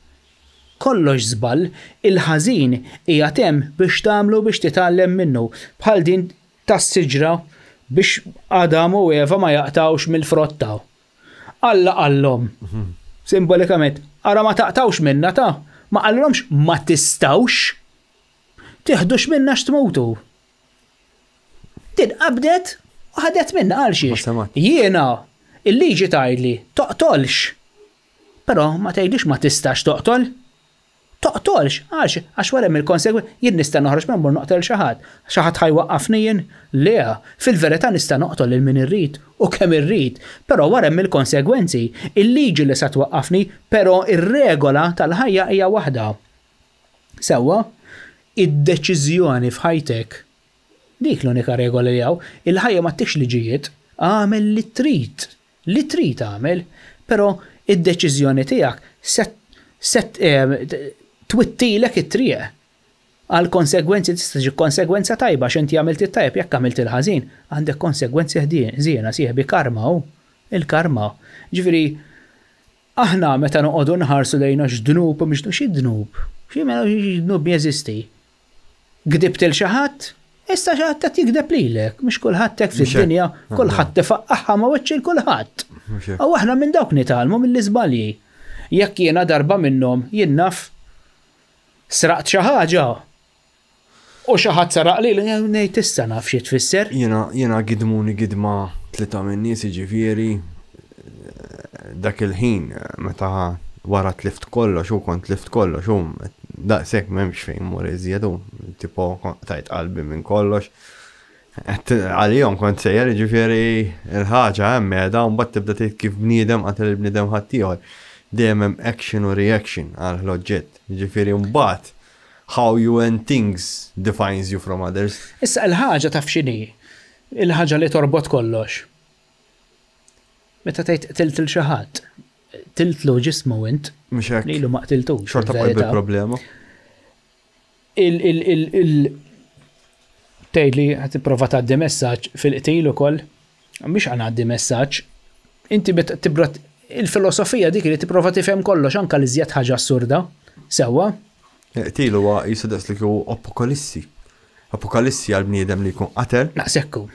Kollox żball, il-ħażin hija hemm biex tagħmlu biex titgħallem minnu. Bħal din tas-siġra biex Adam u Eva ma jaqtawx mill-frotta. Alla qallhom. Simbolikament, ara ma taqtawx minna ta' Ma qallhomx ma tistawx tieħdux minna x'tmutu. Tinqabdet u ħadet minna għal xiex. Jiena il-liġi tgħidli toqtolx. Però ma tgħidlix ma tistax toqtol. Toqtolx, għax wara mill-konsegwenzi jien nista' noħroġ minn mur noqtol xi ħadd. Xi ħadd ħajwaqqafni jien? Le, fil-verità nista' noqtol lil min irrid u kemm irrid, però wara mill-konsegwenzi il-liġi li se twaqqafni, però ir-regola tal-ħajja hija waħda. Sewwa, id-deċiżjoni f'ħajtek dik l-unika regola li hawn, il-ħajja ma tikx liġijiet, għamel li trid għamel, però id-deċiżjoni tiegħek twittilek it-triq għal konsegwenzi tista' ġi konsegwenza tajba x'inti għamilt it-tajb jekk għamilt il-ħażin għandek konsegwenzi żiena sieħbi karma hu il-karma. Ġifieri aħna meta noqogħdu nħarsu lejna x'dnub u mhux xi dnub. Xi dnub jeżisti. Gdibt il xi ħadd, issa xi ħadd qed jigdeb lilek, mhux kulħadd hekk fid-dinja, kulħadd tifaqqaħħa ma' wiċċ kulħadd. Aw aħna minn dawk nitalmu mill-iżbalji. Jekk jiena darba minnhom jien naf sraqt xi ħaġa u xi ħadd saraq lili ngħid issa naf xi tfisser. Jiena gidmuni gidma tlieta minn nies jiġifieri dak il-ħin meta wara tlift kollox u kont tlift kollox u daqshekk m'hemmx fejn mur iżjed u tipo tajt qalbi minn kollox. Għalihom kont sejjer jiġifieri il-ħaġa hemm qiegħda u mbagħad tibda tgħid kif bniedem qatel il-bniedem ħadd ieħor. Dejjem hemm action u reaction għal l-oġġett. Jiġifieri mbagħad how you and things defines you from others. Issa l-ħaġa taf x'inhi? Il-ħaġa li torbot kollox. Meta tgħid tiltil xi ħadd, tiltlu ġismu int. Mhux hekk. Lilu ma qtiltux. Xorta qalbi problema. Tgħidli qed tipprova tgħaddi messaġġ fil-qtil ukoll, mhix ngħaddi messaġġ. Inti tibrat il-filosofija dik li tipprova tifhem kollox anke li żjed ħaġa assurda, sewwa. Qtil huwa jisodaq li hu apokalissi. Apokalissi għal bniedem li jkun qatel. Naqsekku.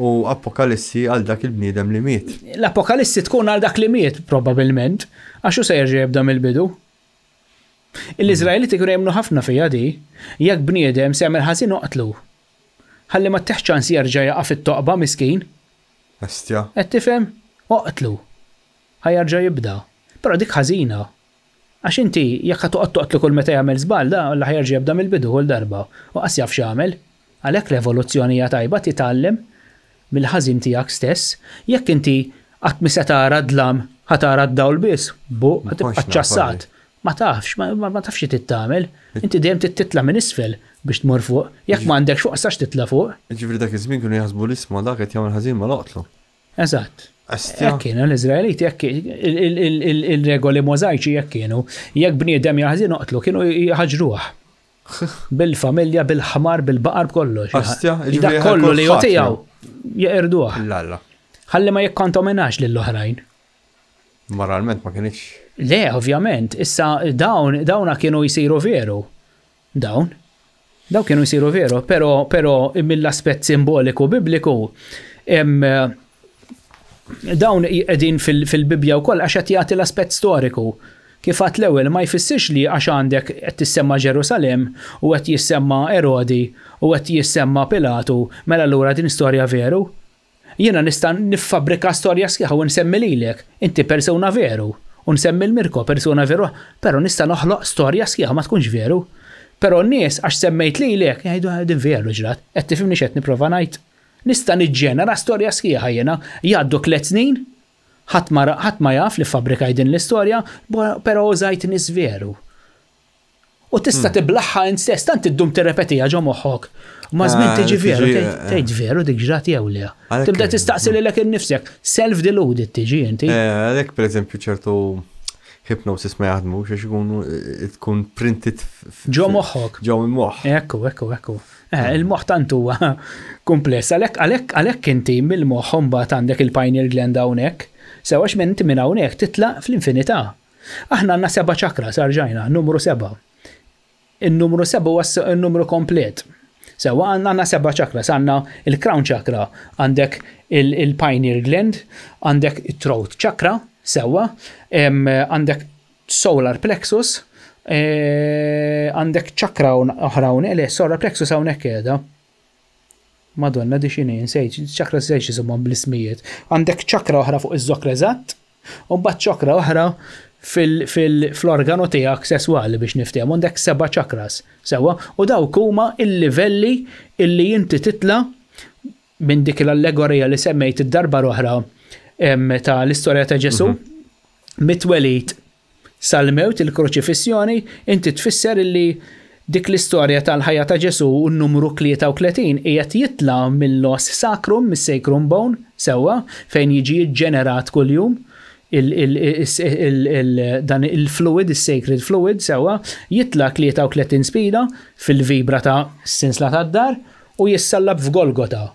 U apokalissi għal dak il-bniedem li miet. L-apokalissi tkun għal dak li miet probabbilment, għax hu se jerġa' jibda mill-bidu. L-Iżraeliti kienu jemnu ħafna fija di, jekk bniedem se jagħmel ħażin oqtlu. Ħalli ma teħx ċans jerġa' jaqa' fit-toqba miskin. Astja. Qed tifhem? Oqtlu. ħajarġa' jibda. Però dik ħażina. Għax inti jekk ħad toqtlu kull meta jagħmel żball da alla ħajarġa' jibda mill-bidu kull darba. U qas jaf x'jagħmel. Għalhekk l-evoluzzjoni hija tajba titgħallem mill-ħażin tiegħek stess. Jekk inti qatt mi se tara dlam ħatara d-dawl biss, tibqa' ċassat. Ma tafx, ma tafx xi tittamel. Inti dejjem titla minn isfel biex tmur fuq. Jekk m'għandek fuq sax titla fuq. Ġifieri dak iż-żmien kienu jaħsbu l-isma' dak qed jagħmel ħażin ma loqtlu. Eżatt. Jekk kienu l-Iżraeliti jekk il-regoli możajċi jekk kienu, jekk bniedem jaħżin oqtlu kienu jħaġruh. Bil-familja, bil-ħmar, bil-baqar b'kollox. Dak kollu li jotiegħu jeqirduh. Lalla. Ħalli ma jikkontaminax lill-oħrajn. Moralment ma kienx. Le, ovvjament, issa dawna kienu jsiru veru. Dawn kienu jsiru veru, però mill-aspett simboliku bibliku dawn qegħdin fil-Bibja wkoll għax qed jagħti l-aspett storiku. Kif għad l-ewwel ma jfissirx li għax għandek qed tissemma Ġerusalemm u qed jissemma Erodi u qed jissemma Pilatu, mela allura din storja veru. Jiena nista' niffabbrika storja sħiħa u nsemmi lilek, inti persuna veru, u nsemmi l-Mirko persuna veru, però nista' noħloq storja sħiħa ma tkunx veru. Però n-nies għax semmejt lilek jgħidu din veru ġrat, qed tifhimni x'qed nipprova ngħid. Nista' niġġenera storja sħiħa jiena jgħaddu 3 snin, ħadd ma jaf li fabbrikaj din l-istorja, però użajt nies veru. U tista' tiblaħħa int stess tant iddum tirrepetiha ġo moħħok. Ma żmien tiġi veru, tgħid veru dik ġrat jew le. Tibda tistaqsi lilek innifsek, self-deluded tiġi inti. Għalhekk pereżempju ċertu hypnosis ma jaħdmu xiex tkun printed ġo moħħok. Ġo il-moħħ. Ekku. Il-moħħ tant huwa kumpless. Għalhekk inti mill-moħħ imbagħad għandek il-pineal gland hawnhekk, sewwax minn inti minn hawnhekk titlaq fl-infinità. Aħna għandna 7 ċakra sarġajna, numru 7. Il-numru 7 huwa n-numru komplet. Sewwa għandna 7 ċakra, għandna il-crown ċakra, għandek il-pineal gland, għandek it-throat ċakra, sewwa, għandek solar plexus, Għandek ċakra oħra hawnhekk, solar plexus hawnhekk qiegħda. Madonna di xini, nsejt, ċakra sejx jisumhom bl-ismijiet. Għandek ċakra oħra fuq iż-żokra eżatt, u mbagħad ċakra oħra fl-organo tiegħek sesswali biex niftehom. Għandek 7 ċakras, sewwa, u dawk huma il-livelli illi inti titla' minn dik l-allegorija li semmejt id-darba oħra ta' l-istorja ta' Ġesu, mitwelid sal-mewt il-kruċifissjoni, inti tfisser illi dik l-istorja tal-ħajja ta' Ġesu u n-numru 33 qiegħed jitla' mill-los sacrum, mis-sacrum bone, sewwa, fejn jiġi ġenerat kuljum dan il-fluid, il-sacred fluid, sewwa, jitla' 33 spida fil-vibra ta' sinsla tad-dar u jissallab f'Golgota.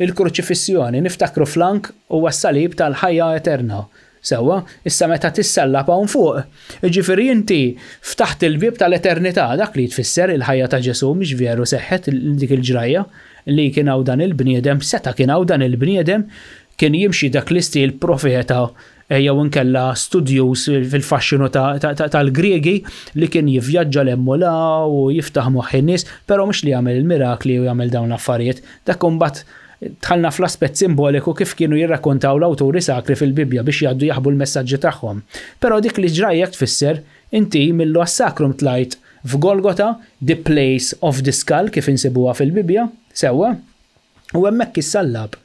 Il-kruċifissjoni niftakru flank u s-salib tal-ħajja eterna. Sewwa, issa meta tissallab hawn fuq. Ġifieri inti ftaħt il-bib tal-eternità, dak li tfisser il-ħajja ta' Ġesu mhix veru seħħet dik il-ġrajja li kien hawn dan il-bniedem, seta' kien hawn dan il-bniedem kien jimxi dak l-istil profeta jew inkella studjus fil-faxxinu tal-Griegi li kien jivvjaġġa l-emmula u jiftaħ moħħ in-nies, però mhux li jagħmel il-mirakli u jagħmel dawn l-affarijiet. Dak imbagħad tħallna fl-aspett simboliku kif kienu jirrakkontaw l-awturi sakri fil-Bibja biex jgħaddu jaħbu l-messaġġi tagħhom. Però dik li ġrajjek tfisser inti mill-los sacrum tlajt f'Golgota, the place of the skull kif insibuha fil-Bibja, sewwa, u hemmhekk issallab.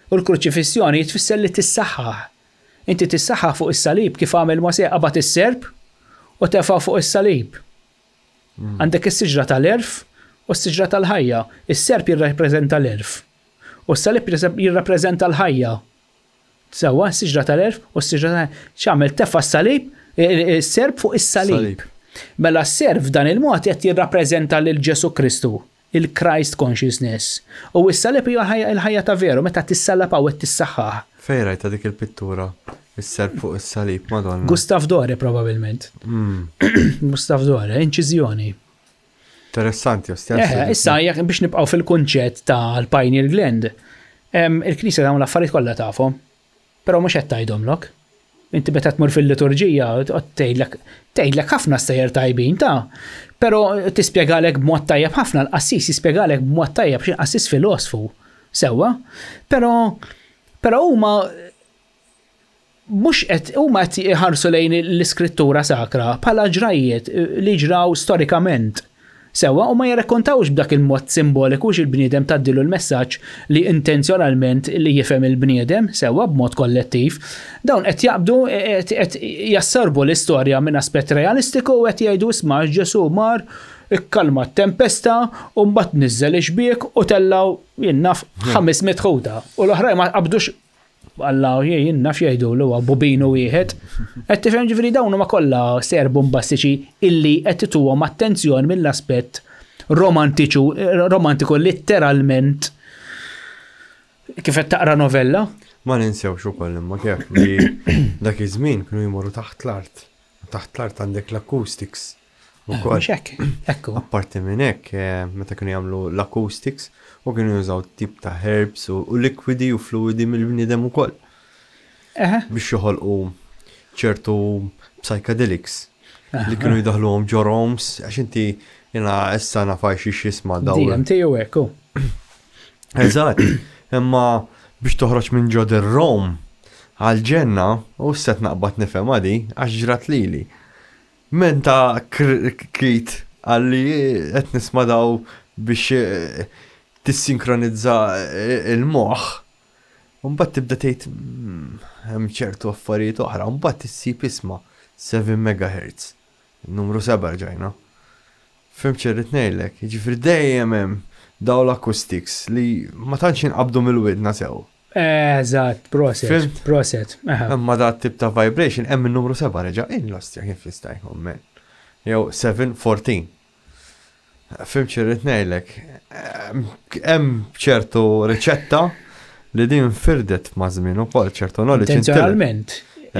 U l-kruċifissjoni tfisser li tissaħħaħ. Inti tissaħħaħ fuq is-salib kif għamel Mosè qabad is-serb u tefa' fuq is-salib. Għandek is-siġra tal-erf u s-siġra tal-ħajja. Is-serb jirrappreżenta l-erf. U s-salib jirrappreżenta l-ħajja. Sewwa, s-siġra tal-erf u s-siġra tal-ħajja. X'għamel tefa' s-salib, is-serb fuq is-salib. Mela s-serb f'dan il-mod qed jirrappreżenta lil Ġesu Kristu, il-Christ consciousness. U s-salib hija l-ħajja ta' veru meta tissallab hawn qed tissaħħaħ. Fejn rajta dik il-pittura? Is-serb fuq is-salib, Madonna. Gustav Dore probabbilment. Gustav Dore, inċiżjoni. Interessanti, ostja. Issa biex nibqgħu fil-kunċett tal-Pineal Gland, il-Knisja dawn l-affarijiet kollha tafhom, però mhux qed tgħidhomlok. Inti meta tmur fil-liturġija tgħidlek ħafna stejjer tajbin però tispjegalek b'mod tajjeb ħafna l-qassis jispjegalek b'mod tajjeb xi qassis filosfu. Sewwa, però huma mhux qed iħarsu lejn l-iskrittura sakra bħala ġrajiet li ġraw storikament. Sewwa, u ma jirrakkontawx b'dak il-mod simboliku il-bniedem taddilu l-messaġġ li intenzjonalment li jifhem il-bniedem, sewwa b'mod kollettiv. Dawn qed jaqbdu qed jassarbu l-istorja minn aspett realistiku u qed jgħidu isma' Ġesu mar ikkalma t-tempesta u mbagħad niżżel ix-xbiek u tellaw jinnaf 500 ħuta. U l-oħrajn ma qabdux Alla jinnaf jgħidu l-huwa bobinu wieħed. Qed tifhem ġifieri dawn huma kollha ser bombastiċi illi qed tituhom attenzjoni mill-aspett romantiku letteralment kif qed taqra novella. Ma ninsewx ukoll imma kif li dak iż-żmien kienu jmorru taħt l-art. Taħt l-art għandek l-acoustics. Ekku. Apparti minn hekk, meta kienu jagħmlu l-acoustics u kienu jużaw tip ta' herbs u liquidi u fluidi mill-bniedem ukoll. Biex joħolqu ċertu psychedelics li kienu jidaħluhom ġoroms għax inti jiena issa nafaj xi jisma' dawn. DMT u hekk. Eżatt, imma biex toħroġ minn ġod ir-Rom għal-ġenna u set naqbad nifhem għadi għax ġrat lili. Menta krit għalli qed nisma' daw biex tissinkronizza il-moħħ. Mbagħad tibda tgħid hemm ċertu affarijiet oħra, mbagħad issib isma' 7 MHz. Numru 7 ġajna. Fim ċerrit ngħidlek, jiġifieri dejjem hemm daw l-acoustics li ma tantx inqabdu mill-widna sew. Eżatt, proset. Imma da tip ta' vibration hemm in-numru 7 reġa' l-ostja kif jista' jkun men. Jew 7-14. Fim ċerrit ngħidlek, hemm ċertu riċetta li din firdet ma' żmien ukoll ċertu knowledge.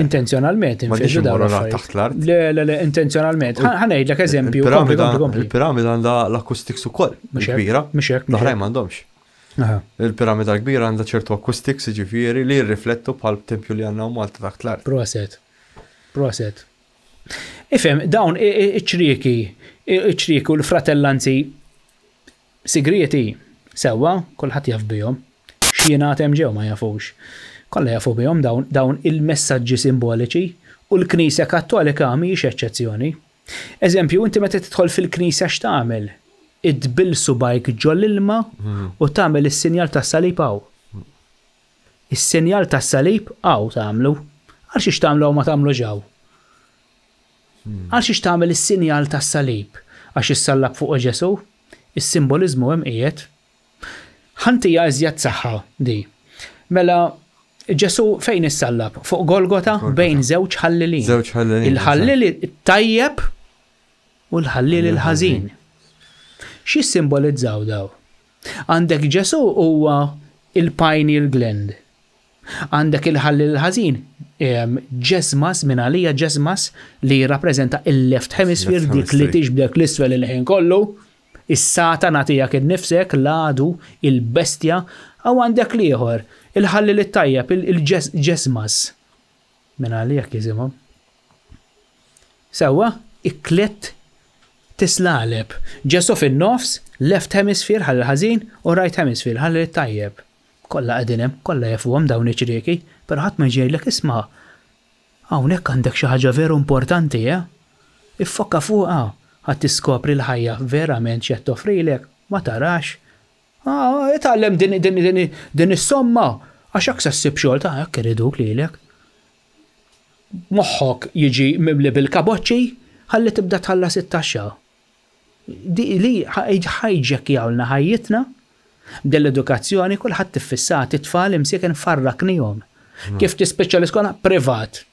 Intenzjonalment infirdu dawn l-affarijiet. Le, intenzjonalment. Ħanejdlek eżempju. Il-piramida għandha l-acoustics ukoll. Kbira. L-oħrajn m'għandhomx. Il-piramida kbira għandha ċertu acoustics ġifieri li jirriflettu bħal tempju li għandna Malta taħt l-art. Proset. Ifhem, dawn iċ-ċrieki u l-fratellanzi sigreti, sewwa, kulħadd jaf bihom. X'jingħat hemm ġew ma jafux. Kollha jafu bihom dawn il-messaġġi simboliċi u l-Knisja Kattolika mhijiex eċċezzjoni. Eżempju, inti meta tidħol fil-Knisja x'tagħmel? Idbil subajk ġol ilma u tagħmel is-sinjal tas-salib hawn. Is-sinjal tas-salib hawn tagħmlu. Għal xiex tagħmlu ma tagħmlu ġew. Għal xiex tagħmel is-sinjal tas-salib għax issallab fuq Ġesu, is-simboliżmu hemm qiegħed. Ħantija iżjed saħħa di. Mela Ġesu fejn issallab? Fuq Golgota bejn żewġ ħallilin. Il-ħallil tajjeb u l-ħallil il-ħażin. Xi simbolizzaw daw? Għandek Ġesu huwa il-pineal gland. Għandek il-ħallil il-ħażin ġesmas minn għalija ġesmas li jirrappreżenta il-left hemisphere dik li tixbdek l-isfel il-ħin kollu. Is-Satan għatijak il-nifsek, l-għadu, il-bestja, għaw għandek liħor, il-ħallil it-tajjeb, il-ġesmas. Min għalijak jizimom. Sewa, iklet tislaleb. Ġesu fin-nofs, left hemisphere, ħallil ħażin, u right hemisphere, ħallil it-tajjeb. Kolla għedinem, kolla jafuhom dawn iċ-ċrieki, pero ħadd ma jġejlek isma' hawnhekk għandek xi ħaġa veru importanti, Iffokka fuqha. Ħadd tiskopri l-ħajja verament x'qed toffrilek, ma tarax. Itgħallem din is-somma għax hekk se ssib xogħol ta' hekk iriduk lilek. Moħħok jiġi mimli bil-kaboċċi ħalli tibda tħallas it-taxxa. Li ħajġekkjawlna ħajjitna dell-edukazzjoni kulħadd tiffissat it-tfal imsieken farraknihom. Kif tispiċċa l-iskola privat.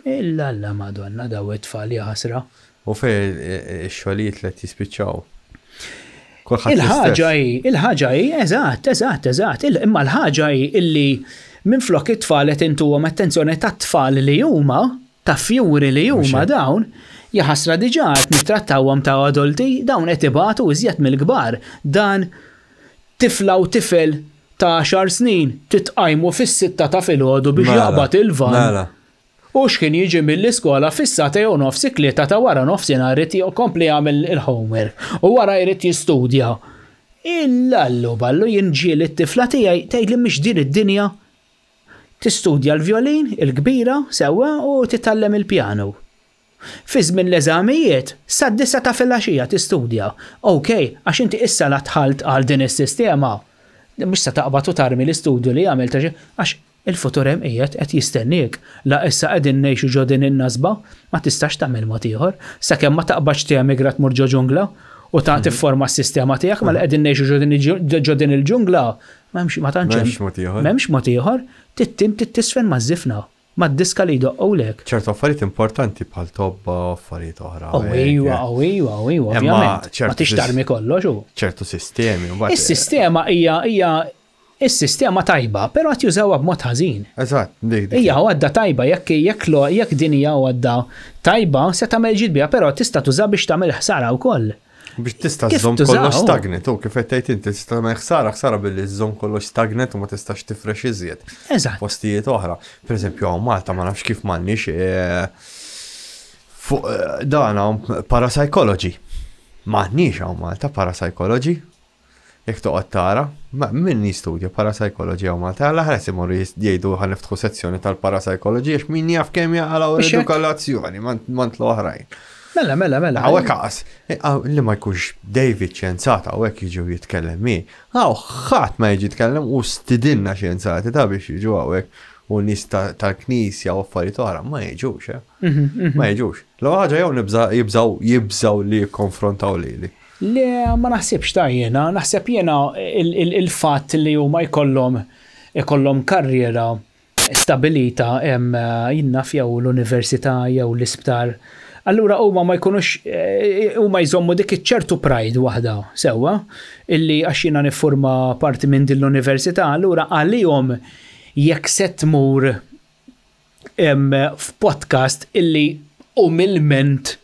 Illa Madonna daw it-tfal jaħasra. U fej xogħlijiet li jispiċċaw. Il-ħaġa hi, eżatt. Imma l-ħaġa hi illi minflok it-tfal qed intuhom attenzjoni tat-tfal li huma, ta' fjuri li huma dawn, jaħasra diġà qed nittrattawhom ta' adulti, dawn qed ibatu iżjed mill-kbar. Dan tifla u tifel ta' 10 snin titqajmu fis-sitta ta' filgħodu biex jaqbad il-van. U x'kien jiġi mill-iskola fis-sata jew nofs iklieta ta' wara nofsinhar irid jkompli jagħmel il-homework u wara jrid jistudja. Illallu ballu jinġiel it-tifla tiegħi tgħidli mhix din id-dinja. Tistudja l-vjolin, il-kbira, sewwa u titgħallem il-pjanu. Fi żmien l-eżamijiet sad-9 ta' filgħaxija tistudja. Okej, għax inti issa la tħalt għal din is-sistema. Mhux se taqbad u tarmi l-istudju li għamilt għax il-futur hemm qiegħed qed jistennik. La issa qegħdin ngħixu ġo din in-nasba, ma tistax tagħmel mod ieħor, sakemm ma taqbadx tiemigrat mur ġo ġungla u ta' tifforma s-sistema tiegħek ma qegħdin ngħixu ġo din il-ġungla. M'hemmx mod ieħor, tittisfen maż-żifna, mad-diska li jdoqqolek. ċertu affarijiet importanti bħal tobba affarijiet oħra. Ejwa, ovvjament. Ma tix tarmi kollox hu. ċertu sistemi. Is-sistema hija is-sistema tajba, però qed jużawha b'mod ħażin. Eżatt, dik. Hija għadda tajba jekk din hija għadda tajba se tagħmel ġid biha, però tista' tuża biex tagħmel ħsara wkoll. Biex tista' żżomm kollox stagnet, u kif qed tgħid inti tista' tagħmel ħsara billi żżomm kollox stagnet u ma tistax tifrex iżjed. Eżatt. Postijiet oħra. Pereżempju hawn Malta ma nafx kif m'għandniex fuq dan hawn parapsychology. M'għandniex hawn Malta parapsychology. Jekk toqgħod tara, min jistudja parapsychology hawn Malta, l-aħħar imorru jgħidu ħaniftħu sezzjoni tal-parapsychology għax min jaf kemm jaqalgħu edukazzjoni mant l-oħrajn. Mela. Għawek għas, li ma jkunx David xjenzata għawek jiġu jitkellem mi. Ħadd ma jiġi jitkellem u stidinna xjenzati ta' biex jiġu għawek u nis tal-knisja u affarijiet oħra ma jiġux. Ma jiġux. L-ħaġa jew jibżaw li jikkonfrontaw lili. Le, ma naħsibx ta' jena, naħseb jena il-fatt li huma jkollhom karriera stabilita jinnaf jew l-università jew l-isptar. Allura huma ma jkunux huma jżommu dik iċ-ċertu pride waħda sewwa illi għax jiena niffurma parti minn din l-università, allura għalihom jekk se tmur f'podcast illi umilment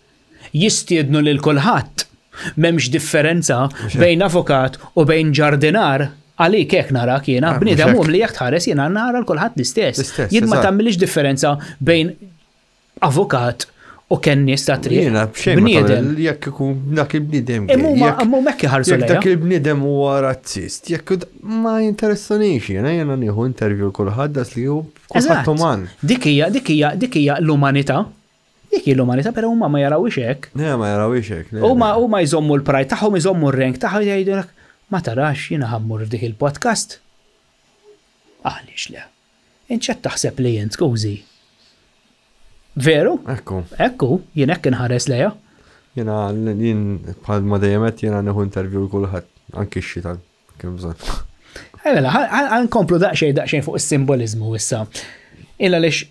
jistiednu lil kulħadd. M'hemmx differenza bejn avukat u bejn ġardinar għalik hekk narak jiena bniedem li jekk tħares jiena nara l-kulħadd l-istess. Jien ma tagħmilx differenza bejn avukat u kien nies ta' triq. Jiena b'xejn bniedem. jekk ikun dak il-bniedem. Imma mekk ħarsu Jekk lejha. dak il-bniedem huwa razzist, jekk ma jinteressanix jiena nieħu intervju kulħadd das li hu kulħadd uman. Dik hija l-umanità. Dik hija l-umanità, però huma ma jarawx hekk. Ne ma jarawix hekk. Huma jżommu l-praj tagħhom, jżommu r-rank tagħhom jgħidulek ma tarax jiena ħammur f'dik il-podcast. Għaliex le. Inċed taħseb li jien skużi. Veru? Ekku, jien hekk inħares lejha. Jien bħal ma dejjemet jiena nieħu intervju kulħadd anki x-xitan kien bżonn. Mela, ħankomplu daqsxejn fuq is-simbolizmu issa. Illa lix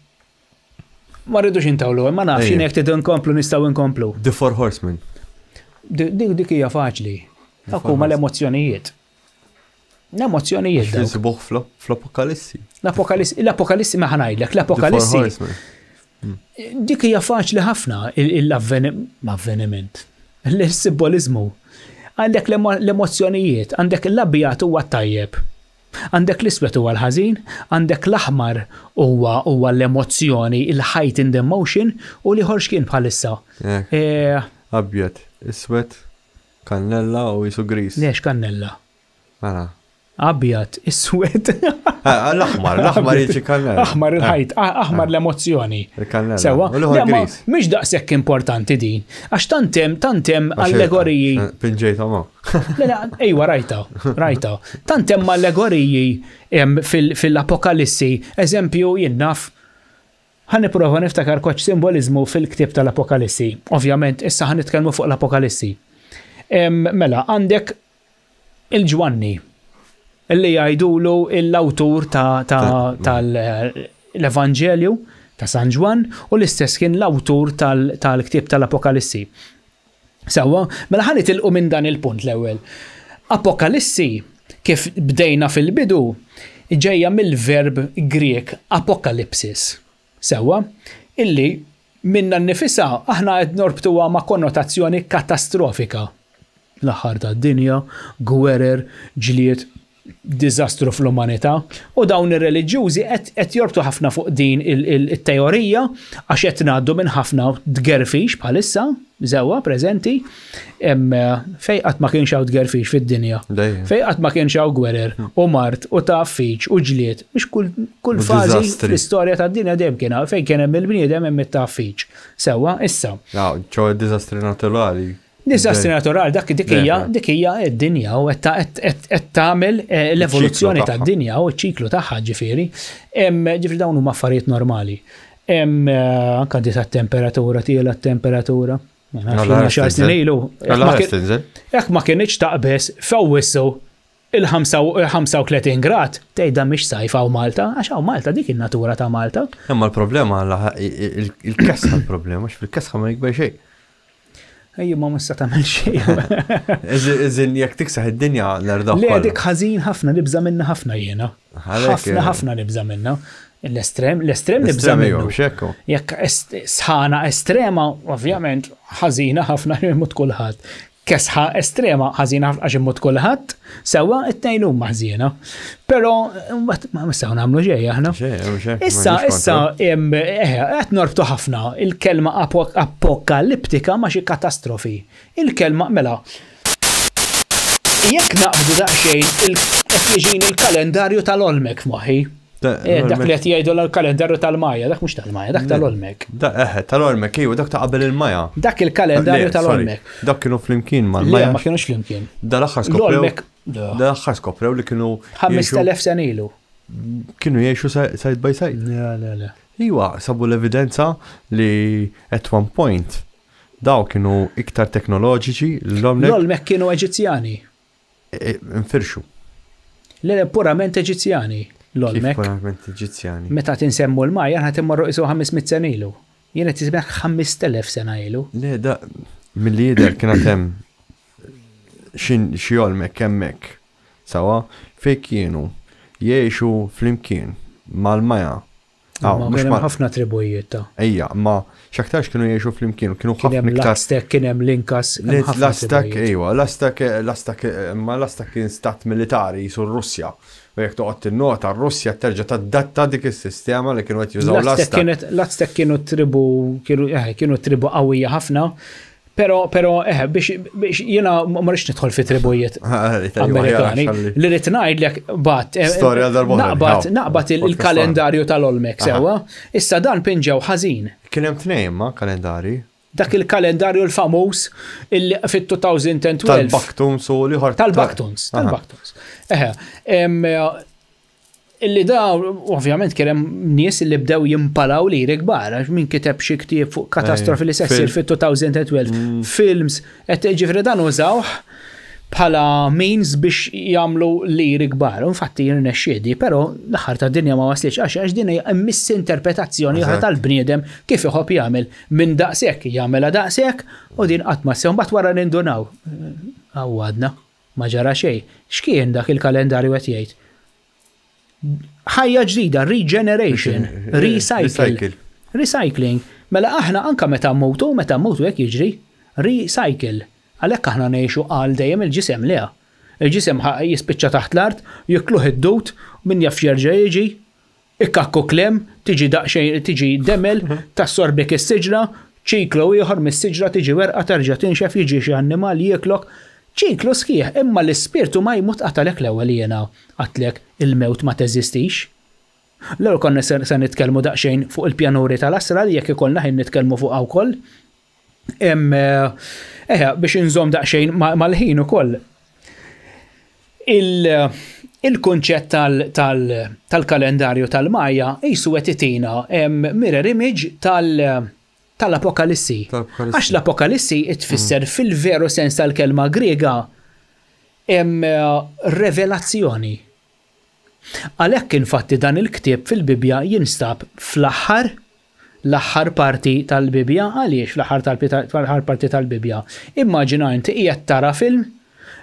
ma rridux intawlu, ma nafx jien jekk tidu nkomplu nistgħu nkomplu. The Four Horsemen. Dik hija faċli. Dak huma l-emozzjonijiet. L-emozzjonijiet dawn. Isibuh fl-Apokalissi. L-Apokalissi ma ħanajdlek, l-Apokalissi. Dik hija faċli ħafna l-avveniment, l-simbolizmu. Għandek l-emozzjonijiet, għandek l-abjat huwa tajjeb, għandek l-iswed huwa l-ħażin, għandek l-aħmar huwa l-emozzjoni, il-height in the emotion u li ħorx kien bħalissa. Abjad, iswed, kannella u jisu gris. Lex kannella? Mela. Abjad, iswed. L-aħmar jiġi kannella. Aħmar il-ħajt, aħmar l-emozzjoni. Il-kannella. Sewa, mhix daqshekk importanti din. Għax tantem allegoriji. Pinġejta ma. Ejwa rajta. Tantem allegoriji fil-Apokalissi, eżempju jinnaf. Ħaniprofa niftakar koċ simbolizmu fil-ktib tal-Apokalissi. Ovvjament, issa ħanitkellmu fuq l-Apokalissi. Mela, għandek il-Ġwanni, illi jgħidulu l-awtur tal-Evanġelju ta' San Ġwan u l-istess kien l-awtur tal-ktib tal-Apokalissi. Sewa, mela ħanitilqu minn dan il-punt l-ewwel. Apokalissi, kif bdejna fil-bidu, ġejja mill-verb Grek apokalipsis. Sewa, illi minna nifisa aħna qed norbtuha ma' konnotazzjoni katastrofika. L-aħħar tad-dinja, gwerer, ġlied, diżastru fl-umanità u dawn ir-reliġjużi qed jorbtu ħafna fuq din il-teorija għax qed ngħaddu minn ħafna tgerfix bħalissa żewwa preżenti fejn qatt ma kienx hawn tgerfix fid-dinja. Fejn qatt ma kienx hawn gwerer u mart u taffiċ u ġlied biex kull fażi fl-istorja tad-dinja dejjem kien fejn kien hemm il-bniedem hemm it-taffiċ. Sewwa issa. ċo diżastri naturali. Disastri naturali, dik hija d-dinja u qed tagħmel l-evoluzzjoni tad-dinja u ċ-ċiklu tagħha ġifieri. Ġifieri dawn huma affarijiet normali. Anke di tat-temperatura tiela t-temperatura. Xar snin ilu. Jekk ma kienx taqbes fewwissu il-35 grad, tgħidha mhix sajf hawn Malta, għax hawn Malta dik in-natura ta' Malta. Imma l-problema il-kesħa l-problema, fil-kesħa ma jikber xejn. Ejju ma mista tagħmel xejn. Iżin jekk tiksaħ id-dinja l-erdaħ. Le dik ħażin ħafna nibża minna ħafna jiena. Ħafna nibża minna. L-estrem nibża minnu. Jekk sħana estrema, ovvjament ħażina ħafna imut kulħadd. Kesħa estrema ħażina għax imut kulħadd, sewwa it-tnejn huma ħżiena. Però ma nistgħu nagħmlu xejn aħna. Issa qed norbtu ħafna il-kelma apokaliptika ma' xi katastrofi. Il-kelma mela jekk naqbdu daqsxejn qed jiġini l-kalendarju tal-Olmek f'moħħi. Dak li qed jgħidu l-kalendarju tal-Maja, dak mhux tal-Maja, dak tal-Olmek. Tal-Olmek, dak ta' qabel il-Maja. Dak il-kalendarju tal-Olmek. Dak kienu flimkien mal-Maja. Ma kienux flimkien. Dal-aħħar skoprew li kienu 5000 sen ilu. Kienu jgħixu side by side. Le. Iwa, sabu l-evidenza li at one point daw kienu iktar teknoloġiċi l-Olmek kienu Eġizzjani. Infirxu. Le purament Eġizzjani. L-Olmek. Meta tinsemmu l-Maja, ħat immorru isu 500 sen ilu. Jiena tisbeħ 5000 sena ilu. Le, da, mill-lider kienet hemm xi Olmek hemmhekk. Sawa, fejn kienu jgħixu flimkien mal-Maja. Kienu ħafna tribujiet ta'. Ejja, ma x'aktarx kienu jgħixu flimkien, kienu ħafna iktar. Kien hemm l-Inkas. L-Aztek, ejwa, l-Aztek kien stat militari jisu Russja. U jekk toqgħod tinnota r-Russja terġa' tadatta dik is-sistema li kienu qed jużaw l-Aztek. L-Aztek kienu tribu qawwija ħafna, pero biex jiena ma rridx nidħol fi tribujiet Amerikani. Li rid ngħidlek Storja darb'oħra. naqbad il-kalendarju tal-Olmek sewwa, issa dan pinġew ħażin. Kien hemm tnejn ma kalendari. Dak il-kalendarju l-famuż illi fit-2012. Tal-Baktums u liħor. Tal-Baktums. Illi da, ovvjament, kien hemm nies li bdew jimpalaw li kbar, min kiteb xi ktieb fuq katastrofi li seħsir fit-2012. Films, qed ġifri dan użawh bħala means biex jagħmlu li kbar. Infatti jirnexxiedi, però l-aħħar tad-dinja ma waslitx għax din hija misinterpretazzjoni oħra tal-bniedem kif iħobb jagħmel minn daqshekk jagħmilha daqshekk u din qatt ma sew mbagħad wara nindunaw. Għawadna, ma ġara xejn. X'kien dak il-kalendarju qed jgħid? Ħajja ġdida, regeneration, recycling. Mela aħna anka meta mmutu hekk jiġri, recycle. Għalhekk aħna ngħixu għal dejjem il-ġisem leha. Il-ġisem jispiċċa taħt l-art, jikluh id-dut, min jaf jerġa' jiġi, ikkakku klem, tiġi daqsxejn tiġi demel, tassorbik is-siġra, ċiklu ieħor mis-siġra tiġi werqa terġa' tinxef jiġi xi annimal jieklok. ċiklu sħiħ, imma l-ispirtu ma jmut qatalek l-ewwel jiena għatlek il-mewt ma teżistix. L-ewwel konna se nitkellmu daqsxejn fuq il-pjanuri tal-asra li jekk ikollna ħin nitkellmu fuq wkoll. Biex inżomm daqsxejn mal-ħin ukoll. Il-kunċett tal-kalendarju tal-Majja qisu qed itina mirror image tal-Apokalissi. Għax l-Apokalissi tfisser fil-veru sens tal-kelma Griega revelazzjoni. Għalhekk infatti dan il-ktieb fil-Bibja jinstab l-aħħar parti tal-Bibja. Għaliex fl-aħħar parti tal-Bibja? Immaġina inti qiegħed tara film,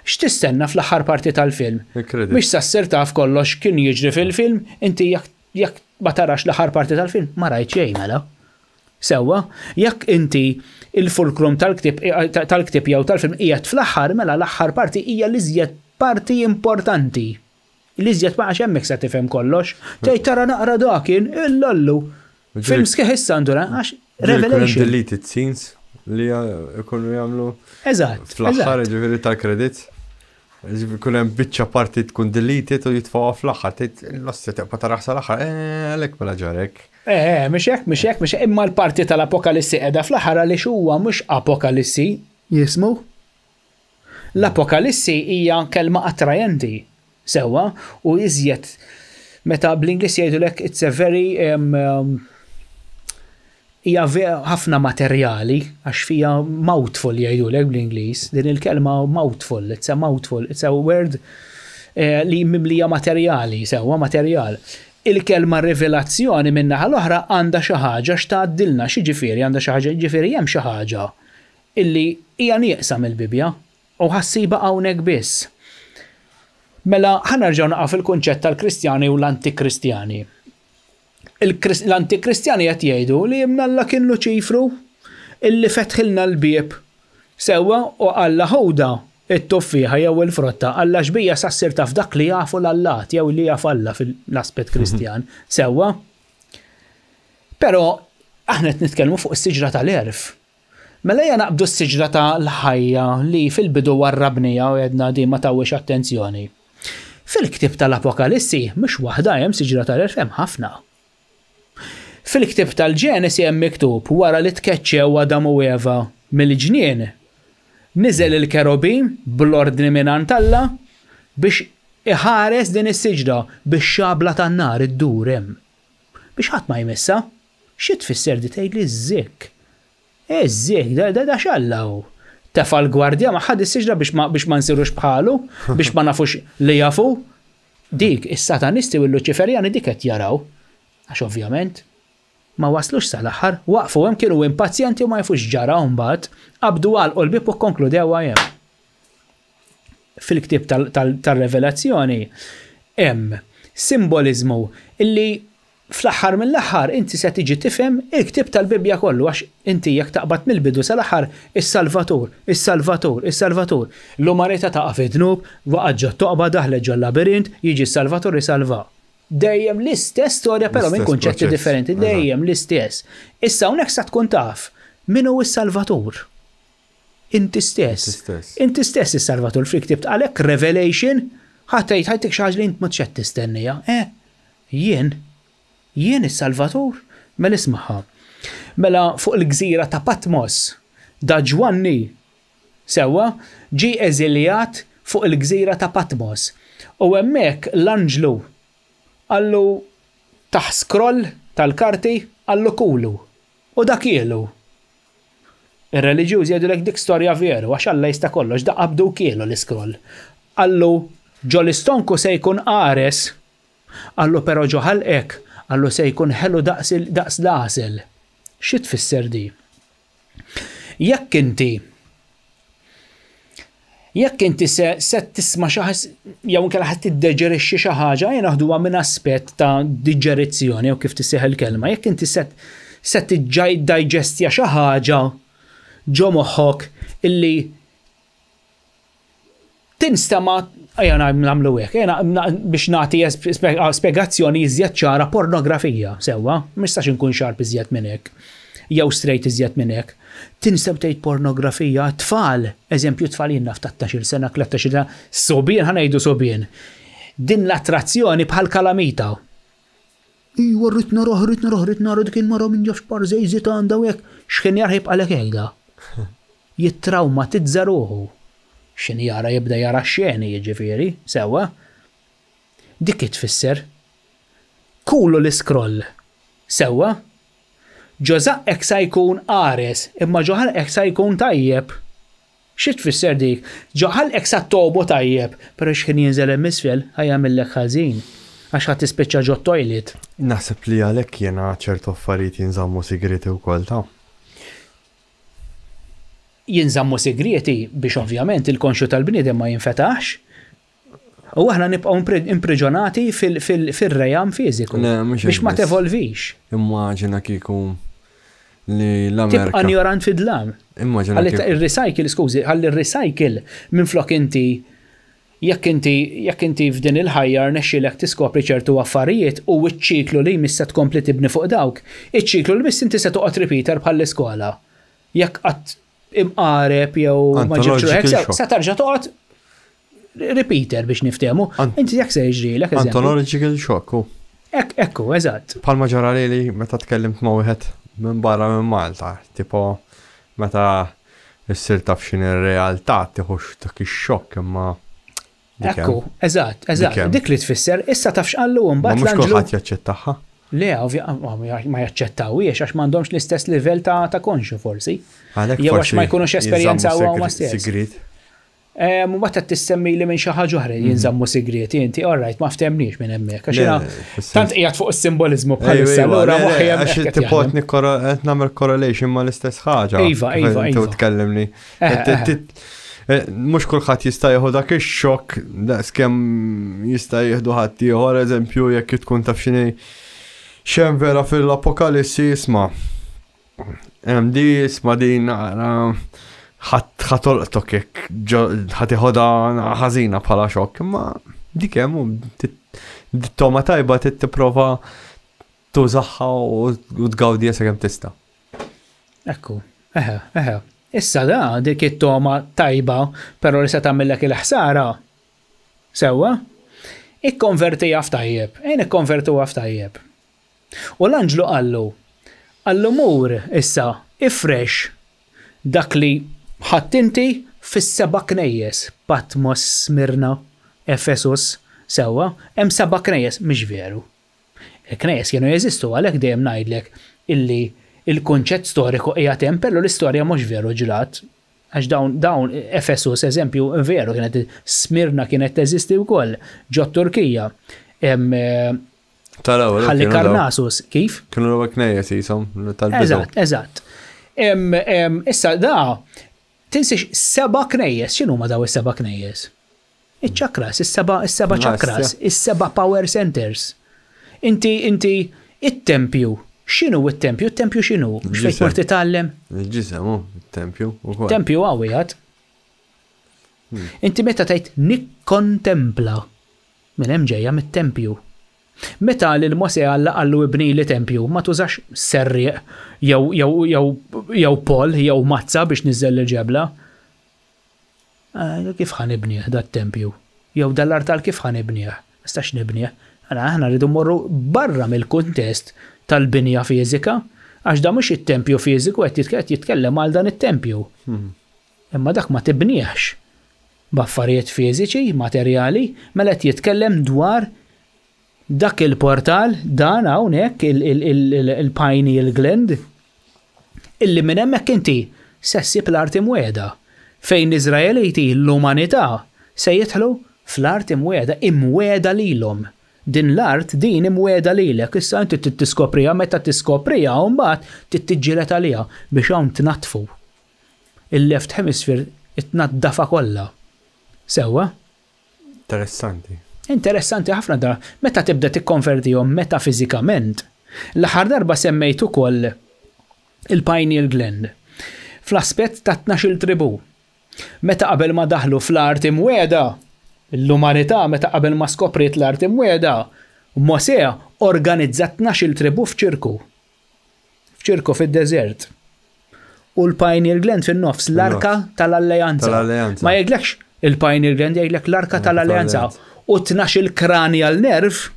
x'tistenna fl-aħħar parti tal-film? Mhix sassir taf kollox kien jiġri fil-film, inti jekk ma tarax l-aħħar parti tal-film, ma rajt xejn mela. Sewwa, jekk inti il-fulkrum tal-ktieb jew tal-film qiegħed fl-aħħar, mela l-aħħar parti hija l-iżjed parti importanti. L-iżjed ma għax hemmhekk se tifhem kollox, tgħid tara naqra dakin illallu. Film skeħ issa għandura għax revelation. Deleted scenes li jkunu jagħmlu. Eżatt. Fl-aħħar ġifieri tal-credits. Kun hemm biċċa parti tkun deleted u jitfgħuha fl-aħħar, tgħid l-ossi tibqa' taraħsa l-aħħar, għalhekk mela ġarek. Mhux hekk, imma l-parti tal-Apokalissi qiegħda fl-aħħar għaliex huwa mhux Apokalissi jismu. L-Apokalissi hija kelma attrajenti sewwa u iżjed meta bl-Ingliż jgħidulek it's a very hija ħafna materjali għax fija mouthful jgħidulek bl-Ingliż. Din il-kelma mouthful, it's a word li mimlija materjali, sewwa materjal. Il-kelma rivelazzjoni minnaħa l-oħra għandha xi ħaġa x'tgħaddilna xi ġifieri għandha xi ħaġa ġifieri hemm xi ħaġa illi hija nieqsa mill-Bibja u ħassiba hawnhekk biss. Mela ħanerġgħu naqgħu fil-kunċett tal-Kristjani u l-Antikristjani. L-Antikristjani qed jgħidu li Alla kien Luċifru illi fetħilna l-bieb sewwa u Alla ħowda it-tuffiħa jew il-frotta Alla xbija sassir taf dak li jafu l-Allat jew li jaf Alla fil-aspett Kristjan sewwa. Però aħna qed nitkellmu fuq is-siġra tal-erf. Mela hija naqbdu s-siġra tal-ħajja li fil-bidu warrabnija u għedna di ma tawwix attenzjoni. Fil-ktieb tal-Apokalissi mhux waħda hemm siġra tal-erf hemm ħafna. Fil-ktieb tal-Ġenesi hemm miktub wara li tkeċċew Adam u Eva mill-ġnien niżel il-kerubim bl-ordni minn Alla biex iħares din is-siġra biex xabla tan-nar iddur hemm. Biex ħadd ma jmissa, xi tfisser di tgħidli żikk. Żikk, da xallaw. Tefa' l-gwardja ma ħadd is-siġra biex ma nsirux bħalu, biex ma nafux li jafu. Dik is-Satanisti u l-Luċiferjani dik qed jaraw. Għax ovvjament ma waslux sal-aħħar, waqfu hemm kienu impazjenti u ma jafux ġara mbagħad, qabdu għalqu l-bieb u konkludew hemm. Fil-ktieb tal-Revelazzjoni hemm simboliżmu illi fl-aħħar mill-aħħar inti se tiġi tifhem il-ktib tal-Bibja kollu għax inti jekk taqbad mill-bidu sal-aħħar is-Salvatur, is-Salvatur, is-Salvatur. L-umanità taqa' fi dnub, waqgħet ġo toqba daħlet ġo labirint, jiġi s-Salvatur isalva. Dejjem l-istess storja però minn kunċetti differenti, dejjem l-istess. Issa hawnhekk sa tkun taf min hu s-Salvatur. Inti stess. Inti stess is-Salvatur fil-ktib għalhekk Revelation ħadd xi ħaġa li int mhux qed tistennija. Jien is-Salvatur? Mela ismaħħa. Mela fuq il-gżira ta' Patmos, da Ġwanni sewwa ġie eżiljat fuq il-gżira ta' Patmos. U hemmhekk l-anġlu għallu taħ scroll tal-karti għallu kulu. U dak kielu. Ir-reliġjużi jgħidulek dik storja veru għax Alla jista' kollox da qabdu kielu l-iskroll. Għallu ġo l-istonku se jkun qares, għallu però ġo ħalqek għallu se jkun ħelu daqs l-għasel. Xi tfisser di? Jekk inti se tisma' xi ħaġa jew inkella ħadd tiddeġerixxi xi ħaġa jien naħduha minn aspett ta' diġerizzjoni jew kif tissejħ il-kelma. Jekk inti se tiġġestja xi ħaġa ġo moħħok illi tinstema' ejja nagħmlu hekk, biex nagħti spjegazzjoni iżjed ċara pornografija sewwa, mistax inkun xarp iżjed minn hekk, jew straight iżjed minn hekk. Tinseb tgħid pornografija tfal, eżempju tfal jien naf 13 sena, 13 sena, sobien ħanejdu sobien. Din l-attrazzjoni bħal kalamita. Iwa rritna roħ dik il-mara minn ġafx parżejżit għandha hekk, x'kien jarħib għalek hekk. Jittrauma ruħu. Xin jara jibda jara xeni jiġifieri, sewwa. Dik tfisser. Kulu l-iskroll. Sewwa. Ġo zaqqek sa jkun qares, imma ġo ħalqek sa jkun tajjeb. Xi tfisser dik? Ġo ħalqek sa tobu tajjeb, però x'kien jinżel hemm isfel ħajjagħmilek ħażin għax ħadd tispiċċa ġo toilet. Naħseb li għalhekk jiena ċertu affarijiet jinżammu sigreti wkoll ta'. Jinżammu segreti biex ovvjament il-konxu tal-bniedem ma jinfetaħx. U aħna nibqgħu impriġonati fil-rejam fiżiku biex ma tevolvix. Immaġina kieku li l-Amerika. Tibqa' ignorant fid-dlam. Immaġina ir-recycle, skużi, ħalli ir-recycle minflok inti jekk inti f'din il-ħajjar nexxielek tiskopri ċertu affarijiet u ċ-ċiklu li jmissa tkompli tibni fuq dawk. Iċ-ċiklu li miss inti se toqgħod repeater bħall-iskola. Jekk qatt imqareb jew ma ġibx hekk se tarġa' toqgħod repeater biex niftehmu. Inti jekk se jiġrilek eżempju. Anthological shock. Ekku, eżatt. Palma ġara li meta tkellimt ma' wieħed minn barra minn Malta, tipo meta issir taf x'inhi r-realtà tieħux dak ix-xokk imma. Ekku, eżatt. Dik li tfisser issa taf x'qallu mbagħad l-anġlu. Mhux kulħadd jaċċettaħħa. Le, ma jaċċettawiex għax m'għandhomx l-istess livell ta' konxu forsi. Jew għax ma jkunux esperjenza ma stess. Mbagħad qed tissemmi li minn xi ħaġa oħra jinżammu sigreti inti, alright, ma ftemniex minn hemmhekk għax tant qiegħed fuq is-simboliżmu bħalissa allura moħħi għax tipot qed nagħmel correlation ma l-istess ħaġa. Iva. Tkellimni. Mhux kulħadd jista' jieħu dak ix-xokk daqskemm jista' jieħdu ħadd ieħor eżempju jekk tkun taf x'inhi xem vera fil-Apokalissi isma' hemm di isma' din ħatolqtok jekk ħatiħodha ħażina bħala xokk, imma dik hemm toma tajba tipprova tużaħħa u tgawdiha sakemm tista'. Ekku, eħe. Issa da dik it-toma tajba, però li se tagħmellek il-ħsara. Sewwa? Ikkonvertija f'tajjeb, ikkonvertuha f'tajjeb. U l-anġlu qallu mur issa ifresh dak li ħattinti fis-seba' knejjes Patmos, Smirna, Efesus, sewwa, hemm seba' knejjes mhix veru. Il-knejjes kienu jeżistu għalhekk dejjem ngħidlek illi il-kunċett storiku qiegħed hemm però l-istorja mhux veru ġrat. Għax dawn Efesus eżempju veru kienet Smirna kienet teżisti wkoll ġo Turkija. Ħalli Karnasus, kif? Kienu l knejjes jisom tal-bidu. Eżatt. Issa da tinsix seba' knejjes, x'inhuma daw is-seba' knejjes? Iċ-ċakras, is-seba' ċakras, is-seba' power centers. Inti it-tempju, x'inhu it-tempju? It-tempju x'inhu? X'fejn tmur titgħallem? Il-ġisem, il-tempju ukoll. Tempju għawijat. Inti meta tgħid nikkontempla minn hemm ġejja mit-tempju. Meta lil Mose għallu ibni li tempju, ma tużax serrieq jew pol jew mazza biex niżżel il-ġebla. Kif ħan ibnieh da t-tempju? Jew dal-artal kif ħan ibnieh? Nistax nibnieh. Aħna rridu morru barra mill-kuntest tal-binja fiżika, għax da mhux it-tempju fiżiku qed jitkellem għal dan it-tempju. Imma dak ma tibniex b'affarijiet fiżiċi, materjali, mela qed jitkellem dwar dak il-portal dan hawnhekk il-pineal gland illi minn hemmhekk inti se ssib l-art imwiegħda fejn Iżraeliti l-umanità se jidħlu fl-art imwiegħda lilhom. Din l-art din imwiegħda lilek, issa inti tiskopriha meta tiskopriha u mbagħad tittiġġieled għaliha biex hawn tnatfu. Il-left hemisphere itnaddafa kollha. Sewwa? Interessanti ħafna da. Meta tibda tikkonvertihom metafiżikament. L-aħħar darba semmejt ukoll il-pineal gland fl-aspett ta' 12 tribù. Meta qabel ma daħlu fl-art imwiegħda, l-umanità meta qabel ma skopriet l-art imwiegħda, Mose organizzat 12 tribù f'ċirku fid-deżert. U l-pineal gland fin-nofs l-arka tal-alleanza. Ma jgħidlekx il-pineal gland jgħidlek l-arka tal-alleanza. U 12 cranial nerve,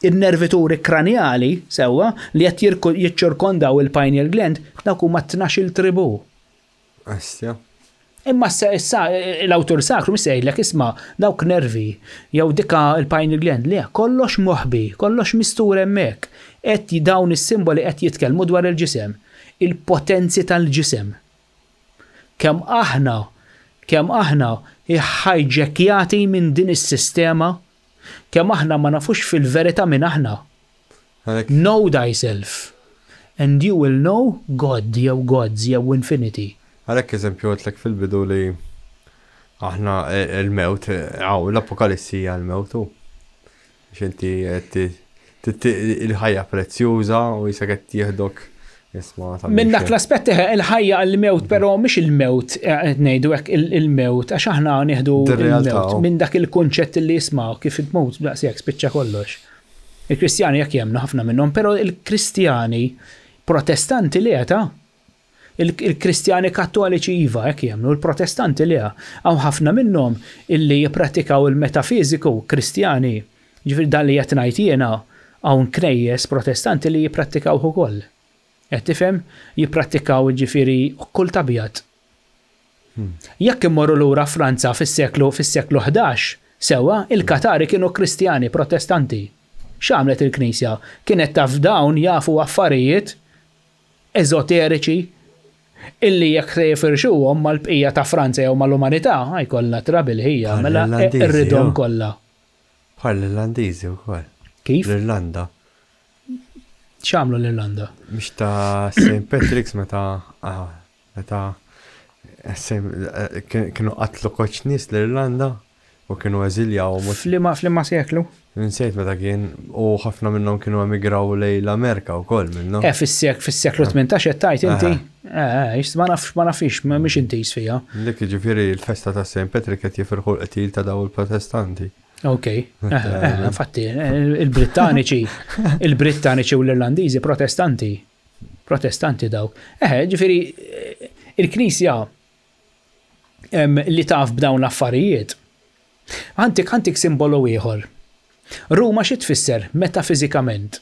il-nervituri kranjali, sewwa, li qed jiċċirkondaw il-pineal gland, dawk huma 12 tribù. Astja. Imma issa l-awtur sakru missejlek isma' dawk nervi jew dika il-pineal gland le kollox moħbi, kollox mistur hemmhekk. Qed dawn is-simboli qed jitkellmu dwar il-ġisem, il-potenzi tal-ġisem. Kemm aħna ħajġekjati minn din is-sistema, kemm aħna ma nafux fil-verità minn aħna. Know thyself and you will know God jew gods jew infinity. Għalhekk eżempju għatlek fil-bidu li aħna il-mewt, l-apokalissi hija l-mewtu. X'inti il-ħajja prezzjuża u jisek qed jieħdok Minn dak l-aspetti il-ħajja għall-mewt, però mhix il-mewt ngħidu hekk il-mewt għax aħna nieħdu il-mewt minn dak il-kunċett li jismaw kif il-mewt daqshekk spiċċa kollox. Il-Kristjani jekk jemnu ħafna minnhom, però il-Kristjani Protestanti li il-Kristjani Kattoliċi iva hekk jemnu, il-Protestanti li hawn ħafna minnhom illi jippratikaw il-metafiżiku Kristjani. Ġifieri dan li qed ngħid jiena hawn knejjes Protestanti li jipprattikaw ukoll. Qed tifhem jipprattikaw ġifieri kull tabjat. Jekk immorru lura Franza fis-seklu 11, sewwa il-Katari kienu Kristjani Protestanti. X'għamlet il-Knisja? Kienet taf dawn jafu affarijiet eżoteriċi illi jekk se jifirxuhom mal-bqija ta' Franza jew mal-umanità ħajkollha trabil hija mela irridhom kollha. Bħal l-Irlandiżi wkoll. Kif? L-Irlanda. X'għamlu l-Irlanda? Mhix ta' St. Patrick's meta kienu qatlu koċ nies l-Irlanda u kienu eżiljaw. Flimma seklu? Nsejt meta kien u ħafna minnhom kienu emigraw lejn l-Amerika wkoll minnhom. Fis-seklu 18 qed tajt inti? Ma nafix mhix intis fiha. Dik jiġifieri l-festa ta' St. Patrick qed jifirħu l-qtil ta' daw il-Protestanti. Ok, infatti il-Brittaniċi u l-Irlandiżi protestanti dawk. Ġifieri il-Knisja li taf b'dawn l-affarijiet. Għantik simbolu ieħor. Ruma xi tfisser metafiżikament?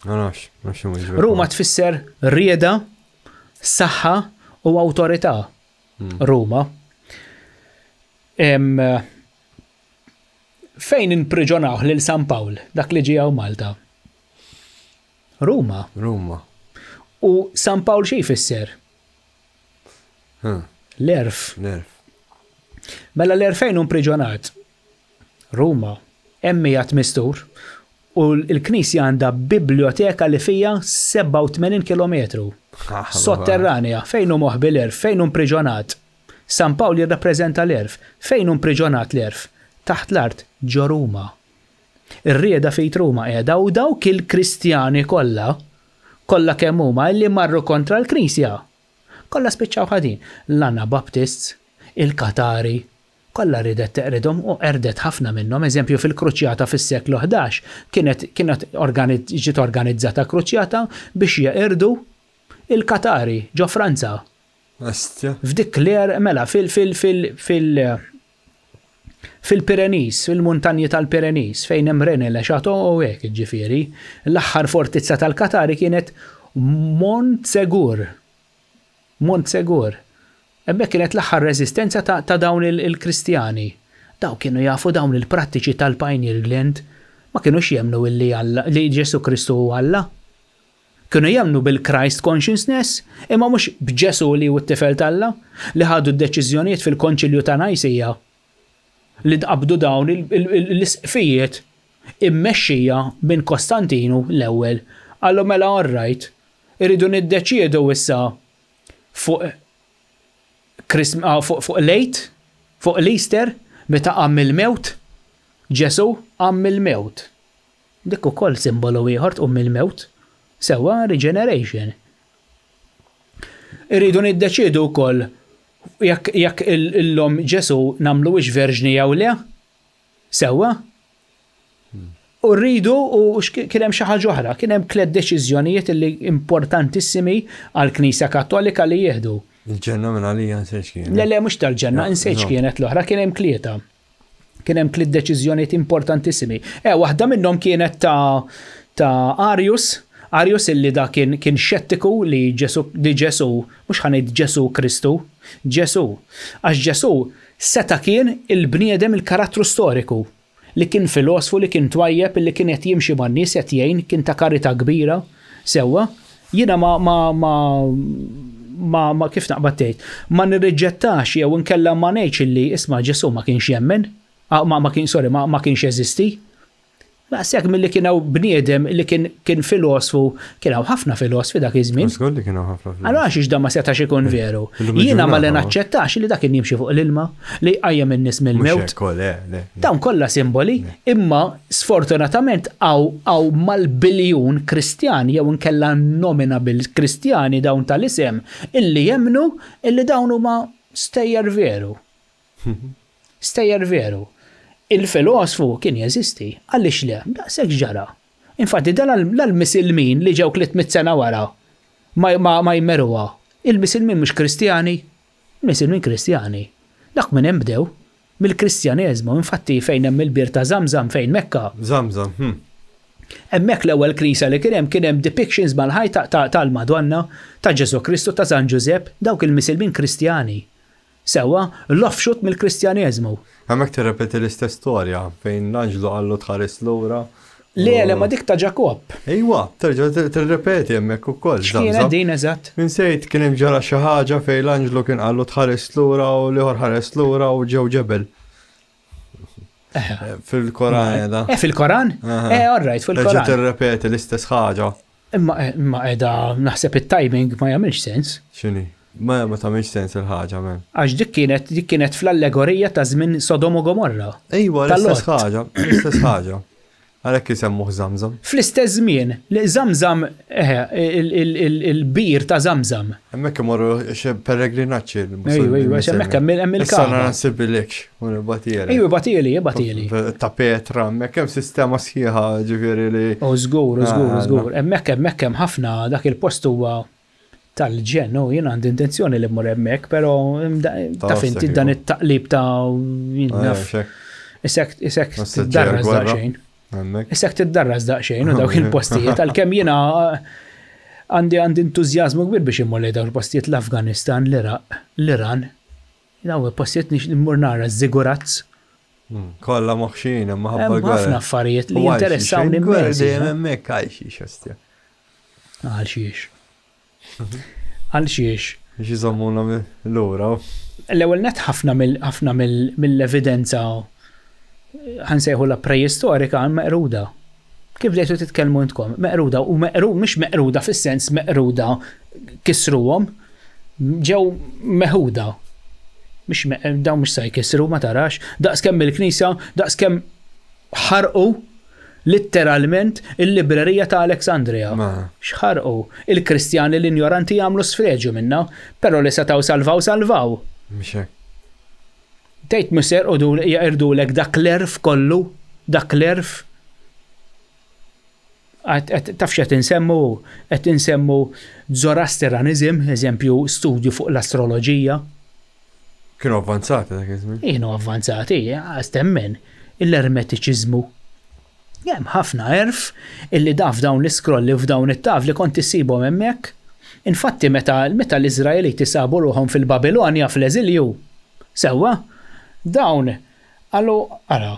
Ruma tfisser rieda, saħħa u awtorità. Ruma. Fejn impriġonaw lil San Pawl, dak li ġiew Malta? Ruma. U San Pawl xi jfisser? L-erf. Mela l-erf fejn impriġonat? Ruma. Emmijat mistur u l-Knisja għandha biblioteka li fija 87 kilometru. Sotterranja, fejn hu moħbi l-erf, fejn hu impriġonat. San Pawl jirrappreżenta l-erf. Fejn hu impriġonat l-erf? Taħt l-art ġo Ruma. Ir-rieda fejn Ruma qiegħda u dawk il-Kristjani kollha kemm huma li marru kontra l-Knisja. Kollha spiċċaw ħadin. L-Anabaptists, il-Katari, kollha ridet teqridhom u erdet ħafna minnhom. Eżempju fil-Kruċjata fis-seklu 11 kienet ġiet organizzata kruċjata biex jeqirdu il-Katari ġo Franza. F'dik l-er mela fil-Pirenis, fil-muntanji tal-Pirenis, fejn hemm Rene le Chateau u hekk ġifieri, l-aħħar fortizza tal-Katari kienet Montsegur. Hemmhekk kienet l-aħħar reżistenza ta' dawn il-Kristjani. Daw kienu jafu dawn il-prattiċi tal-Pioneer Land ma kienux jemnu li Ġesu Kristu hu Alla. Kienu jemnu bil-Christ consciousness, imma mhux b'Ġesu li hu t-tifel tal-Alla li ħadu d-deċiżjonijiet fil-Konċilju ta' Najsija li tqabdu dawn l-isqfijiet immexxija minn Kostantinu l-ewwel. Għallu mela all right, iridu niddeċiedu issa fuq l-Eid, fuq l-Easter, meta qam il-mewt, Ġesu qam il-mewt. Dik ukoll simbolu ieħor tqum il-mewt, sewwa regeneration. Irridu niddeċiedu wkoll jekk illum Ġesu nagħmluhiex verġni jew le, sewwa. U rridu u kien hemm xi ħaġa oħra, kien hemm tliet deċiżjonijiet li importantissimi għall-Knisja Kattolika li jieħdu. Il-ġenna minn għalija nsejx kien. Le mhux tal-ġenna, nsejx kienet l-oħra, kien hemm tlieta. Kien hemm tliet deċiżjonijiet importantissimi. Waħda minnhom kienet ta' Arius illi da kien xettiku li Ġesu mhux ħanejd Ġesu Kristu, Ġesu. Għax Ġesu seta' kien il-bniedem il-karattru storiku li kien filosfu li kien twajjeb li kien qed jimxi man-nies qed jgħin kien ta' karità kbira sewwa. Jiena ma kif naqbad tgħid, ma nirriġġettax jew inkella ma ngħidx illi isma' Ġesu ma kienx jemmen, ma kienx jeżisti. Sekk milli kien hawn bniedem li kien filosfu, kien hawn ħafna filosfi dak iż-żmien. Żgur li kien hawn ħafna filosfi. Allura għax da ma setax ikun veru. Jiena ma li naċċettax li dak kien jimxi fuq l-ilma li qajjem in-nies mill-mewt. Dawn kollha simboli, imma sfortunatament hawn mal-biljun Kristjani jew inkella nomina bil-Kristjani dawn tal-isem illi jemnu illi dawn huma stejjer veru. Stejjer veru. Il-filosfu kien jeżisti, għaliex le, daqshekk ġara. Infatti dan l-misilmin li ġew 300 sena wara ma jmerruha. Il-misilmin mhux Kristjani, il-misilmin Kristjani. Dak minn hemm bdew mill-Kristjaneżmu, infatti fejn hemm il-bir ta' Zamzam fejn Mekka. Zamzam. Hemmhekk l-ewwel Knisja li kien hemm depictions mal-ħajja tal-Madonna, ta' Ġesu Kristu, ta' San Ġusepp, dawk il-misilmin Kristjani. Sewwa l-offshoot mill-Kristjaneżmu. Hemmhekk tirrepeti l-istess storja fejn l-Anġlu qallu tħares lura. Le ma dik ta' Ġakob. Ejwa, terġa' tirrepeti hemmhekk ukoll. X'kienet din eżatt? Insejt kien hemm ġara xi ħaġa fejn l-Anġlu kien qallu tħares lura u l-ieħor ħares lura u ġew ġebel. Fil-Koran da. Fil-Koran? All right, fil-Koran. Terġa' tirrepeti l-istess ħaġa. Imma qiegħda naħseb it-timing ma jagħmilx sens. X'inhi? Ma tagħmilx sens il-ħaġa men. Għax dik kienet fl-allegorija ta' żmien Sodom u Gomorra. Ejwa, l-istess ħaġa. Għalhekk isemmuh Zamzam. Fl-istess żmien li Zamzam il-bir ta' Zamzam. Hemmhekk imorru peregrinaġġi. Ejwa, hemmhekk hemm il-Kaba. Issa nsibilek u l-batieli. Ejwa, batieli. Ta' Petra, hemmhekk hemm sistema sħiħa ġifieri li. Żgur. Hemmhekk hemm ħafna dak il-post huwa tal-ġen, jien għandi intenzjoni li mmur hemmhekk, però taf inti dan it-taqlib ta' isek tiddarras daqsxejn. Isek tiddarras daqsxejn u dawk il-postijiet għalkemm jiena għandi entużjażmu kbir biex immur lejn dawn il-postijiet l-Afganistan, l-Iran. Dawn il-postijiet mmur nara żigurazz. Kollha moħħxin imma ħabba gwerra. Ħafna affarijiet li jinteressawni immens. Hemmhekk għajxiex ostja. Għalxiex. Biex jżommuna l-ura. L-ewwel net ħafna mill-evidenza ħansejħu la preistorika meqruda. Kif bdejtu titkellmu intkom? Meqruda u mhux meqruda fis-sens meqruda kisruhom, ġew meħuda. Dawn mhux se jkissru ma tarax, daqskemm il-Knisja, daqskemm ħarqu Litteralment il-librerija ta' Aleksandrija. Xħarqu. Il-Kristjani l-injoranti jagħmlu sfreġu minna, però li setaw salvaw. Tgħid miser u jaqrdulek dak l-erf kollu, dak l-erf. Taf x'qed insemmu Zoroastrianism, eżempju studju fuq l-astroloġija. Kienu avvanzati dak iż-żmien. Kienu avvanzati, stemmen. Il-ermetiċiżmu. Hemm ħafna erf illi daf dawn l-iskrolli f'dawn it-tavli kont issibhom hemmhekk. Infatti meta l-Iżraeliti sabu ruħhom fil-Babilonja fl-eżilju. Sewwa dawn ara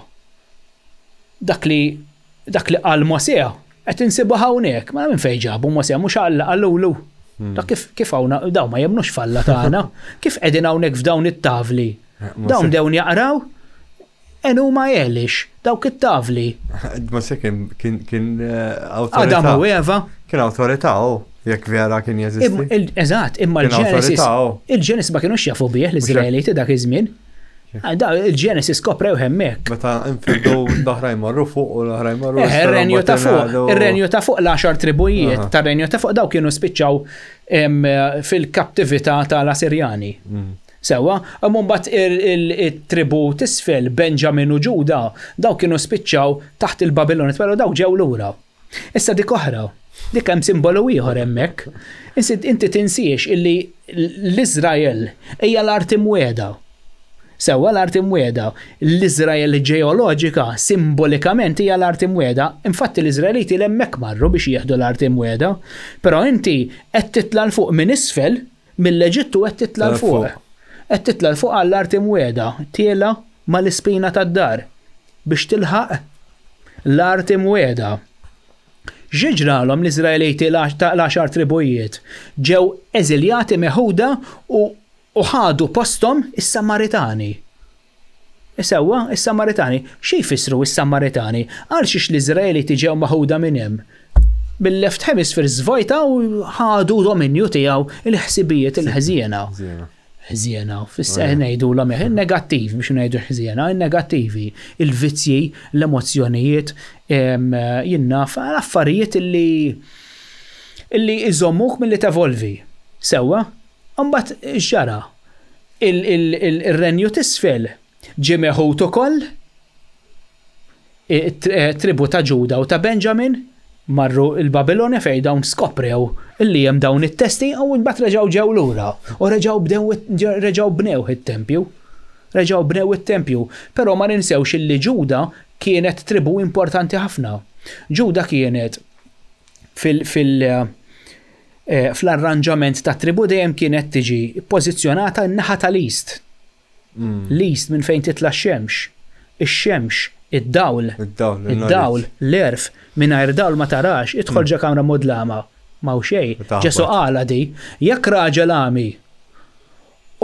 dak li qal Mosè qed insibu hawnhekk, ma minn fejn ġabu Mosè mhux qallulu. Kif hawn dawn ma jemnux falla tagħna, kif qegħdin hawnhekk f'dawn it-tavli. Dawn dewn jaqraw huma Elix, dawk it-tavli. Mosè kien awtorità. Adam u Eva. Kien awtorità jekk vera kien jeżisti. Eżatt, imma l-Genesis. Il-Genesis ma kienux jafu bih l-Iżraeliti dak iż-żmien. Il-Genesis koprew hemmhekk. Meta infildu l-oħrajn marru fuq u l-oħrajn marru. Ir-renju ta' fuq, ir-renju ta' fuq l-10 tribujiet tar-renju ta' fuq daw kienu spiċċaw fil-kaptività tal-Asirjani. Sewwa, mbagħad il-tribu t'isfel Benjamin u Ġuda daw kienu spiċċaw taħt il-Babilonit, però daw ġew lura. Issa dik oħra, dik hemm simbolu ieħor hemmhekk. Inti tinsiex illi l-Iżrael hija l-arti mwieda. Sewwa l-arti mwieda, l-Iżrael ġeoloġika simbolikament hija l-arti mwieda, infatti l-Iżraeliti hemmhekk marru biex jieħdu l-arti mwieda, però inti qed titla' l fuq minn isfel mill-Eġittu qed titla' l fuq. Qed titla' l fuq għall-arti mwieda, tiela mal-ispina tad-dar biex tilħaq l-arti mwieda. Ġiġralhom l-Iżraeliti l-10 tribujiet ġew eżiljati meħuda u ħadu postom is-Samaritani. Isewwa, is-Samaritani, xi jfissru is-Samaritani? Għal xiex l-Iżraeliti ġew maħuda minn hemm. Bil-left hemisphere żvojta u ħadu dominju tiegħu il-ħsibijiet il-ħżiena. Ħżiena, fis-seħ ngħidulhom negattiv biex ngħidu ħżiena, negattivi, il-vizzji, l-emozzjonijiet, jinnaf l-affarijiet illi iżommuk milli tevolvi. Sewwa, mbagħad ġara il-renju t'isfel ġie meħud ukoll tribu ta' Ġuda u ta' Benjamin marru il-Babilonja fejn dawn skoprew illi hemm dawn it-testi u mbagħad reġgħu ġew lura u reġgħu bnew it-tempju. Reġgħu bnew it-tempju, però ma ninsewx illi Ġuda kienet tribu importanti ħafna. Ġuda kienet fl-arranġament ta' tribu dejjem kienet tiġi pożizzjonata n-naħa tal-East. L-East minn fejn titla' x-xemx. Ix-xemx, id-dawl, l-erf, mingħajr dawl ma tarax, idħol ġa kamra modlama. Ma' xejn, Ġesu qala di, jekk raġel għami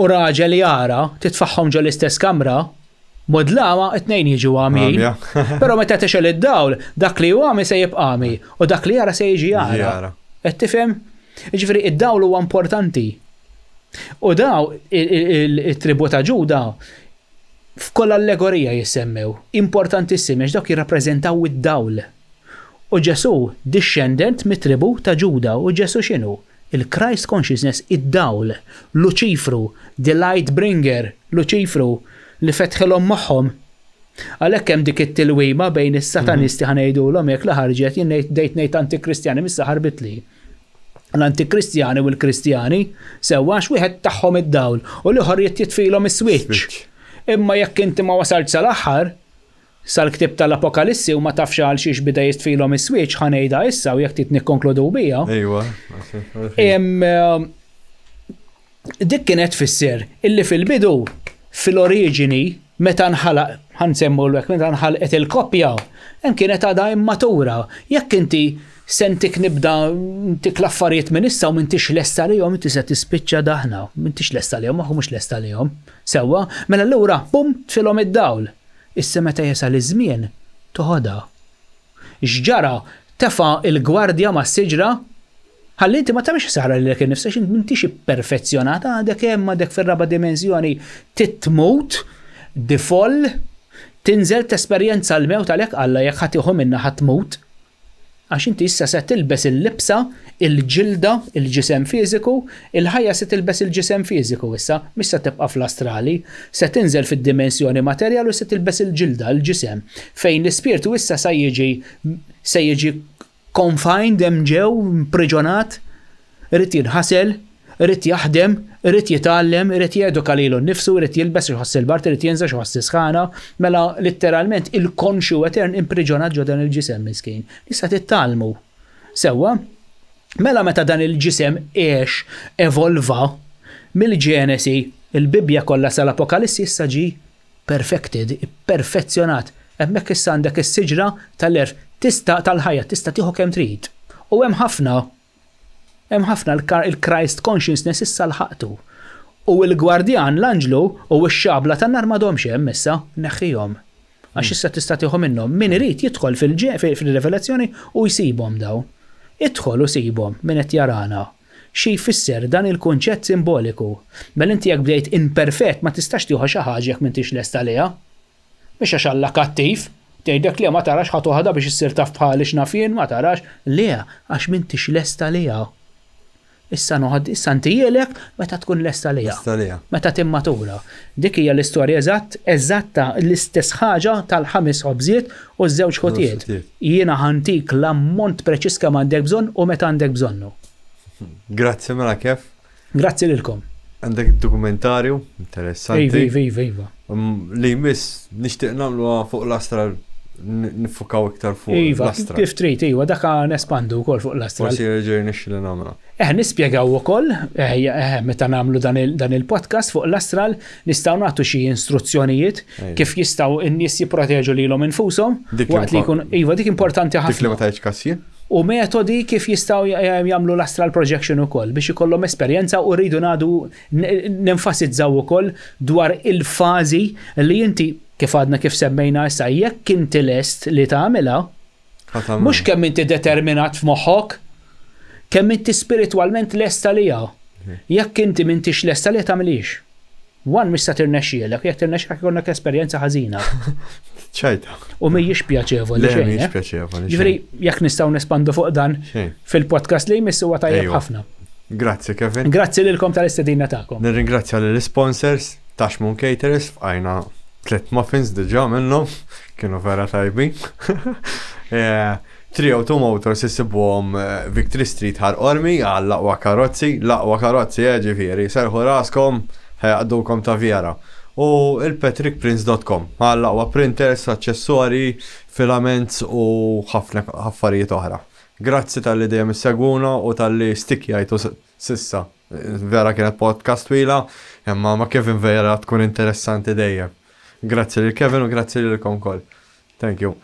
u raġel jara titfaħħom ġo l-istess kamra, modlama it-tnejn jiġu għamijin. Però meta tixel id-dawl, dak li għami se jibqa' għami u dak li jara se jiġi jara. Qed tifhem? Jiġifieri id-dawl huwa importanti. U daw it-tribu ta' Ġuda f'koll allegorija jissemmew, importantissimi għax dawk jirrappreżentaw id-dawl. U Ġesu descendant mit-tribu ta' Ġuda u Ġesu x'inhu? Il-Christ consciousness, id-dawl, Luċifru, the light bringer, Luċifru li fetħilhom magħhom. Għalhekk hemm dik it-tilwima bejn is-satanisti ħanejdulhom jekk la ħarġet jien dejt ngħid antikristjani missa ħarbitli. L-antikristjani u l-kristjani sewwa wieħed tagħhom id-dawl u l-ieħor jitfilhom is-switch. Imma jekk inti ma wasalx sal-aħħar sal-ktib tal-Apokalissi u ma tafx għal xiex bida jistfilhom is-switch ħanejda issa u jekk tit nikkonkludu biha. Ejwa. Dik kienet fisser illi fil-bidu fil-oriġini meta nħalaq ħansemmu l-wek meta nħalqet il-koppja hemm kienet għadha immatura. Jekk inti sentik nibda ntik l-affarijiet minn issa u m'intix lesta lihom inti se tispiċċa daħna, m'intix lesta lihom ma mhux lesta lihom. Sewwa, mela allura bum tfilhom id-dawl. Issa meta jasal iż-żmien toħodha. X'ġara tefa' il-gwardja mas-siġra ħalli inti ma tagħmilx ħsara lilek innifsek m'intix ipperfezzjonata għadek hemm għadek fir-raba' dimensjoni titmut, difoll, tinżel tesperjenza l-mewt għalhekk Alla jekk ħatiħu minna ħatmut. Għax inti issa se tilbes il-libsa, il-ġilda, il-ġisem fiżiku, il-ħajja se tilbes il-ġisem fiżiku issa, mhix se tibqa' fl-astrali, se tinżel fid-dimensjoni materjali u se tilbes il-ġilda, il-ġisem, fejn l-ispirtu issa se jiġi confined hemm ġew, impriġonat, irid jinħasel, irid jaħdem, irid jitgħallem, irid jeduka lilu nnifsu, irid jilbes iħoss il-bart, irid jinżel iħoss isħana, mela litteralment il-konxu etern impriġonat ġo dan il-ġisem miskin. Issa tittalmu. Sewwa, mela meta dan il-ġisem evolva mill-Ġenesi, il-Bibja kollha sal-Apokalissi issa ġi perfected, perfezzjonat. Hemmhekk issa għandek is-siġra tal-erf tal-ħajja tista' tieħu kemm trid. U hemm ħafna il-Christ consciousness issa l-ħaqtu. U l-gwardjan l-anġlu u x-xabla tan-nar m'għadhomx hemm issa neħħihom. Għax issa tista' tieħu minnhom. Min irid jidħol fil-rivelazzjoni u jsibhom dawn. Idħol u sibhom min qed jarana. Xi jfisser dan il-kunċett simboliku. Mela inti jekk bdejt imperfett ma tistax tieħu xi ħaġa jekk m'intix lesta liha. Mhix għax Alla kattiv, tgħidek li ma tarax ħatoħda biex issir taf bħalix nafien ma tarax, le għax m'intix lesta liha. Issa ntijielek meta tkun lesta liha. Meta timmatura. Dik hija l-istorja eżatta l-istess ħaġa tal-5 ħobżiet u ż-żewġ ħotijiet. Jiena ħantik l-ammont preċiż kemm għandek bżonn u meta għandek bżonnu. Grazzi mela kif. Grazzi lilkom. Għandek dokumentarju interessanti. Iva. Li jmiss nixtieq nagħmlu fuq l-astral nifukaw iktar fuq l-astral. Kif trid, iva, dak nespandu wkoll fuq l-astral. Forsi reġgħi nixxi li nagħmilha. Nispjegaw ukoll, meta nagħmlu dan il-podcast fuq l-astral, nistgħu nagħtu xi instruzzjonijiet kif jistgħu n-nies jipproteġu lilhom infushom waqt li jkun iva dik importanti ħafna. Dik li ma tgħidx kassir? U metodi kif jistgħu jagħmlu l-astral projection ukoll biex ikollhom esperjenza u rridu nagħdu nenfasizzaw ukoll dwar il-fażi li inti kif għadna kif semmejna issa jekk inti lest li tagħmilha, mhux kemm inti determinat f'moħħok, kemm inti spiritwalment lesta liha. Jekk inti m'intix lesta li tagħmilix. Mhix se tirnexxielek, jekk tirnexxielek ikollok esperjenza ħażina. ċajta. U mhijiex pjaċevoli xejn. Mhijiex pjaċevoli. Ġifieri jekk nistgħu nespandu fuq dan fil-podcast li jmiss huwa tajjeb ħafna. Grazzi Kevin. Grazzi lilkom tal-istedina tagħkom. Nirringrazzja lill-sponsors Tashmoon Caterers f'għajna 3 muffins diġà minnhom kienu vera tajbin. Trio Two Motors issibuhom Victory Street ħar Ormi għal laqwa karozzi ġifieri serħu raskom ħajqdukom ta' vjera. U il-patrickprince.com għal laqwa printers, aċċessori, filaments u ħafna affarijiet oħra. Grazzi tal-li dejjem issegwuna u tal-li stikjajtu sissa. Vera kienet podcast twila, imma ma Kevin vera tkun interessanti dejjem. Grazzi lil Kevin u grazzi lilkom kol. Thank you.